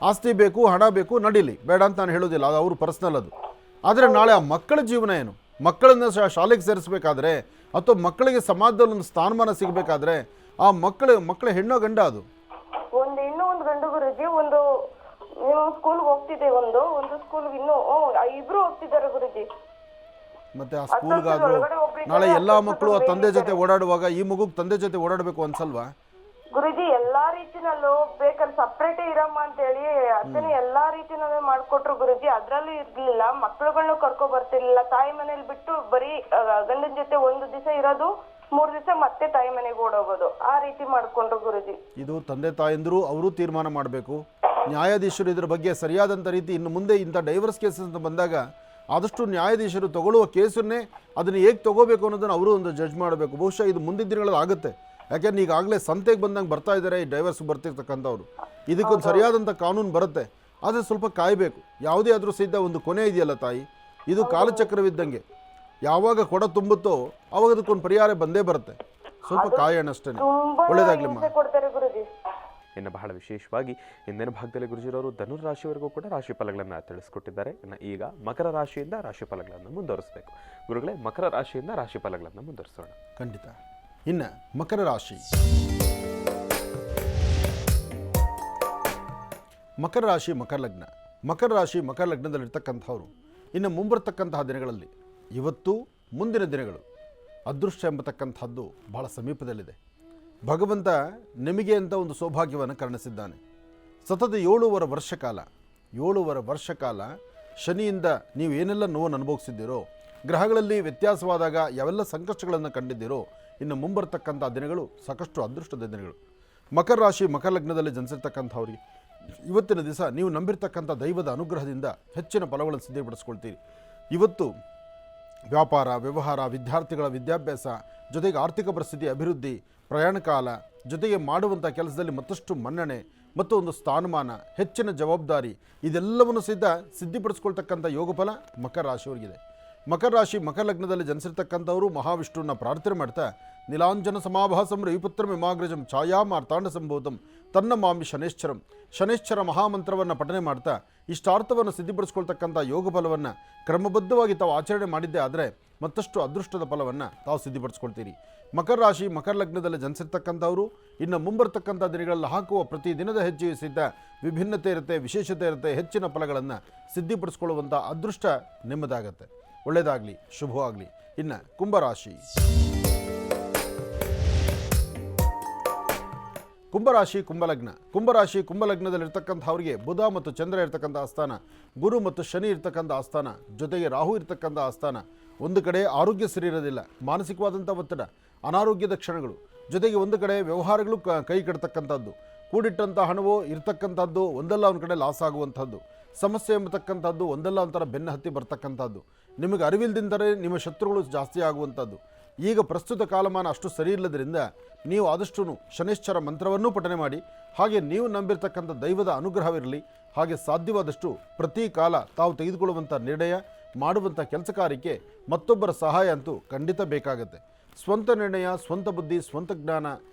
ಆಸ್ತಿ ಬೇಕು, ಹಣ ಬೇಕು, ನಡೀಲಿ, ಬೇಡ ಅಂತ ನಾನು ಹೇಳೋದಿಲ್ಲ, ಅದು ಅವ್ರ ಪರ್ಸ್ನಲ್ ಅದು. ಆದರೆ ನಾಳೆ ಆ ಮಕ್ಕಳ ಜೀವನ ಏನು? ಮಕ್ಕಳನ್ನ ಶಾಲೆಗೆ ಸೇರಿಸ್ಬೇಕಾದ್ರೆ ಅಥವಾ ಮಕ್ಕಳಿಗೆ ಸಮಾಜದಲ್ಲಿ ಒಂದು ಸ್ಥಾನಮಾನ ಸಿಗಬೇಕಾದ್ರೆ ಆ ಮಕ್ಕಳ ಹೆಣ್ಣೋ ಗಂಡ ಅದು?
ಇನ್ನೂ ಒಂದು ಗಂಡು ಗುರುಜಿ. ಒಂದು ಸ್ಕೂಲ್ಗೆ ಹೋಗ್ತಿದೆ, ಒಂದು ಸ್ಕೂಲ್ಗೆ ಇನ್ನೂ 2 ಹೋಗ್ತಿದ್ದಾರೆ ಗುರುಜಿ.
ಮತ್ತೆ ಆ ಸ್ಕೂಲ್ಗಾದ್ರು ನಾಳೆ ಎಲ್ಲಾ ಮಕ್ಕಳು ಆ ತಂದೆ ಜೊತೆ ಓಡಾಡುವಾಗ ಈ ಮಗುಗೆ ತಂದೆ ಜೊತೆ ಓಡಾಡಬೇಕು ಅನ್ಸಲ್ವಾ
ಗುರುಜಿ? ಎಲ್ಲಾ ರೀತಿನಲ್ಲೂ ಬೇಕಾದ್ರೆ ಸಪ್ರೇಟೇ ಇರಮ್ಮ ಅಂತ ಹೇಳಿ ಅದನ್ನ ಎಲ್ಲಾ ರೀತಿನಲ್ಲೂ ಮಾಡ್ಕೊಟ್ರು ಗುರುಜಿ. ಅದ್ರಲ್ಲೂ ಇರ್ಲಿಲ್ಲ, ಮಕ್ಳುಗಳನ್ನೂ ಕರ್ಕೊ ಬರ್ತಿರ್ಲಿಲ್ಲ. ತಾಯಿ ಮನೇಲಿ ಬಿಟ್ಟು ಬರೀ ಗಂಡನ ಜೊತೆ 1 ದಿವಸ ಇರೋದು, 3 ದಿವಸ ಮತ್ತೆ ತಾಯಿ ಮನೆಗೆ ಓಡೋಗೋದು, ಆ ರೀತಿ ಮಾಡ್ಕೊಂಡ್ರು ಗುರುಜಿ.
ಇದು ತಂದೆ ತಾಯಂದ್ರು ಅವರು ತೀರ್ಮಾನ ಮಾಡಬೇಕು. ನ್ಯಾಯಾಧೀಶರು ಇದ್ರ ಬಗ್ಗೆ ಸರಿಯಾದಂಥ ರೀತಿ ಇನ್ನು ಮುಂದೆ ಇಂಥ ಡೈವರ್ಸ್ ಕೇಸಸ್ ಅಂತ ಬಂದಾಗ ಆದಷ್ಟು ನ್ಯಾಯಾಧೀಶರು ತಗೊಳ್ಳುವ ಕೇಸನ್ನೇ ಅದನ್ನು ಹೇಗೆ ತಗೋಬೇಕು ಅನ್ನೋದನ್ನು ಅವರು ಒಂದು ಜಡ್ಜ್ ಮಾಡಬೇಕು. ಬಹುಶಃ ಇದು ಮುಂದಿನ ದಿನಗಳಲ್ಲಿ ಆಗುತ್ತೆ. ಯಾಕೆಂದ್ರೆ ಈಗಾಗಲೇ ಸಂತೆಗೆ ಬಂದಂಗೆ ಬರ್ತಾ ಇದ್ದಾರೆ ಈ ಡೈವರ್ಸ್ ಬರ್ತಿರ್ತಕ್ಕಂಥವ್ರು. ಇದಕ್ಕೊಂದು ಸರಿಯಾದಂಥ ಕಾನೂನು ಬರುತ್ತೆ, ಆದರೆ ಸ್ವಲ್ಪ ಕಾಯಬೇಕು. ಯಾವುದೇ ಆದರೂ ಸಹಿತ ಒಂದು ಕೊನೆ ಇದೆಯಲ್ಲ ತಾಯಿ, ಇದು ಕಾಲಚಕ್ರವಿದ್ದಂಗೆ. ಯಾವಾಗ ಕೊಡ ತುಂಬುತ್ತೋ ಆವಾಗ ಅದಕ್ಕೊಂದು ಪರಿಹಾರ ಬಂದೇ ಬರುತ್ತೆ. ಸ್ವಲ್ಪ ಕಾಯೋಣ ಅಷ್ಟೇ. ಒಳ್ಳೇದಾಗ್ಲಿಮ್ಮ.
ಇನ್ನು ಬಹಳ ವಿಶೇಷವಾಗಿ ಇಂದಿನ ಭಾಗದಲ್ಲಿ ಗುರುಜಿರವರು ಧನುರ್ ರಾಶಿಯವರೆಗೂ ಕೂಡ ರಾಶಿ ಫಲಗಳನ್ನು ತಿಳಿಸ್ಕೊಟ್ಟಿದ್ದಾರೆ. ಇನ್ನು ಈಗ ಮಕರ ರಾಶಿಯಿಂದ ರಾಶಿ ಫಲಗಳನ್ನು ಮುಂದುವರಿಸಬೇಕು. ಗುರುಗಳೇ, ಮಕರ ರಾಶಿಯಿಂದ ರಾಶಿ ಫಲಗಳನ್ನು ಮುಂದುವರಿಸೋಣ.
ಖಂಡಿತ. ಇನ್ನು ಮಕರ ರಾಶಿ, ಮಕರ ರಾಶಿ ಮಕರ ಲಗ್ನ. ಮಕರ ರಾಶಿ ಮಕರ ಲಗ್ನದಲ್ಲಿರ್ತಕ್ಕಂಥವ್ರು ಇನ್ನು ಮುಂಬರ್ತಕ್ಕಂತಹ ದಿನಗಳಲ್ಲಿ, ಇವತ್ತು ಮುಂದಿನ ದಿನಗಳು ಅದೃಷ್ಟ ಎಂಬತಕ್ಕಂಥದ್ದು ಬಹಳ ಸಮೀಪದಲ್ಲಿದೆ. ಭಗವಂತ ನಿಮಗೆ ಅಂತ ಒಂದು ಸೌಭಾಗ್ಯವನ್ನು ಕರುಣಿಸಿದ್ದಾನೆ. ಸತತ 7 ವರ್ಷ ಕಾಲ ಶನಿಯಿಂದ ನೀವು ಏನೆಲ್ಲ ನೋವನ್ನು ಅನುಭವಿಸಿದ್ದೀರೋ, ಗ್ರಹಗಳಲ್ಲಿ ವ್ಯತ್ಯಾಸವಾದಾಗ ಯಾವೆಲ್ಲ ಸಂಕಷ್ಟಗಳನ್ನು ಕಂಡಿದ್ದೀರೋ, ಇನ್ನು ಮುಂಬರ್ತಕ್ಕಂಥ ದಿನಗಳು ಸಾಕಷ್ಟು ಅದೃಷ್ಟದ ದಿನಗಳು. ಮಕರ ರಾಶಿ ಮಕರ ಲಗ್ನದಲ್ಲಿ ಜನಿಸಿರ್ತಕ್ಕಂಥವ್ರಿಗೆ ಇವತ್ತಿನ ದಿವಸ ನೀವು ನಂಬಿರ್ತಕ್ಕಂಥ ದೈವದ ಅನುಗ್ರಹದಿಂದ ಹೆಚ್ಚಿನ ಫಲಗಳನ್ನು ಸಿದ್ಧಪಡಿಸ್ಕೊಳ್ತೀರಿ. ಇವತ್ತು ವ್ಯಾಪಾರ, ವ್ಯವಹಾರ, ವಿದ್ಯಾರ್ಥಿಗಳ ವಿದ್ಯಾಭ್ಯಾಸ, ಜೊತೆಗೆ ಆರ್ಥಿಕ ಪರಿಸ್ಥಿತಿ ಅಭಿವೃದ್ಧಿ, ಪ್ರಯಾಣ ಕಾಲ, ಜೊತೆಗೆ ಮಾಡುವಂಥ ಕೆಲಸದಲ್ಲಿ ಮತ್ತಷ್ಟು ಮನ್ನಣೆ ಮತ್ತು ಒಂದು ಸ್ಥಾನಮಾನ, ಹೆಚ್ಚಿನ ಜವಾಬ್ದಾರಿ, ಇದೆಲ್ಲವನ್ನು ಸಿದ್ಧಿಪಡಿಸ್ಕೊಳ್ತಕ್ಕಂಥ ಯೋಗಫಲ ಮಕರ ರಾಶಿಯವರಿಗಿದೆ. ಮಕರ ರಾಶಿ ಮಕರ ಲಗ್ನದಲ್ಲಿ ಜನಿಸಿರ್ತಕ್ಕಂಥವರು ಮಹಾವಿಷ್ಣುವನ್ನ ಪ್ರಾರ್ಥನೆ ಮಾಡ್ತಾ, ನೀಲಾಂಜನ ಸಮಾಭಾಸಂ ರವಿಪುತ್ರಂ ಇಮಾಗ್ರಜಂ ಛಾಯಾ ಮಾರ್ತಾಂಡ ಸಂಭೂತಂ ತನ್ನ ಮಾಮಿ ಶನೇಶ್ಚರ ಮಹಾಮಂತ್ರವನ್ನು ಪಠನೆ ಮಾಡ್ತಾ ಇಷ್ಟಾರ್ಥವನ್ನು ಸಿದ್ಧಿಪಡಿಸ್ಕೊಳ್ತಕ್ಕಂಥ ಯೋಗ ಫಲವನ್ನು ಕ್ರಮಬದ್ಧವಾಗಿ ತಾವು ಆಚರಣೆ ಮಾಡಿದ್ದೇ ಆದರೆ ಮತ್ತಷ್ಟು ಅದೃಷ್ಟದ ಫಲವನ್ನು ತಾವು ಸಿದ್ಧಿಪಡಿಸ್ಕೊಳ್ತೀರಿ. ಮಕರ ರಾಶಿ ಮಕರ ಲಗ್ನದಲ್ಲಿ ಜನಿಸಿರ್ತಕ್ಕಂಥವರು ಇನ್ನು ಮುಂಬರ್ತಕ್ಕಂಥ ದಿನಗಳಲ್ಲಿ ಹಾಕುವ ಪ್ರತಿ ದಿನದ ಹೆಜ್ಜೆಯು ಸಿದ್ಧ ವಿಭಿನ್ನತೆ ಇರುತ್ತೆ, ವಿಶೇಷತೆ ಇರುತ್ತೆ, ಹೆಚ್ಚಿನ ಫಲಗಳನ್ನು ಸಿದ್ಧಿಪಡಿಸ್ಕೊಳ್ಳುವಂಥ ಅದೃಷ್ಟ ನಿಮ್ಮದಾಗತ್ತೆ. ಒಳ್ಳೆಯದಾಗಲಿ, ಶುಭವಾಗಲಿ. ಇನ್ನು ಕುಂಭರಾಶಿ, ಕುಂಭರಾಶಿ ಕುಂಭಲಗ್ನ. ಕುಂಭರಾಶಿ ಕುಂಭಲಗ್ನದಲ್ಲಿರ್ತಕ್ಕಂಥವ್ರಿಗೆ ಬುಧ ಮತ್ತು ಚಂದ್ರ ಇರ್ತಕ್ಕಂಥ ಆಸ್ಥಾನ, ಗುರು ಮತ್ತು ಶನಿ ಇರ್ತಕ್ಕಂಥ ಆಸ್ಥಾನ, ಜೊತೆಗೆ ರಾಹು ಇರ್ತಕ್ಕಂಥ ಆಸ್ಥಾನ. ಒಂದು ಕಡೆ ಆರೋಗ್ಯ ಸರಿ ಇರೋದಿಲ್ಲ, ಮಾನಸಿಕವಾದಂಥ ಒತ್ತಡ, ಅನಾರೋಗ್ಯದ ಕ್ಷಣಗಳು, ಜೊತೆಗೆ ಒಂದು ಕಡೆ ವ್ಯವಹಾರಗಳು ಕೈ ಕಟ್ತಕ್ಕಂಥದ್ದು, ಕೂಡಿಟ್ಟಂಥ ಹಣವು ಇರ್ತಕ್ಕಂಥದ್ದು ಒಂದಲ್ಲ ಒಂದು ಕಡೆ ಲಾಸ್ ಆಗುವಂಥದ್ದು, ಸಮಸ್ಯೆ ಎಂಬತಕ್ಕಂಥದ್ದು ಒಂದಲ್ಲ ಒಂಥರ ಬೆನ್ನ ಹತ್ತಿ ಬರ್ತಕ್ಕಂಥದ್ದು, ನಿಮಗೆ ಅರಿವಿಲ್ದಿಂದರೆ ನಿಮ್ಮ ಶತ್ರುಗಳು ಜಾಸ್ತಿ ಆಗುವಂಥದ್ದು. ಈಗ ಪ್ರಸ್ತುತ ಕಾಲಮಾನ ಅಷ್ಟು ಸರಿ ಇಲ್ಲದರಿಂದ ನೀವು ಆದಷ್ಟು ಶನೇಶ್ಚರ ಮಂತ್ರವನ್ನೂ ಪಠನೆ ಮಾಡಿ, ಹಾಗೆ ನೀವು ನಂಬಿರ್ತಕ್ಕಂಥ ದೈವದ ಅನುಗ್ರಹವಿರಲಿ. ಹಾಗೆ ಸಾಧ್ಯವಾದಷ್ಟು ಪ್ರತಿ ಕಾಲ ತಾವು ತೆಗೆದುಕೊಳ್ಳುವಂಥ ನಿರ್ಣಯ, ಮಾಡುವಂಥ ಕೆಲಸ ಕಾರ್ಯಕ್ಕೆ ಮತ್ತೊಬ್ಬರ ಸಹಾಯ ಅಂತೂ ಖಂಡಿತ ಬೇಕಾಗತ್ತೆ. ಸ್ವಂತ ನಿರ್ಣಯ, ಸ್ವಂತ ಬುದ್ಧಿ, ಸ್ವಂತ ಜ್ಞಾನ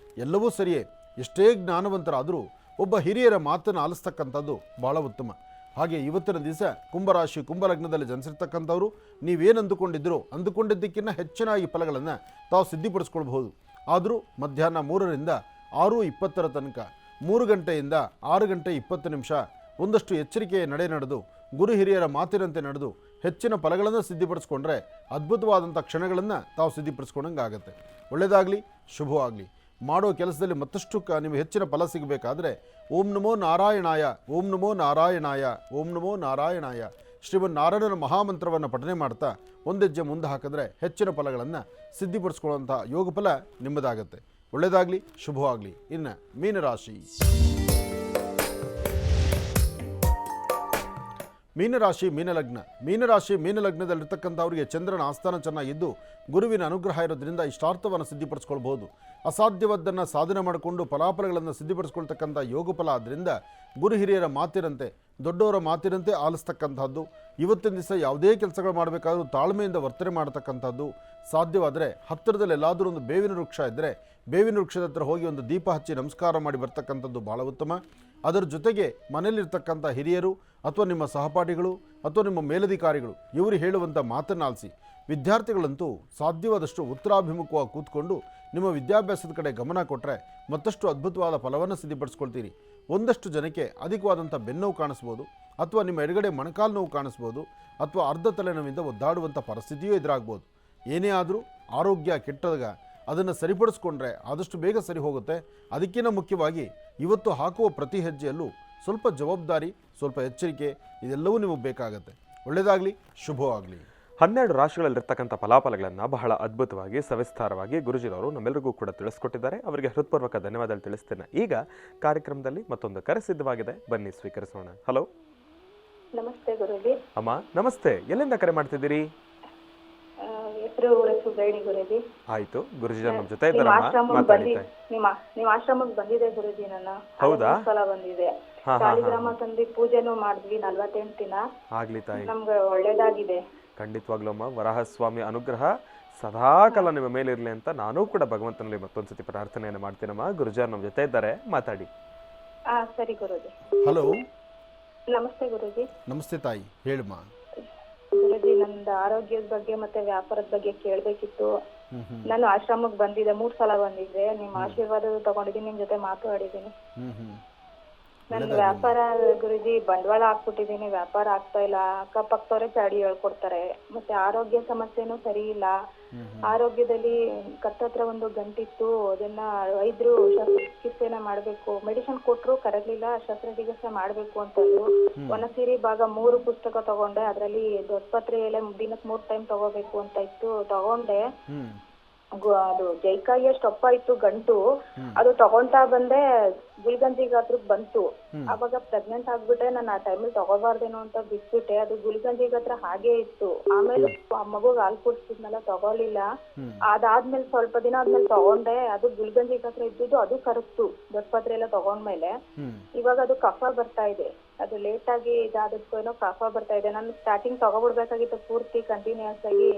ಎಲ್ಲವೂ ಸರಿಯೇ. ಎಷ್ಟೇ ಜ್ಞಾನವಂತರಾದರೂ ಒಬ್ಬ ಹಿರಿಯರ ಮಾತನ್ನು ಆಲಿಸ್ತಕ್ಕಂಥದ್ದು ಭಾಳ ಉತ್ತಮ. ಹಾಗೆ ಇವತ್ತಿನ ದಿವಸ ಕುಂಭರಾಶಿ ಕುಂಭಲಗ್ನದಲ್ಲಿ ಜನಿಸಿರ್ತಕ್ಕಂಥವ್ರು ನೀವೇನು ಅಂದುಕೊಂಡಿದ್ದಕ್ಕಿಂತ ಹೆಚ್ಚಿನಾಗಿ ಫಲಗಳನ್ನು ತಾವು ಸಿದ್ಧಿಪಡಿಸ್ಕೊಳ್ಬಹುದು. ಆದರೂ ಮಧ್ಯಾಹ್ನ 3ರಿಂದ 6:20 ತನಕ, 3 ಗಂಟೆಯಿಂದ 6 ಗಂಟೆ 20 ನಿಮಿಷ ಒಂದಷ್ಟು ಎಚ್ಚರಿಕೆಯ ನಡೆದು ಗುರು ಹಿರಿಯರ ಮಾತಿನಂತೆ ನಡೆದು ಹೆಚ್ಚಿನ ಫಲಗಳನ್ನು ಸಿದ್ಧಿಪಡಿಸ್ಕೊಂಡ್ರೆ ಅದ್ಭುತವಾದಂಥ ಕ್ಷಣಗಳನ್ನು ತಾವು ಸಿದ್ಧಿಪಡಿಸ್ಕೊಂಡಂಗೆ ಆಗುತ್ತೆ. ಒಳ್ಳೆಯದಾಗಲಿ, ಶುಭವಾಗಲಿ. ಮಾಡೋ ಕೆಲಸದಲ್ಲಿ ಮತ್ತಷ್ಟು ನಿಮಗೆ ಹೆಚ್ಚಿನ ಫಲ ಸಿಗಬೇಕಾದ್ರೆ ಓಂ ನಮೋ ನಾರಾಯಣಾಯ, ಓಂ ನಮೋ ನಾರಾಯಣಾಯ, ಓಂ ನಮೋ ನಾರಾಯಣಾಯ ಶ್ರೀಮನ್ನಾರಾಯಣನ ಮಹಾಮಂತ್ರವನ್ನು ಪಠನೆ ಮಾಡ್ತಾ ಒಂದೆಜ್ಜೆ ಮುಂದೆ ಹಾಕಿದ್ರೆ ಹೆಚ್ಚಿನ ಫಲಗಳನ್ನು ಸಿದ್ಧಿಪಡಿಸ್ಕೊಳ್ಳುವಂಥ ಯೋಗ ಫಲ ನಿಮ್ಮದಾಗತ್ತೆ. ಒಳ್ಳೆಯದಾಗಲಿ, ಶುಭವಾಗಲಿ. ಇನ್ನು ಮೀನರಾಶಿ. ಮೀನಲಗ್ನದಲ್ಲಿರ್ತಕ್ಕಂಥವ್ರಿಗೆ ಚಂದ್ರನ ಆಸ್ಥಾನ ಚೆನ್ನಾಗಿದ್ದು ಗುರುವಿನ ಅನುಗ್ರಹ ಇರೋದ್ರಿಂದ ಇಷ್ಟಾರ್ಥವನ್ನು ಸಿದ್ಧಿಪಡಿಸ್ಕೊಳ್ಬಹುದು. ಅಸಾಧ್ಯವಾದ್ದನ್ನು ಸಾಧನೆ ಮಾಡಿಕೊಂಡು ಫಲಾಫಲಗಳನ್ನು ಸಿದ್ಧಿಪಡಿಸ್ಕೊಳ್ತಕ್ಕಂಥ ಯೋಗ ಫಲ ಆದ್ದರಿಂದ ಗುರು ಹಿರಿಯರ ಮಾತಿನಂತೆ, ದೊಡ್ಡವರ ಮಾತಿನಂತೆ ಆಲಿಸ್ತಕ್ಕಂಥದ್ದು. ಇವತ್ತಿನ ದಿವಸ ಯಾವುದೇ ಕೆಲಸಗಳು ಮಾಡಬೇಕಾದ್ರೂ ತಾಳ್ಮೆಯಿಂದ ವರ್ತನೆ ಮಾಡತಕ್ಕಂಥದ್ದು. ಸಾಧ್ಯವಾದರೆ ಹತ್ತಿರದಲ್ಲಿ ಎಲ್ಲಾದರೂ ಒಂದು ಬೇವಿನ ವೃಕ್ಷ ಇದ್ದರೆ ಬೇವಿನ ವೃಕ್ಷದ ಹತ್ರ ಹೋಗಿ ಒಂದು ದೀಪ ಹಚ್ಚಿ ನಮಸ್ಕಾರ ಮಾಡಿ ಬರ್ತಕ್ಕಂಥದ್ದು ಭಾಳ ಉತ್ತಮ. ಅದರ ಜೊತೆಗೆ ಮನೆಯಲ್ಲಿರ್ತಕ್ಕಂಥ ಹಿರಿಯರು ಅಥವಾ ನಿಮ್ಮ ಸಹಪಾಠಿಗಳು ಅಥವಾ ನಿಮ್ಮ ಮೇಲಧಿಕಾರಿಗಳು ಇವರು ಹೇಳುವಂಥ ಮಾತನ್ನು ಆಲಿಸಿ. ವಿದ್ಯಾರ್ಥಿಗಳಂತೂ ಸಾಧ್ಯವಾದಷ್ಟು ಉತ್ತರಾಭಿಮುಖವಾಗಿ ಕೂತ್ಕೊಂಡು ನಿಮ್ಮ ವಿದ್ಯಾಭ್ಯಾಸದ ಕಡೆ ಗಮನ ಕೊಟ್ಟರೆ ಮತ್ತಷ್ಟು ಅದ್ಭುತವಾದ ಫಲವನ್ನು ಸಿದ್ಧಿಪಡಿಸ್ಕೊಳ್ತೀರಿ. ಒಂದಷ್ಟು ಜನಕ್ಕೆ ಅಧಿಕವಾದಂಥ ಬೆನ್ನೋವು ಕಾಣಿಸ್ಬೋದು, ಅಥವಾ ನಿಮ್ಮ ಎಡಗಡೆ ಮೊಣಕಾಲು ನೋವು ಕಾಣಿಸ್ಬೋದು, ಅಥವಾ ಅರ್ಧ ತಲೆನೋವಿಂದ ಒದ್ದಾಡುವಂಥ ಪರಿಸ್ಥಿತಿಯೂ ಎದುರಾಗ್ಬೋದು. ಏನೇ ಆದರೂ ಆರೋಗ್ಯ ಕೆಟ್ಟದಾಗ ಅದನ್ನು ಸರಿಪಡಿಸ್ಕೊಂಡ್ರೆ ಆದಷ್ಟು ಬೇಗ ಸರಿ ಹೋಗುತ್ತೆ. ಅದಕ್ಕಿಂತ ಮುಖ್ಯವಾಗಿ ಇವತ್ತು ಹಾಕುವ ಪ್ರತಿ ಹೆಜ್ಜೆಯಲ್ಲೂ ಸ್ವಲ್ಪ ಜವಾಬ್ದಾರಿ, ಸ್ವಲ್ಪ ಎಚ್ಚರಿಕೆ ಇದೆಲ್ಲವೂ ನಿಮಗೆ ಬೇಕಾಗತ್ತೆ. ಒಳ್ಳೆಯದಾಗಲಿ, ಶುಭವಾಗಲಿ.
12 ರಾಶಿಗಳಲ್ಲಿರ್ತಕ್ಕಂಥ ಫಲಾಫಲಗಳನ್ನು ಬಹಳ ಅದ್ಭುತವಾಗಿ ಸವಿಸ್ತಾರವಾಗಿ ಗುರುಜಿರವರು ನಮ್ಮೆಲ್ಲರಿಗೂ ಕೂಡ ತಿಳಿಸ್ಕೊಟ್ಟಿದ್ದಾರೆ. ಅವರಿಗೆ ಹೃತ್ಪೂರ್ವಕ ಧನ್ಯವಾದ ತಿಳಿಸ್ತೇನೆ. ಈಗ ಕಾರ್ಯಕ್ರಮದಲ್ಲಿ ಮತ್ತೊಂದು ಕರೆ ಸಿದ್ಧವಾಗಿದೆ, ಬನ್ನಿ ಸ್ವೀಕರಿಸೋಣ. ಹಲೋ,
ನಮಸ್ತೆ ಗುರುಜಿ.
ಅಮ್ಮ ನಮಸ್ತೆ, ಎಲ್ಲಿಂದ ಕರೆ ಮಾಡ್ತಿದ್ದೀರಿ?
ಹೆಸರು ಸುಬ್ರಹ್ಮಣ್ಯ ಗುರುಜಿ.
ಆಯ್ತು, ಗುರುಜಿ ನಮ್ಮ ಜೊತೆ ಇದ್ದಾರಮ್ಮ, ಮಾತಾಡಿ.
ನಿಮ್ಮ ಆಶ್ರಮಕ್ಕೆ ಬಂದಿದೆ ಗುರುಜಿ, ನನ್ನ
ಹೌದಾ?
ಸಲ ಬಂದಿದೆ. ಸಾಲಿಗ್ರಾಮ ತಂದಿ ಪೂಜೆನೂ ಮಾಡಿದ್ವಿ 48 ದಿನ.
ಆಗ್ಲಿ ತಾಯಿ,
ನಮ್ಗೆ ಒಳ್ಳೇದಾಗಿದೆ.
ಖಂಡಿತವಾಗ್ಲೂ ಅಮ್ಮ, ವರಾಹಸ್ವಾಮಿ ಅನುಗ್ರಹ ಸದಾಕಾಲ ನಿಮ್ಮ ಮೇಲೆ ಇರಲಿ ಅಂತ ನಾನು ಕೂಡ ಭಗವಂತನಲ್ಲಿ ಮತ್ತೊಂದ್ಸತಿ ಪ್ರಾರ್ಥನೆಯನ್ನು ಮಾಡ್ತೀನಮ್ಮ. ಗುರುಜಾರ್ ನಮ್ಮ ಜೊತೆ ಇದ್ದಾರೆ, ಮಾತಾಡಿ.
ಸರಿ ಗುರುಜಿ.
ಹಲೋ,
ನಮಸ್ತೆ ಗುರುಜಿ.
ನಮಸ್ತೆ ತಾಯಿ, ಹೇಳಮ್ಮ.
ಗುರುಜಿ, ನಂದು ಆರೋಗ್ಯದ ಬಗ್ಗೆ ಮತ್ತೆ ವ್ಯಾಪಾರದ ಬಗ್ಗೆ ಕೇಳಬೇಕಿತ್ತು. ನಾನು ಆಶ್ರಮಕ್ಕೆ ಬಂದಿದ್ದೆ, 3 ಸಲ ಬಂದಿದ್ದೆ. ನಿಮ್ಮ ಆಶೀರ್ವಾದ ತಗೊಂಡಿದ್ದೀನಿ, ನಿಮ್ ಜೊತೆ ಮಾತಾಡಿದ್ದೀನಿ. ನನ್ನ ವ್ಯಾಪಾರ ಗುರುಜಿ ಬಂಡವಾಳ ಹಾಕ್ಬಿಟ್ಟಿದ್ದೀನಿ, ವ್ಯಾಪಾರ ಆಗ್ತಾ ಇಲ್ಲ. ಅಕ್ಕಪಕ್ಕದವರೇ ಚಾಡಿ ಹೇಳ್ಕೊಡ್ತಾರೆ. ಮತ್ತೆ ಆರೋಗ್ಯ ಸಮಸ್ಯೆನೂ ಸರಿ ಇಲ್ಲ. ಆರೋಗ್ಯದಲ್ಲಿ ಕತ್ತತ್ರ ಒಂದು ಗಂಟಿತ್ತು, ಅದನ್ನ ವೈದ್ಯರು ಶಸ್ತ್ರಚಿಕಿತ್ಸೆನ ಮಾಡ್ಬೇಕು, ಮೆಡಿಸಿನ್ ಕೊಟ್ರು ಕರಗ್ಲಿಲ್ಲ, ಶಸ್ತ್ರಚಿಕಿತ್ಸೆ ಮಾಡ್ಬೇಕು ಅಂತಂದ್ರು. ವನಸಿರಿ ಭಾಗ 3 ಪುಸ್ತಕ ತಗೊಂಡೆ. ಅದ್ರಲ್ಲಿ ದೊಡ್ಡಪತ್ರೆ ಎಲೆ ದಿನಕ್ಕೆ 3 ಟೈಮ್ ತಗೋಬೇಕು ಅಂತ ಇತ್ತು, ತಗೊಂಡೆ. ಅದು ಜೈಕಾಯಿ ಅಷ್ಟಪ್ಪ ಇತ್ತು ಗಂಟು. ಅದು ತಗೊಂತಾ ಬಂದೆ, ಗುಲ್ಗಂಜಿ ಗಾತ್ರಕ್ಕೆ ಬಂತು. ಅವಾಗ ಪ್ರೆಗ್ನೆಂಟ್ ಆಗ್ಬಿಟ್ಟೆ. ನಾನು ಆ ಟೈಮಲ್ಲಿ ತಗೋಬಾರ್ದೇನೋ ಅಂತ ಬಿಟ್ಬಿಟ್ಟೆ. ಅದು ಗುಲ್ಗಂಜಿ ಗಾತ್ರ ಹಾಗೆ ಇತ್ತು. ಆಮೇಲೆ ಮಗುಗ್ ಹಾಲು ಕುಡಿಸ್ತಿದ್ನಲ್ಲ, ತಗೋಲಿಲ್ಲ. ಅದಾದ್ಮೇಲೆ ಸ್ವಲ್ಪ ದಿನ ಆದ್ಮೇಲೆ ತಗೊಂಡೆ. ಅದು ಗುಲ್ಗಂಜಿ ಗಾತ್ರ ಇದ್ದಿದ್ದು ಅದು ಕರಗ್ತು, ದೊಡ್ಡಪತ್ರೆ ಎಲ್ಲ ತಗೊಂಡ್ಮೇಲೆ. ಇವಾಗ ಅದು ಕಫ ಬರ್ತಾ ಇದೆ. ಅದು ಲೇಟ್ ಆಗಿ ಇದಾದಕ್ಕೂ ಏನೋ ಕಫ ಬರ್ತಾ ಇದೆ. ನಾನು ಸ್ಟಾರ್ಟಿಂಗ್ ತಗೋಬಿಡ್ಬೇಕಾಗಿತ್ತು ಪೂರ್ತಿ ಕಂಟಿನ್ಯೂಸ್ ಆಗಿ,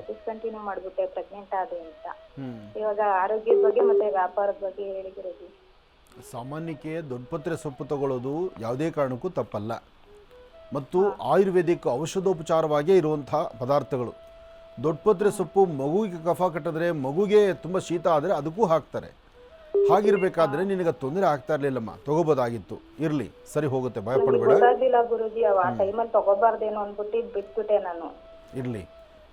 ಡಿಸ್ಕಂಟಿನ್ಯೂ ಮಾಡ್ಬಿಟ್ಟೆ ಪ್ರೆಗ್ನೆಂಟ್ ಆದೆ ಅಂತ. ಇವಾಗ ಆರೋಗ್ಯದ ಬಗ್ಗೆ ಮತ್ತೆ ವ್ಯಾಪಾರದ ಬಗ್ಗೆ ಹೇಳಿದಿರೋದು.
ಸಾಮಾನ್ಯಕ್ಕೆ ದೊಡ್ಡಪತ್ರೆ ಸೊಪ್ಪು ತಗೊಳ್ಳೋದು ಯಾವುದೇ ಕಾರಣಕ್ಕೂ ತಪ್ಪಲ್ಲ, ಮತ್ತು ಆಯುರ್ವೇದಿಕ್ ಔಷಧೋಪಚಾರವಾಗೇ ಇರುವಂಥ ಪದಾರ್ಥಗಳು. ದೊಡ್ಡಪತ್ರೆ ಸೊಪ್ಪು ಮಗುವಿಗೆ ಕಫ ಕಟ್ಟಿದ್ರೆ, ಮಗುಗೆ ತುಂಬ ಶೀತ ಆದರೆ ಅದಕ್ಕೂ ಹಾಕ್ತಾರೆ. ಹಾಗಿರ್ಬೇಕಾದ್ರೆ ನಿನಗೆ ತೊಂದರೆ ಆಗ್ತಾ ಇರ್ಲಿಲ್ಲಮ್ಮ, ತಗೋಬೋದಾಗಿತ್ತು. ಇರ್ಲಿ, ಸರಿ ಹೋಗುತ್ತೆ, ಭಯ ಪಡಬೇಡ. ಇರ್ಲಿ,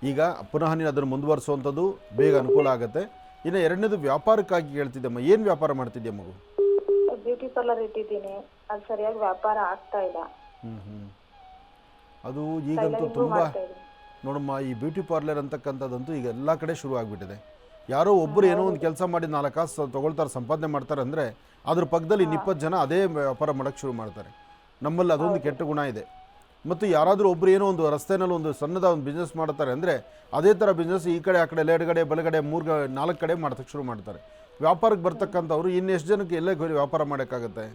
ಈಗ ಪುನಃ ನೀನು ಅದನ್ನು ಮುಂದುವರಿಸುವಂಥದ್ದು ಬೇಗ ಅನುಕೂಲ ಆಗುತ್ತೆ. ಇನ್ನು ಎರಡನೇದು ವ್ಯಾಪಾರಕ್ಕಾಗಿ ಹೇಳ್ತಿದ್ದಮ್ಮ, ಏನು ವ್ಯಾಪಾರ ಮಾಡ್ತಿದ್ಯಾ ಮಗು?
ಬ್ಯೂಟಿ ಪಾರ್ಲರ್ ಇಟ್ಟಿದ್ದೀನಿ, ಅದು ಸರಿಯಾಗಿ ವ್ಯಾಪಾರ ಆಗ್ತಾ ಇಲ್ಲ.
ಅದು ಈಗಂತೂ ತುಂಬ ನೋಡಮ್ಮ, ಈ ಬ್ಯೂಟಿ ಪಾರ್ಲರ್ ಅಂತಕ್ಕಂಥದ್ದಂತೂ ಈಗ ಎಲ್ಲ ಕಡೆ ಶುರು ಆಗಿಬಿಟ್ಟಿದೆ. ಯಾರೋ ಒಬ್ಬರು ಏನೋ ಒಂದು ಕೆಲಸ ಮಾಡಿ 4 ಕಾಸು ತೊಗೊಳ್ತಾರೆ, ಸಂಪಾದನೆ ಮಾಡ್ತಾರೆ ಅಂದರೆ ಅದ್ರ ಪಕ್ಕದಲ್ಲಿ 20 ಜನ ಅದೇ ವ್ಯಾಪಾರ ಮಾಡೋಕ್ಕೆ ಶುರು ಮಾಡ್ತಾರೆ. ನಮ್ಮಲ್ಲಿ ಅದೊಂದು ಕೆಟ್ಟ ಗುಣ ಇದೆ. ಮತ್ತು ಯಾರಾದರೂ ಒಬ್ಬರು ಏನೋ ಒಂದು ರಸ್ತೆಯಲ್ಲಿ ಒಂದು ಸಣ್ಣದ ಒಂದು ಬಿಸ್ನೆಸ್ ಮಾಡ್ತಾರೆ ಅಂದರೆ ಅದೇ ಥರ ಬಿಸ್ನೆಸ್ ಈ ಕಡೆ ಆ ಕಡೆ ಎಡಗಡೆ ಬಲಗಡೆ 3-4 ಕಡೆ ಮಾಡೋಕ್ಕೆ ಶುರು ಮಾಡ್ತಾರೆ. ವ್ಯಾಪಾರಕ್ಕೆ ಬರ್ತಕ್ಕಂಥವ್ರು ಇನ್ನೆಷ್ಟು ಜನಕ್ಕೆ ಎಲ್ಲೇ ವ್ಯಾಪಾರ ಮಾಡೋಕ್ಕಾಗತ್ತೆ?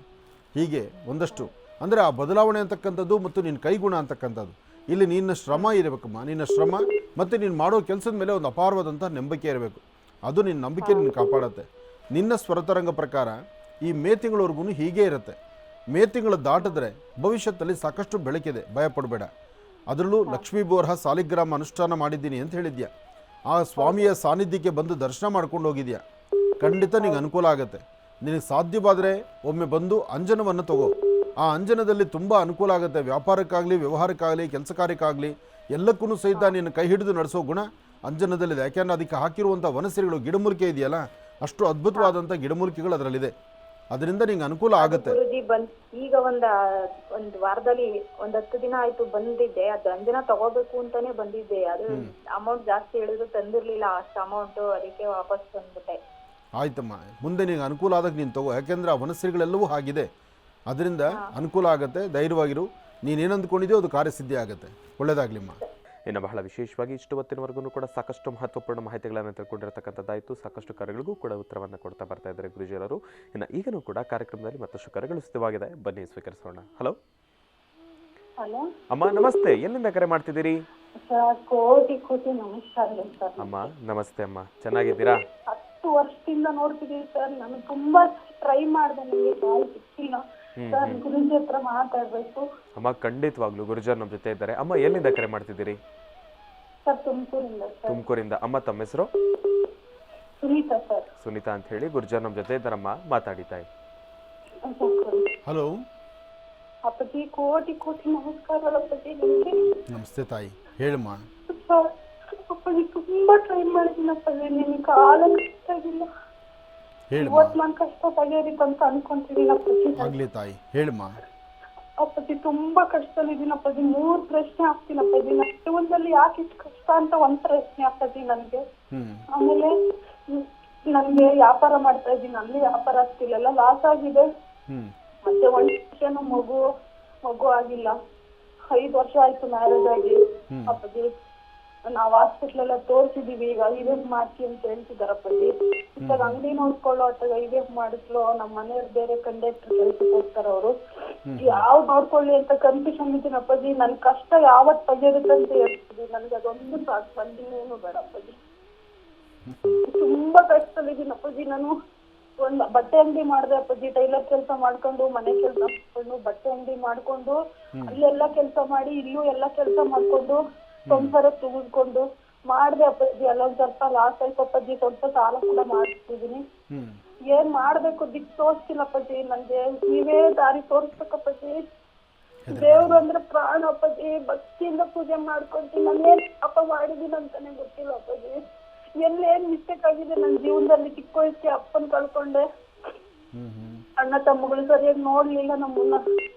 ಹೀಗೆ ಒಂದಷ್ಟು ಅಂದರೆ ಆ ಬದಲಾವಣೆ ಅಂತಕ್ಕಂಥದ್ದು ಮತ್ತು ನಿನ್ನ ಕೈಗುಣ ಅಂತಕ್ಕಂಥದ್ದು. ಇಲ್ಲಿ ನಿನ್ನ ಶ್ರಮ ಇರಬೇಕಮ್ಮ, ನಿನ್ನ ಶ್ರಮ ಮತ್ತು ನೀನು ಮಾಡೋ ಕೆಲಸದ ಮೇಲೆ ಒಂದು ಅಪಾರವಾದಂಥ ನಂಬಿಕೆ ಇರಬೇಕು. ಅದು ನಿನ್ನ ನಂಬಿಕೆ ನಿನ್ನ ಕಾಪಾಡುತ್ತೆ. ನಿನ್ನ ಸ್ವರತರಂಗ ಪ್ರಕಾರ ಈ ಮೇ ತಿಂಗಳವರೆಗೂ ಹೀಗೇ ಇರುತ್ತೆ. ಮೇ ತಿಂಗಳು ದಾಟಿದ್ರೆ ಭವಿಷ್ಯದಲ್ಲಿ ಸಾಕಷ್ಟು ಬೆಳಕಿದೆ, ಭಯಪಡಬೇಡ. ಅದರಲ್ಲೂ ಲಕ್ಷ್ಮೀ ಬೋರ್ಹ ಸಾಲಿಗ್ರಾಮ ಅನುಷ್ಠಾನ ಮಾಡಿದ್ದೀನಿ ಅಂತ ಹೇಳಿದ್ಯಾ. ಆ ಸ್ವಾಮಿಯ ಸಾನ್ನಿಧ್ಯಕ್ಕೆ ಬಂದು ದರ್ಶನ ಮಾಡ್ಕೊಂಡು ಹೋಗಿದ್ಯಾ, ಖಂಡಿತ ನಿಂಗೆ ಅನುಕೂಲ ಆಗುತ್ತೆ. ನಿನಗೆ ಸಾಧ್ಯವಾದರೆ ಒಮ್ಮೆ ಬಂದು ಅಂಜನವನ್ನು ತಗೋ. ಆ ಅಂಜನದಲ್ಲಿ ತುಂಬ ಅನುಕೂಲ ಆಗುತ್ತೆ. ವ್ಯಾಪಾರಕ್ಕಾಗಲಿ, ವ್ಯವಹಾರಕ್ಕಾಗಲಿ, ಕೆಲಸ ಕಾರ್ಯಕ್ಕಾಗಲಿ ಎಲ್ಲಕ್ಕೂ ಸಹಿತ ನೀನು ಕೈ ಹಿಡಿದು ನಡೆಸೋ ಗುಣ ಅಂಜನದಲ್ಲಿದೆ. ಯಾಕೆಂದರೆ ಅದಕ್ಕೆ ಹಾಕಿರುವಂಥ ವನಸಿರಿಗಳು ಗಿಡಮೂಲಿಕೆ ಇದೆಯಲ್ಲ, ಅಷ್ಟು ಅದ್ಭುತವಾದಂಥ ಗಿಡಮೂಲಿಕೆಗಳು ಅದರಲ್ಲಿದೆ. ಅದರಿಂದ ನಿಂಗೆ ಅನುಕೂಲ ಆಗುತ್ತೆ.
ಗುರುಜಿ ಈಗ ಒಂದ್ ವಾರದಲ್ಲಿ 10 ದಿನ ಆಯ್ತು ಬಂದಿದ್ದೆ. ಅದು ಅಂಜನ ತಗೋಬೇಕು ಅಂತಾನೆ ಬಂದಿದ್ದೆ. ಅದು ಅಮೌಂಟ್ ಜಾಸ್ತಿ ಹೇಳಿದ್ರು ತಂದಿರ್ಲಿಲ್ಲ ಅಷ್ಟು ಅಮೌಂಟ್, ಅದಕ್ಕೆ ವಾಪಸ್ ಬಂದ್ಬಿಟ್ಟೆ.
ಆಯ್ತಮ್ಮ, ಮುಂದೆ ನಿಂಗೆ ಅನುಕೂಲ ಆದಾಗ ನೀನು ತಗೋ. ಯಾಕೆಂದ್ರೆ ಆ ವನಸ್ಸಿಗಳೆಲ್ಲವೂ ಆಗಿದೆ. ಅದರಿಂದ ಅನುಕೂಲ ಆಗುತ್ತೆ. ಧೈರ್ಯವಾಗಿರು. ನೀನೇನು ಅಂದ್ಕೊಂಡಿದ್ಯೋ ಅದು ಕಾರ್ಯಸಿದ್ಧಿ ಆಗುತ್ತೆ. ಒಳ್ಳೆಯದಾಗಲಿಮ್ಮ.
ಇನ್ನು ಬಹಳ ವಿಶೇಷವಾಗಿ ಇಷ್ಟು ಹೊತ್ತಿನವರೆಗೂ ಕೂಡ ಸಾಕಷ್ಟು ಮಹತ್ವಪೂರ್ಣ ಮಾಹಿತಿಗಳನ್ನು ತಿಳ್ಕೊಂಡಿರತಕ್ಕಂಥದ್ದಾಯಿತು. ಸಾಕಷ್ಟು ಕರೆಗಳಿಗೂ ಕೂಡ ಉತ್ತರವನ್ನು ಕೊಡ್ತಾ ಬರ್ತಾ ಇದ್ದಾರೆ ಗುರುಜಿಯವರು. ಇನ್ನು ಈಗಲೂ ಕೂಡ ಕಾರ್ಯಕ್ರಮದಲ್ಲಿ ಮತ್ತಷ್ಟು ಕರೆಗಳು ಸಿದ್ಧವಾಗಿದೆ, ಬನ್ನಿ ಸ್ವೀಕರಿಸೋಣ. ಹಲೋ
ಹಲೋ
ಅಮ್ಮ, ನಮಸ್ತೆ. ಎಲ್ಲಿಂದ ಕರೆ ಮಾಡ್ತಿದ್ದೀರಿ?
ಕೋಟಿ ನಮಸ್ಕಾರ ಸರ್.
ಅಮ್ಮ ನಮಸ್ತೆ ಅಮ್ಮ, ಚೆನ್ನಾಗಿದ್ದೀರಾ?
10 ವರ್ಷದಿಂದ ನೋಡ್ತಿದ್ದೀವಿ ಸರ್. ನಾನು ತುಂಬಾ ಟ್ರೈ ಮಾಡಿದೆ, ನನಗೆ ಕಾಲ್ ಸಿಕ್ಕಿಲ್ಲ ಸರ್. ಗುರುಜಿ ಹತ್ರ ಮಾತಾಡ್ಬೇಕು.
ಅಮ್ಮ ಖಂಡಿತವಾಗ್ಲೂ ಗುರುಜರ್ ನಮ್ಮ ಜೊತೆ ಇದ್ದಾರೆ. ಅಮ್ಮ ಎಲ್ಲಿಂದ ಕರೆ ಮಾಡ್ತಿದ್ದೀರಿ?
ಸರ್ ತುಮಕೂರಿಂದ ಸರ್.
ತುಮಕೂರಿಂದ. ಅಮ್ಮ ತಮ್ಮ ಹೆಸರು?
ಸುನೀತಾ ಸರ್.
ಸುನೀತಾ ಅಂತ ಹೇಳಿ. ಗುರುಜರ್ ನಮ್ಮ ಜೊತೆ ಇದ್ದಾರಮ್ಮ, ಮಾತಾಡಿ ತಾಯಿ.
ಹಲೋ
ಅಪ್ಪಾಜಿ, ಕೋಟಿ ನಮಸ್ಕಾರ ಅಪ್ಪಾಜಿ ನಿಮಗೆ.
ನಮಸ್ತೆ ತಾಯಿ, ಹೇಳಮ್ಮ.
ಸರ್ ಅಪ್ಪಾಜಿ ತುಂಬಾ ಟ್ರೈ ಮಾಡಿದ್ದೀನಿ ಅಪ್ಪಾಜಿ, ನಿನ್ನ ಕಾಲ ಕಷ್ಟಾಗಿಲ್ಲ. ಇವತ್ತು ನಾನು ಕಷ್ಟ ತೆಗೆಯೋದಿತ್ತು ಅಂತ ಅನ್ಕೊಂತಿದ್ದೀನಿ ಅಪ್ಪಾಜಿ.
ಆಗ್ಲಿ ತಾಯಿ, ಹೇಳಮ್ಮ.
ಅಪ್ಪಾಜಿ ತುಂಬಾ ಕಷ್ಟದಲ್ಲಿದ್ದೀನಿ ಅಪ್ಪಾಜಿ. 3 ಪ್ರಶ್ನೆ ಆಗ್ತೀನಿ ಅಪ್ಪಾಜಿ. ನನ್ನ ಜೀವನದಲ್ಲಿ ಯಾಕೆ ಇಷ್ಟು ಕಷ್ಟ ಅಂತ ಒಂದು ಪ್ರಶ್ನೆ ಅಪ್ಪಾಜಿ ನನಗೆ. ಆಮೇಲೆ ನನ್ಗೆ ವ್ಯಾಪಾರ ಮಾಡ್ತಾ ಇದ್ದೀನಿ, ಅಲ್ಲಿ ವ್ಯಾಪಾರ ಆಗ್ತಿಲ್ಲ, ಎಲ್ಲ ಲಾಸ್ ಆಗಿದೆ. ಮತ್ತೆ 1 ವರ್ಷನೂ ಮಗು ಆಗಿಲ್ಲ. 5 ವರ್ಷ ಆಯ್ತು ಮ್ಯಾರೇಜ್ ಆಗಿ ಅಪ್ಪಾಜಿ. ನಾವ್ ಹಾಸ್ಪಿಟ್ಲ್ ಎಲ್ಲ ತೋರ್ಸಿದೀವಿ. ಈಗ ಐವೇಫ್ ಮಾಡ್ತಿ ಅಂತ ಹೇಳ್ತಿದಾರ ಅಪ್ಪಾಜಿ. ಇವಾಗ ಅಂಗಡಿ ನೋಡ್ಕೊಳ್ಳೋ ಅಥವಾ ಐವೇಫ್ ಮಾಡಿಸ್ಲೋ, ನಮ್ಮ ಮನೆಯವ್ರು ಬೇರೆ ಕಂಡಕ್ಟರ್ ಕೆಲ್ಸಕ್ಕೆ ಹೋಗ್ತಾರ ಅವರು. ಯಾವ್ ನೋಡ್ಕೊಳ್ಳಿ ಅಂತ ಕನ್ಫ್ಯೂಷನ್ ಇದ್ದೀನಿ ಅಪ್ಪಾಜಿ. ನನ್ ಕಷ್ಟ ಯಾವತ್ ತೆಗೆಯುತ್ತೆ ಅಂತ ಹೇಳ್ತಿದ್ವಿ. ನನ್ಗೆ ಅದೊಂದು ಸಾಕು, ಬಂದಿನೇನು ಬೇಡ ಅಪ್ಪಾಜಿ. ತುಂಬಾ ಕಷ್ಟದಲ್ಲಿದ್ದೀನಿ ಅಪ್ಪಾಜಿ. ನಾನು ಒಂದ್ ಬಟ್ಟೆ ಅಂಗಡಿ ಮಾಡ್ದೆ ಅಪ್ಪಾಜಿ. ಟೈಲರ್ ಕೆಲಸ ಮಾಡ್ಕೊಂಡು, ಮನೆ ಕೆಲಸ ಮಾಡ್ಕೊಂಡು, ಬಟ್ಟೆ ಅಂಗಡಿ ಮಾಡ್ಕೊಂಡು, ಅಲ್ಲೆಲ್ಲಾ ಕೆಲಸ ಮಾಡಿ, ಇಲ್ಲೂ ಎಲ್ಲಾ ಕೆಲಸ ಮಾಡ್ಕೊಂಡು, ಸಂಸಾರ ತೆಗೆದುಕೊಂಡು ಮಾಡ್ದೆ ಅಪ್ಪಾಜಿ. ಅಲ್ಲೊಂದ್ ಸ್ವಲ್ಪ ಲಾಸ್ ಆಯ್ತು ಅಪ್ಪಾಜಿ. ಸ್ವಲ್ಪ ಸಾಲ ಕೂಡ ಮಾಡ್ತಿದೀನಿ. ಏನ್ ಮಾಡ್ಬೇಕು ದಿಕ್ ತೋರಿಸ್ತಿಲ್ಲ ಅಪ್ಪಾಜಿ. ನನ್ಗೆ ನೀವೇ ದಾರಿ ತೋರಿಸ್ಬೇಕಪ್ಪಾಜಿ. ದೇವ್ರು ಅಂದ್ರೆ ಪ್ರಾಣ ಅಪ್ಪಾಜಿ. ಭಕ್ತಿಯಿಂದ ಪೂಜೆ ಮಾಡ್ಕೊಂತೀನಿ. ನಾನೇನ್ ಪಾಪ ಮಾಡಿದೀನಿ ಅಂತಾನೆ ಗೊತ್ತಿಲ್ಲ ಅಪ್ಪಾಜಿ. ಎಲ್ಲೇನ್ ಮಿಸ್ಟೇಕ್ ಆಗಿದೆ ನನ್ನ ಜೀವನದಲ್ಲಿ. ಚಿಕ್ಕ ವಯಸ್ಸಿಗೆ ಅಪ್ಪನ್ ಕಳ್ಕೊಂಡೆ. ಅಣ್ಣ ತಮ್ಮಗಳು ಸರಿಯಾಗಿ ನೋಡ್ಲಿಲ್ಲ ನಮ್ಮನ್ನ.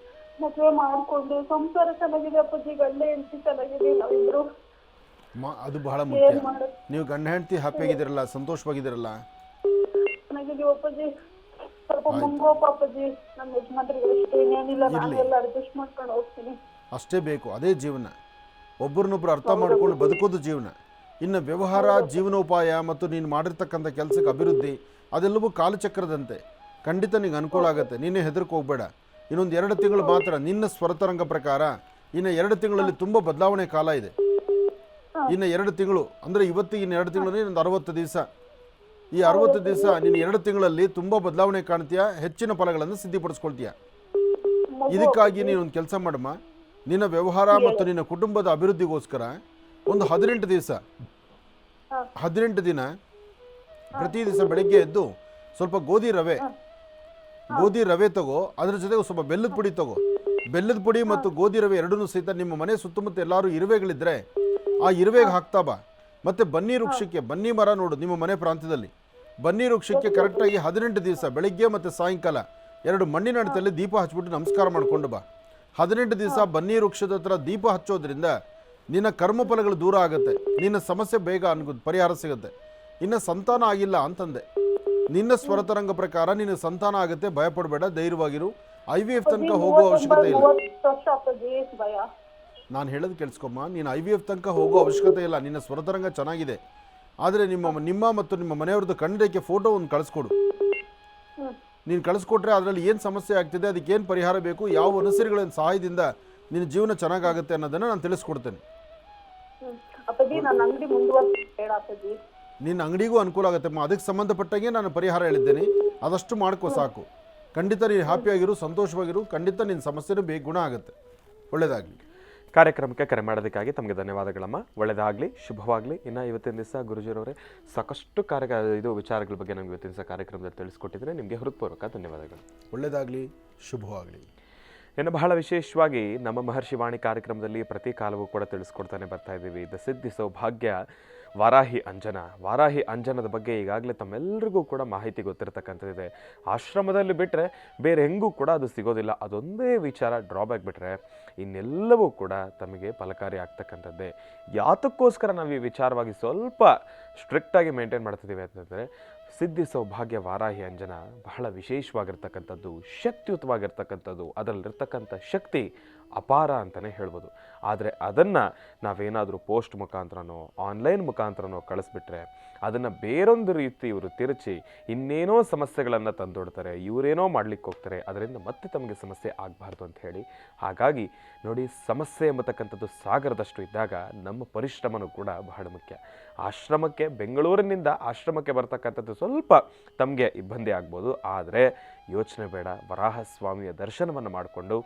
ಮದುವೆ ಮಾಡ್ಕೊಂಡು ಸಂಸಾರ ಚೆನ್ನಾಗಿದೆ ಅಪ್ಪಾಜಿ. ಗಂಡ ಹೆಂಡತಿ ಚೆನ್ನಾಗಿದೆ ನಾವಿಬ್ರು.
ಅದು ಬಹಳ ಮುಖ್ಯ. ನೀವು ಗಂಡ ಹೆಂಡತಿ ಹ್ಯಾಪಿ ಆಗಿದ್ದೀರಲ್ಲ, ಸಂತೋಷವಾಗಿದ್ದೀರಲ್ಲ?
ಚೆನ್ನಾಗಿದೀವಿ ಅಪ್ಪಾಜಿ. ಸ್ವಲ್ಪ ಮುಂಗೋಪ ಅಪ್ಪಾಜಿ. ನಮ್ಮ ಯಜಮಾನ್ರಿಗೆ ಅಷ್ಟೇ, ಏನೇನಿಲ್ಲ, ನಾನು ಎಲ್ಲ ಅಡ್ಜಸ್ಟ್ ಮಾಡ್ಕೊಂಡು ಹೋಗ್ತೀನಿ.
ಅಷ್ಟೇ ಬೇಕು, ಅದೇ ಜೀವನ. ಒಬ್ಬರನ್ನೊಬ್ರು ಅರ್ಥ ಮಾಡ್ಕೊಂಡು ಬದುಕೋದು ಜೀವನ. ಇನ್ನು ವ್ಯವಹಾರ, ಜೀವನೋಪಾಯ ಮತ್ತು ನೀನು ಮಾಡಿರ್ತಕ್ಕಂಥ ಕೆಲಸಕ್ಕೆ ಅಭಿವೃದ್ಧಿ ಅದೆಲ್ಲವೂ ಕಾಲಚಕ್ರದಂತೆ. ಖಂಡಿತ ನಿಂಗೆ ಅನುಕೂಲ ಆಗುತ್ತೆ. ನೀನೇ ಹೆದರ್ಕೆ ಹೋಗ್ಬೇಡ. ಇನ್ನೊಂದು 2 ತಿಂಗಳು ಮಾತ್ರ ನಿನ್ನ ಸ್ವರತರಂಗ ಪ್ರಕಾರ. ಇನ್ನು 2 ತಿಂಗಳಲ್ಲಿ ತುಂಬ ಬದಲಾವಣೆ ಕಾಲ ಇದೆ. ಇನ್ನು 2 ತಿಂಗಳು ಅಂದರೆ ಇವತ್ತಿಗೆ ಇನ್ನು 2 ತಿಂಗಳಲ್ಲಿ ಇನ್ನೊಂದು 60 ದಿವಸ. ಈ 60 ದಿವಸ ನೀನು 2 ತಿಂಗಳಲ್ಲಿ ತುಂಬ ಬದಲಾವಣೆ ಕಾಣ್ತೀಯ, ಹೆಚ್ಚಿನ ಫಲಗಳನ್ನು ಸಿದ್ಧಿಪಡಿಸ್ಕೊಳ್ತೀಯ. ಇದಕ್ಕಾಗಿ ನೀನೊಂದು ಕೆಲಸ ಮಾಡಮ್ಮ. ನಿನ್ನ ವ್ಯವಹಾರ ಮತ್ತು ನಿನ್ನ ಕುಟುಂಬದ ಅಭಿವೃದ್ಧಿಗೋಸ್ಕರ ಒಂದು 18 ದಿವಸ, 18 ದಿನ ಪ್ರತಿ ದಿವಸ ಬೆಳಗ್ಗೆ ಎದ್ದು ಸ್ವಲ್ಪ ಗೋಧಿ ರವೆ ತಗೋ. ಅದ್ರ ಜೊತೆಗೆ ಸ್ವಲ್ಪ ಬೆಲ್ಲದ ಪುಡಿ ತಗೋ. ಬೆಲ್ಲದ ಪುಡಿ ಮತ್ತು ಗೋಧಿ ರವೆ ಎರಡನ್ನೂ ಸಹಿತ ನಿಮ್ಮ ಮನೆ ಸುತ್ತಮುತ್ತ ಎಲ್ಲರೂ ಇರುವೆಗಳಿದ್ರೆ ಆ ಇರುವೆಗೆ ಹಾಕ್ತಾ ಬಾ. ಮತ್ತು ಬನ್ನಿ ವೃಕ್ಷಕ್ಕೆ, ಬನ್ನಿ ಮರ ನೋಡು ನಿಮ್ಮ ಮನೆ ಪ್ರಾಂತ್ಯದಲ್ಲಿ. ಬನ್ನಿ ವೃಕ್ಷಕ್ಕೆ ಕರೆಕ್ಟಾಗಿ 18 ದಿವಸ ಬೆಳಗ್ಗೆ ಮತ್ತು ಸಾಯಂಕಾಲ 2 ಮಣ್ಣಿನ ಅಡತೆಯಲ್ಲಿ ದೀಪ ಹಚ್ಬಿಟ್ಟು ನಮಸ್ಕಾರ ಮಾಡ್ಕೊಂಡು ಬಾ. 18 ದಿವಸ ಬನ್ನಿ ವೃಕ್ಷದ ಹತ್ರ ದೀಪ ಹಚ್ಚೋದ್ರಿಂದ ನಿನ್ನ ಕರ್ಮಫಲಗಳು ದೂರ ಆಗುತ್ತೆ. ನಿನ್ನ ಸಮಸ್ಯೆ ಬೇಗ ಪರಿಹಾರ ಸಿಗುತ್ತೆ. ಇನ್ನು ಸಂತಾನ ಆಗಿಲ್ಲ ಅಂತಂದೆ, ನಿನ್ನ ಸ್ವರತರಂಗ ಪ್ರಕಾರ ನಿನ್ನ ಸಂತಾನ ಆಗುತ್ತೆ. ಭಯಪಡಬೇಡ, ಧೈರ್ಯವಾಗಿರು. IVF ತನಕ ಹೋಗೋ ಅವಶ್ಯಕತೆ ಇಲ್ಲ. ನಾನು ಹೇಳೋದು ಕೇಳಿಸ್ಕೊಮ್ಮ. ನೀನು IVF ತನಕ ಹೋಗೋ ಅವಶ್ಯಕತೆ ಇಲ್ಲ. ನಿನ್ನ ಸ್ವರತರಂಗ ಚೆನ್ನಾಗಿದೆ. ಆದರೆ ನಿಮ್ಮ ಮತ್ತು ನಿಮ್ಮ ಮನೆಯವ್ರದ್ದು ಕಣ್ಣಿಗೆ ಫೋಟೋ ಒಂದು ಕಳಿಸ್ಕೊಡು. ನೀನು ಕಳಿಸ್ಕೊಟ್ರೆ ಅದರಲ್ಲಿ ಏನು ಸಮಸ್ಯೆ ಆಗ್ತಿದೆ, ಅದಕ್ಕೆ ಏನು ಪರಿಹಾರ ಬೇಕು, ಯಾವ ಅನುಸರಿಗಳ ಸಹಾಯದಿಂದ ನಿನ್ನ ಜೀವನ ಚೆನ್ನಾಗಾಗುತ್ತೆ ಅನ್ನೋದನ್ನು ನಾನು ತಿಳಿಸ್ಕೊಡ್ತೇನೆ. ನಿನ್ನ ಅಂಗಡಿಗೂ ಅನುಕೂಲ ಆಗುತ್ತಮ್ಮ. ಅದಕ್ಕೆ ಸಂಬಂಧಪಟ್ಟಂಗೆ ನಾನು ಪರಿಹಾರ ಹೇಳಿದ್ದೇನೆ. ಅದಷ್ಟು ಮಾಡ್ಕೋ ಸಾಕು. ಖಂಡಿತ ನೀನು ಹ್ಯಾಪಿಯಾಗಿರು, ಸಂತೋಷವಾಗಿರು. ಖಂಡಿತ ನಿನ್ನ ಸಮಸ್ಯೆನೂ ಬೇಗ ಗುಣ ಆಗುತ್ತೆ. ಒಳ್ಳೆಯದಾಗಲಿ.
ಕಾರ್ಯಕ್ರಮಕ್ಕೆ ಕರೆ ಮಾಡೋದಕ್ಕಾಗಿ ತಮಗೆ ಧನ್ಯವಾದಗಳಮ್ಮ. ಒಳ್ಳೆಯದಾಗಲಿ, ಶುಭವಾಗಲಿ. ಇನ್ನು ಇವತ್ತಿನ ದಿವಸ ಗುರುಜಿರವರೇ ಸಾಕಷ್ಟು ವಿಚಾರಗಳ ಬಗ್ಗೆ ನಮಗೆ ಇವತ್ತಿನ ದಿವಸ ಕಾರ್ಯಕ್ರಮದಲ್ಲಿ ತಿಳಿಸ್ಕೊಟ್ಟಿದ್ರೆ ನಿಮಗೆ ಹೃತ್ಪೂರ್ವಕ ಧನ್ಯವಾದಗಳು.
ಒಳ್ಳೆಯದಾಗಲಿ, ಶುಭವಾಗಲಿ.
ಇನ್ನು ಬಹಳ ವಿಶೇಷವಾಗಿ ನಮ್ಮ ಮಹರ್ಷಿ ವಾಣಿ ಕಾರ್ಯಕ್ರಮದಲ್ಲಿ ಪ್ರತಿ ಕಾಲವೂ ಕೂಡ ತಿಳಿಸ್ಕೊಡ್ತಾನೆ ಬರ್ತಾ ಇದ್ದೀವಿ. ದ ಸಿದ್ಧಿ ಸೌಭಾಗ್ಯ ವಾರಾಹಿ ಅಂಜನದ ಬಗ್ಗೆ ಈಗಾಗಲೇ ತಮ್ಮೆಲ್ಲರಿಗೂ ಕೂಡ ಮಾಹಿತಿ ಗೊತ್ತಿರತಕ್ಕಂಥದ್ದಿದೆ. ಆಶ್ರಮದಲ್ಲಿ ಬಿಟ್ಟರೆ ಬೇರೆ ಹೆಂಗೂ ಕೂಡ ಅದು ಸಿಗೋದಿಲ್ಲ. ಅದೊಂದೇ ವಿಚಾರ ಡ್ರಾಬ್ಯಾಕ್ ಬಿಟ್ಟರೆ ಇನ್ನೆಲ್ಲವೂ ಕೂಡ ತಮಗೆ ಫಲಕಾರಿ ಆಗ್ತಕ್ಕಂಥದ್ದೇ. ಯಾತಕ್ಕೋಸ್ಕರ ನಾವು ಈ ವಿಚಾರವಾಗಿ ಸ್ವಲ್ಪ ಸ್ಟ್ರಿಕ್ಟಾಗಿ ಮೇಂಟೈನ್ ಮಾಡ್ತಿದ್ದೀವಿ ಅಂತಂದರೆ, ಸಿದ್ಧಿ ಸೌಭಾಗ್ಯ ವಾರಾಹಿ ಅಂಜನ ಬಹಳ ವಿಶೇಷವಾಗಿರ್ತಕ್ಕಂಥದ್ದು, ಶಕ್ತಿಯುತವಾಗಿರ್ತಕ್ಕಂಥದ್ದು. ಅದರಲ್ಲಿರ್ತಕ್ಕಂಥ ಶಕ್ತಿ ಅಪಾರ ಅಂತಲೇ ಹೇಳ್ಬೋದು. ಆದರೆ ಅದನ್ನು ನಾವೇನಾದರೂ ಪೋಸ್ಟ್ ಮುಖಾಂತರನೋ ಆನ್ಲೈನ್ ಮುಖಾಂತರನೋ ಕಳಿಸ್ಬಿಟ್ರೆ ಅದನ್ನು ಬೇರೊಂದು ರೀತಿ ಇವರು ತಿರುಚಿ ಇನ್ನೇನೋ ಸಮಸ್ಯೆಗಳನ್ನು ತಂದೊಡ್ತಾರೆ, ಇವರೇನೋ ಮಾಡ್ಲಿಕ್ಕೆ ಹೋಗ್ತಾರೆ. ಅದರಿಂದ ಮತ್ತೆ ತಮಗೆ ಸಮಸ್ಯೆ ಆಗಬಾರ್ದು ಅಂತ ಹೇಳಿ. ಹಾಗಾಗಿ ನೋಡಿ, ಸಮಸ್ಯೆ ಎಂಬತಕ್ಕಂಥದ್ದು ಸಾಗರದಷ್ಟು ಇದ್ದಾಗ ನಮ್ಮ ಪರಿಶ್ರಮನೂ ಕೂಡ ಬಹಳ ಮುಖ್ಯ. ಆಶ್ರಮಕ್ಕೆ, ಬೆಂಗಳೂರಿನಿಂದ ಆಶ್ರಮಕ್ಕೆ ಬರ್ತಕ್ಕಂಥದ್ದು ಸ್ವಲ್ಪ ತಮಗೆ ಇಬ್ಬಂದಿ ಆಗ್ಬೋದು. ಆದರೆ ಯೋಚನೆ ಬೇಡ, ವರಾಹ ಸ್ವಾಮಿಯ ದರ್ಶನವನ್ನು ಮಾಡಿಕೊಂಡು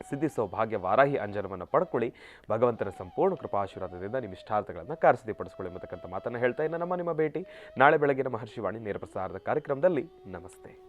ಸಿದ್ಧಿ ಸೌಭಾಗ್ಯ ವಾರಾಹಿ ಅಂಜನವನ್ನು ಪಡ್ಕೊಳ್ಳಿ. ಭಗವಂತನ ಸಂಪೂರ್ಣ ಕೃಪಾಶೀರ್ವಾದದಿಂದ ನಿಮ್ಮ ಇಷ್ಟಾರ್ಥಗಳನ್ನು ಕಾರ್ಯಸಿದ್ಧಿಪಡಿಸ್ಕೊಳ್ಳಿ ಎಂಬತಕ್ಕಂಥ ಮಾತನ್ನು ಹೇಳ್ತಾ ಇನ್ನು ನಿಮ್ಮ ಭೇಟಿ ನಾಳೆ ಬೆಳಗಿನ ಮಹರ್ಷಿ ವಾಣಿ ನೇರ ಪ್ರಸಾರದ ಕಾರ್ಯಕ್ರಮದಲ್ಲಿ. ನಮಸ್ತೆ.